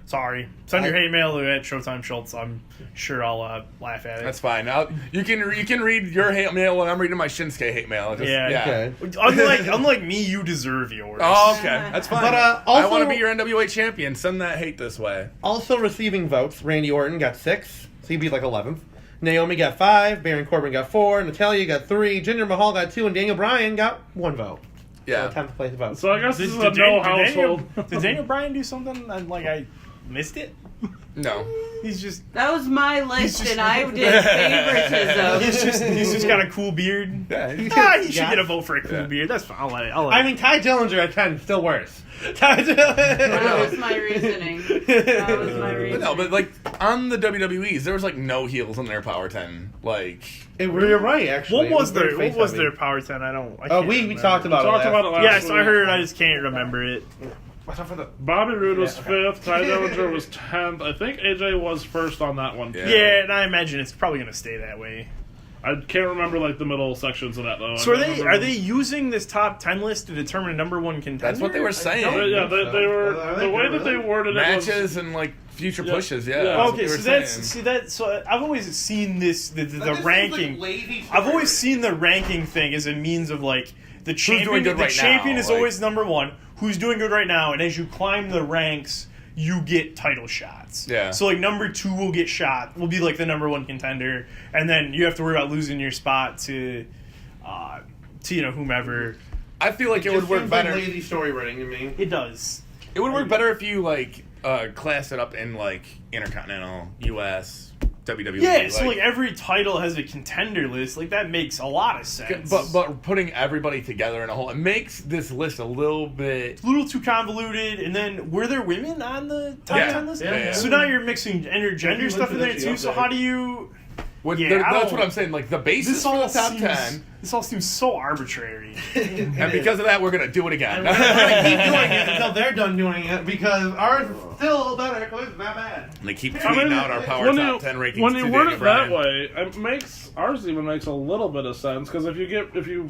Sorry. Send your hate mail at Showtime Schultz. I'm sure I'll laugh at it. That's fine. You can read your hate mail when I'm reading my Shinsuke hate mail. Just, Yeah. Okay. Unlike me, you deserve yours. Oh, okay. That's fine. But, I also- want to be your NWA champion. Send that hate this way. Also receiving votes, Randy Orton got 6, so he'd be like 11th. Naomi got 5, Baron Corbin got 4, Natalya got 3, Jinder Mahal got 2, and Daniel Bryan got 1 vote. Yeah. 10th place vote. So I guess this is a Did no Daniel, household. did Daniel Bryan do something and I missed it? No. He's just That was my list, just- and I did favoritism. he's just got a cool beard. Yeah, He should Yeah. get a vote for a cool beard. That's fine. I'll let it. I mean, Ty Dillinger at 10, still worse. That was my reasoning. That was my But reasoning. no, but like on the WWE's, there was like no heels in their Power 10. Like, You're right, actually. what was It very their face-heavy. Power 10? I Oh, can't we remember. talked about Talked it. about it last Yes, week. I heard. I just can't remember it. Watch out for the. Bobby Roode was Yeah, okay. 5th. Ty Dillinger was 10th. I think AJ was first on that one. Yeah. Yeah, and I imagine it's probably going to stay that way. I can't remember like the middle sections of that though. So are they using this top 10 list to determine a number one contender? That's what they were saying. Yeah, they were the way that they worded matches it was, and like future pushes. Yeah. Yeah. Okay, so I've always seen the ranking. I've always seen the ranking thing as a means of like the champion. Doing good the right champion now, is like, always number one. Who's doing good right now? And as you climb the ranks, you get title shots. Yeah. So like number 2 will get shot. Will be like the number 1 contender, and then you have to worry about losing your spot to whomever. I feel like it would work better. Like lazy story writing to me. It does. It would work better if you like class it up in like Intercontinental, US, WWE. Yeah, so like every title has a contender list. Like that makes a lot of sense. But putting everybody together in a whole, it makes this list a little bit. It's a little too convoluted. And then were there women on the top 10 list? Yeah. So now you're mixing intergender stuff in there too. So how do you? That's what I'm saying. Like the basis for the top 10. This all seems so arbitrary. And because of that, we're gonna do it again. We're gonna keep doing it until they're done doing it because ours is still better because it's not bad. And they keep tweeting out our power top 10 rankings. When you word it that way, it makes ours even makes a little bit of sense because if you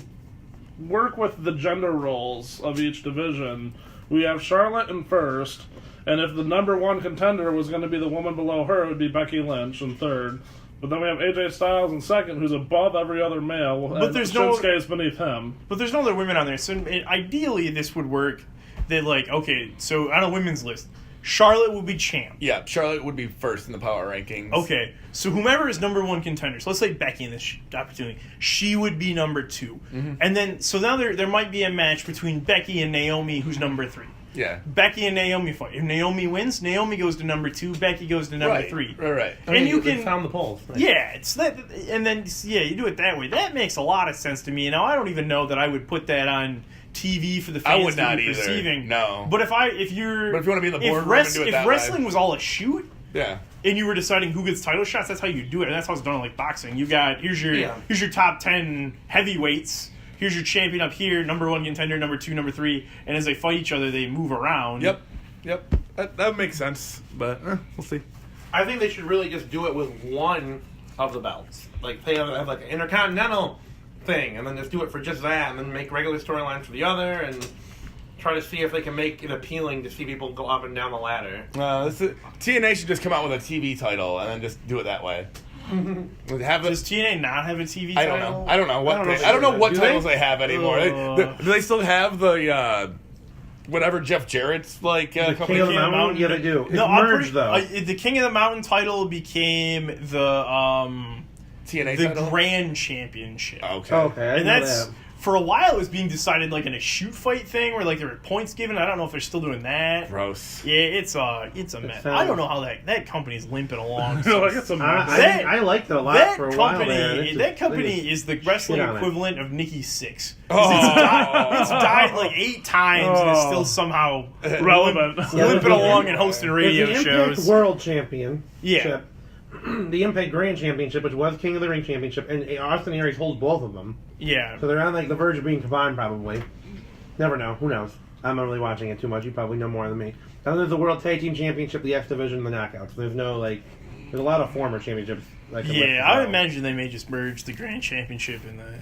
work with the gender roles of each division, we have Charlotte in first, and if the number 1 contender was going to be the woman below her, it would be Becky Lynch in third. But then we have AJ Styles in second, who's above every other male. But there's Shinsuke is beneath him. But there's no other women on there. So ideally, this would work. That like so on a women's list, Charlotte would be champ. Yeah, Charlotte would be first in the power rankings. Okay, so whomever is number 1 contender, so let's say Becky in this opportunity, she would be number 2. Mm-hmm. And then, so now there might be a match between Becky and Naomi, who's number 3. Yeah. Becky and Naomi fight. If Naomi wins, Naomi goes to number 2, Becky goes to number 3. Right. And you can found the polls. Right. Yeah, it's that, and then you do it that way. That makes a lot of sense to me. Now I don't even know that I would put that on TV for the fans I would not to be either. perceiving. No. But if you want to be in the boardroom and do it that if wrestling was all a shoot, yeah, and you were deciding who gets title shots, that's how you do it. And that's how it's done like boxing. You got here's your top 10 heavyweights. Here's your champion up here, number 1 contender, number 2, number 3, and as they fight each other, they move around. Yep. That makes sense, but we'll see. I think they should really just do it with one of the belts. Like they have like an Intercontinental thing, and then just do it for just that, and then make regular storylines for the other, and try to see if they can make it appealing to see people go up and down the ladder. TNA should just come out with a TV title and then just do it that way. Does TNA not have a TV title? I don't know what titles they have anymore. Do they still have the whatever Jeff Jarrett's like company? King of the Mountain? Yeah, they do. It's merged though. The King of the Mountain title became the TNA the title? Grand Championship. Okay. And that's for a while it was being decided like in a shoot fight thing where like there were points given. I don't know if they're still doing that. Gross. Yeah, it's a mess. I don't know how that company's limping along. It's a mess. I liked it a lot for a while there. That company is the wrestling equivalent of Nikki Sixx. Oh. It's died like 8 times and is still somehow relevant. limping along and hosting radio the Impact shows. World Championship. Yeah. The Impact Grand Championship, which was King of the Ring Championship, and Austin Aries holds both of them. Yeah. So they're on like the verge of being combined, probably. Never know. Who knows? I'm not really watching it too much. You probably know more than me. Then there's the World Tag Team Championship, the X Division, the Knockouts. There's no there's a lot of former championships. I would imagine they may just merge the Grand Championship and the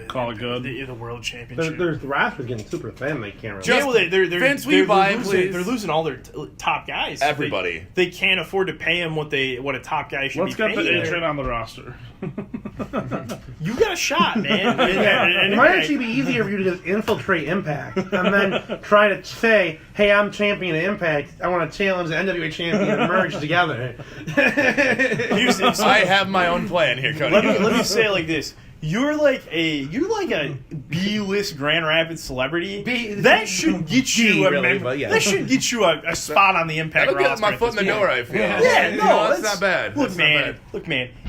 call it good. The World Championship. The roster's getting super thin. They can't really. Yeah, well, they're Vince, will you buy him, please? They're losing all their top guys. Everybody. They can't afford to pay him what a top guy should Let's be paid. get the A-Train on the roster. You got a shot, man. It might actually be easier for you to just infiltrate Impact and then try to say, "Hey, I'm champion of Impact. I want to challenge the NWA champion and merge together." I have my own plan here, Cody. Let me say it like this. You're like a B-list Grand Rapids celebrity. That should get you that should get you a spot on the Impact roster. That'll get my foot in the door, I feel. Yeah, that's not bad. Look, man.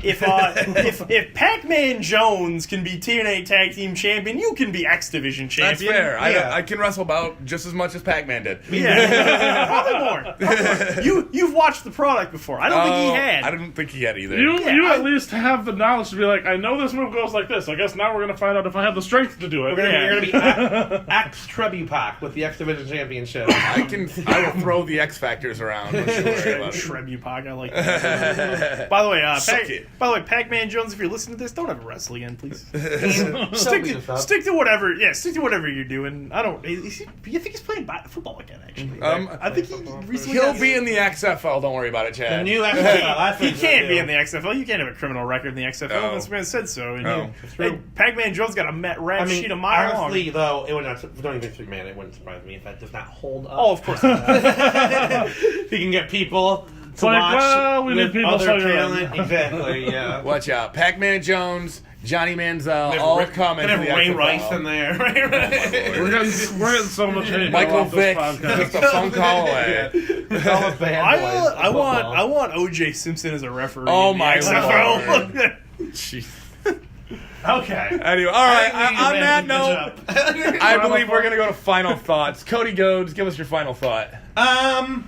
If Pac-Man Jones can be TNA Tag Team Champion, you can be X Division Champion. That's fair. Yeah. I can wrestle about just as much as Pac-Man did. Yeah, probably more. You've watched the product before. I don't think he had. I didn't think he had either. You at least have the knowledge to be like, I know this move goes like like this. I guess now we're gonna find out if I have the strength to do it. You're gonna be X Trebuchet with the X Division Championship. I will throw the X Factors around. Don't you worry about it. Trebuchet, I like that. By the way, Suck it. Pac-Man Jones, if you're listening to this, don't ever wrestle again, please. Stick Stick to whatever. Yeah, stick to whatever you're doing. I don't. You think he's playing football again? Actually, I think he recently. He'll be in the XFL. Don't worry about it, Chad. The new XFL. He can't be in the XFL. You can't have a criminal record in the XFL. No. Vince McMahon said so. And No. hey, Pac-Man Jones got a rap sheet a mile long. honestly, though, it would not. Don't even think, man, it wouldn't surprise me if that does not hold up. Oh, of course. Not. If he can get people to like, watch well, we need with people other so you're talent. right. Exactly. Yeah. Watch out. Pac-Man Jones, Johnny Manziel, They have all Rick- coming they to the have Ray XFL. Rice in there. We're getting so much hate Michael off this Vick, podcast. just a phone call away. All the bad boys of football. I want O.J. Simpson as a referee. Oh in the my XFL. Lord. Jeez. Okay. Anyway, all right. On that Good note, job. I believe we're gonna go to final thoughts. Cody Ghodes, give us your final thought. I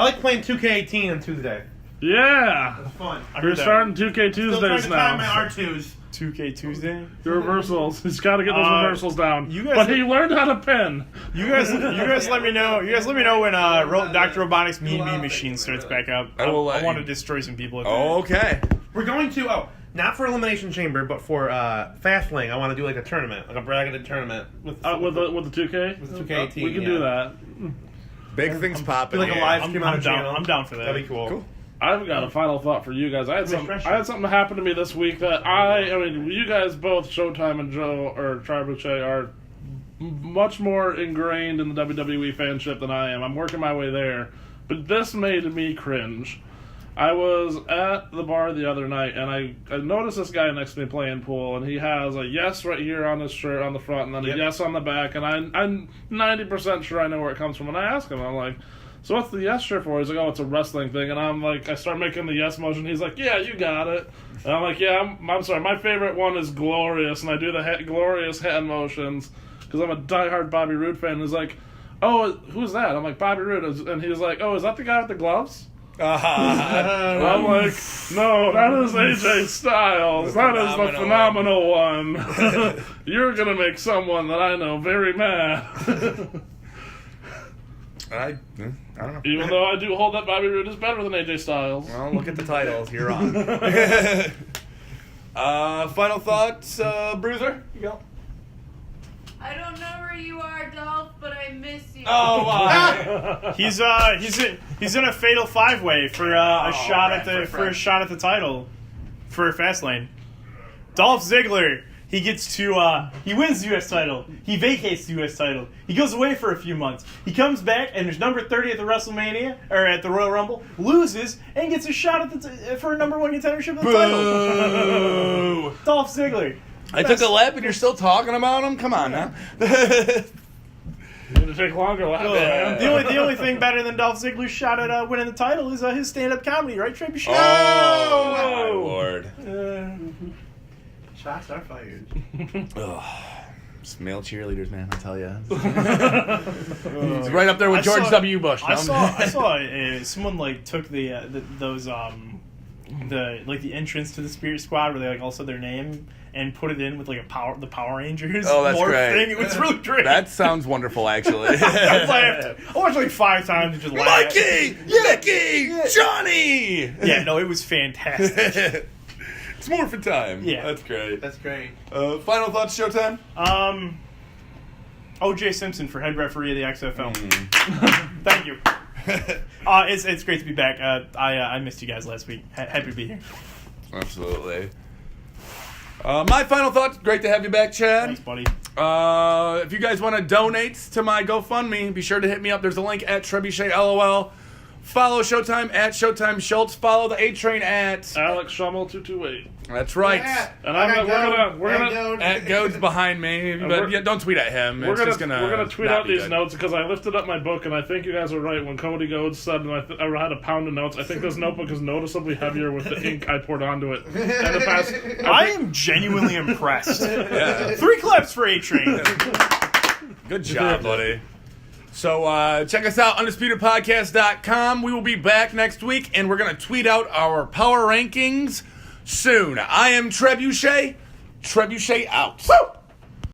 like playing 2K18 on Tuesday. Yeah. It's fun. We're starting 2K Still trying Tuesdays to time my now. R2s. 2K Tuesday. The reversals. He's got to get those reversals down. you guys- But he learned how to pin. You guys let me know. You guys let me know when Dr. Robotics Mean Me Machine starts back up. I will let I want to you- destroy some people. At the Okay. We're going to, not for Elimination Chamber, but for Fastlane. I want to do like a tournament, like a bracketed tournament with With the 2K? With 2K18, We can yeah. do that. Big things popping. like a here. live I'm stream on a down. channel. I'm down for that. That'd be cool. I've got a final thought for you guys. I had something happen to me this week that I mean, you guys both, Showtime and Joe or Trebuchet, are much more ingrained in the WWE fanship than I am. I'm working my way there, but this made me cringe. I was at the bar the other night, and I noticed this guy next to me playing pool, and he has a yes right here on his shirt on the front, and then a yes on the back, and I'm 90% sure I know where it comes from. And I ask him, I'm like, so what's the yes shirt for? He's like, oh, it's a wrestling thing. And I'm like, I start making the yes motion. He's like, yeah, you got it. And I'm like, yeah, I'm sorry. My favorite one is Glorious. And I do the glorious hand motions because I'm a diehard Bobby Roode fan. And he's like, oh, who's that? I'm like, Bobby Roode. And he's like, oh, is that the guy with the gloves? And I'm like, no, that is AJ Styles. That is the phenomenal one. You're going to make someone that I know very mad. I don't know. Even though I do hold that Bobby Roode is better than AJ Styles. Well, look at the titles. You're on. Final thoughts, Bruiser? You go. I don't know where you are, Dolph, but I miss you. Oh, wow. He's in a fatal 5-way for a shot at the title for Fastlane. Dolph Ziggler. He gets to, he wins the U.S. title. He vacates the U.S. title. He goes away for a few months. He comes back and there's number 30 at the WrestleMania, or at the Royal Rumble, loses, and gets a shot at for a number 1 contendership of the title. Dolph Ziggler. I took a lap and you're still talking about him? Come on now. You need to take longer laps, man. The only thing better than Dolph Ziggler's shot at winning the title is his stand-up comedy, right, Trebuchet? Oh, my Lord. Shots are fired. It's male cheerleaders, man, I tell you. It's right up there with George W. Bush. I saw someone like took the entrance to the Spirit Squad where they like all said their name and put it in with like the Power Rangers. Oh, that's morph great. thing. It was really great. That sounds wonderful, actually. I laughed. I watched like 5 times and just laughed. Mikey! Mickey! Johnny! Yeah, no, it was fantastic. It's morphin' time. Yeah. That's great. That's great. Final thoughts, Showtime? O.J. Simpson for head referee of the XFL. Thank you. It's great to be back. I missed you guys last week. Happy to be here. Absolutely. My final thoughts, great to have you back, Chad. Thanks, buddy. If you guys want to donate to my GoFundMe, be sure to hit me up. There's a link at Trebuchet LOL. Follow Showtime at Showtime Schultz. Follow the A-Train at Alex Schummel 228. That's right. Yeah. And we're gonna At Godes behind me, but yeah, don't tweet at him. we're gonna tweet not out be these good. notes because I lifted up my book and I think you guys are right when Cody Ghodes said I had a pound of notes. I think this notebook is noticeably heavier with the ink I poured onto it. And the past, I am genuinely impressed. Yeah. 3 claps for A-Train. Good job, buddy. So check us out, UndisputedPodcast.com. We will be back next week, and we're going to tweet out our power rankings. soon. I am Trebuchet. Trebuchet out. Woo!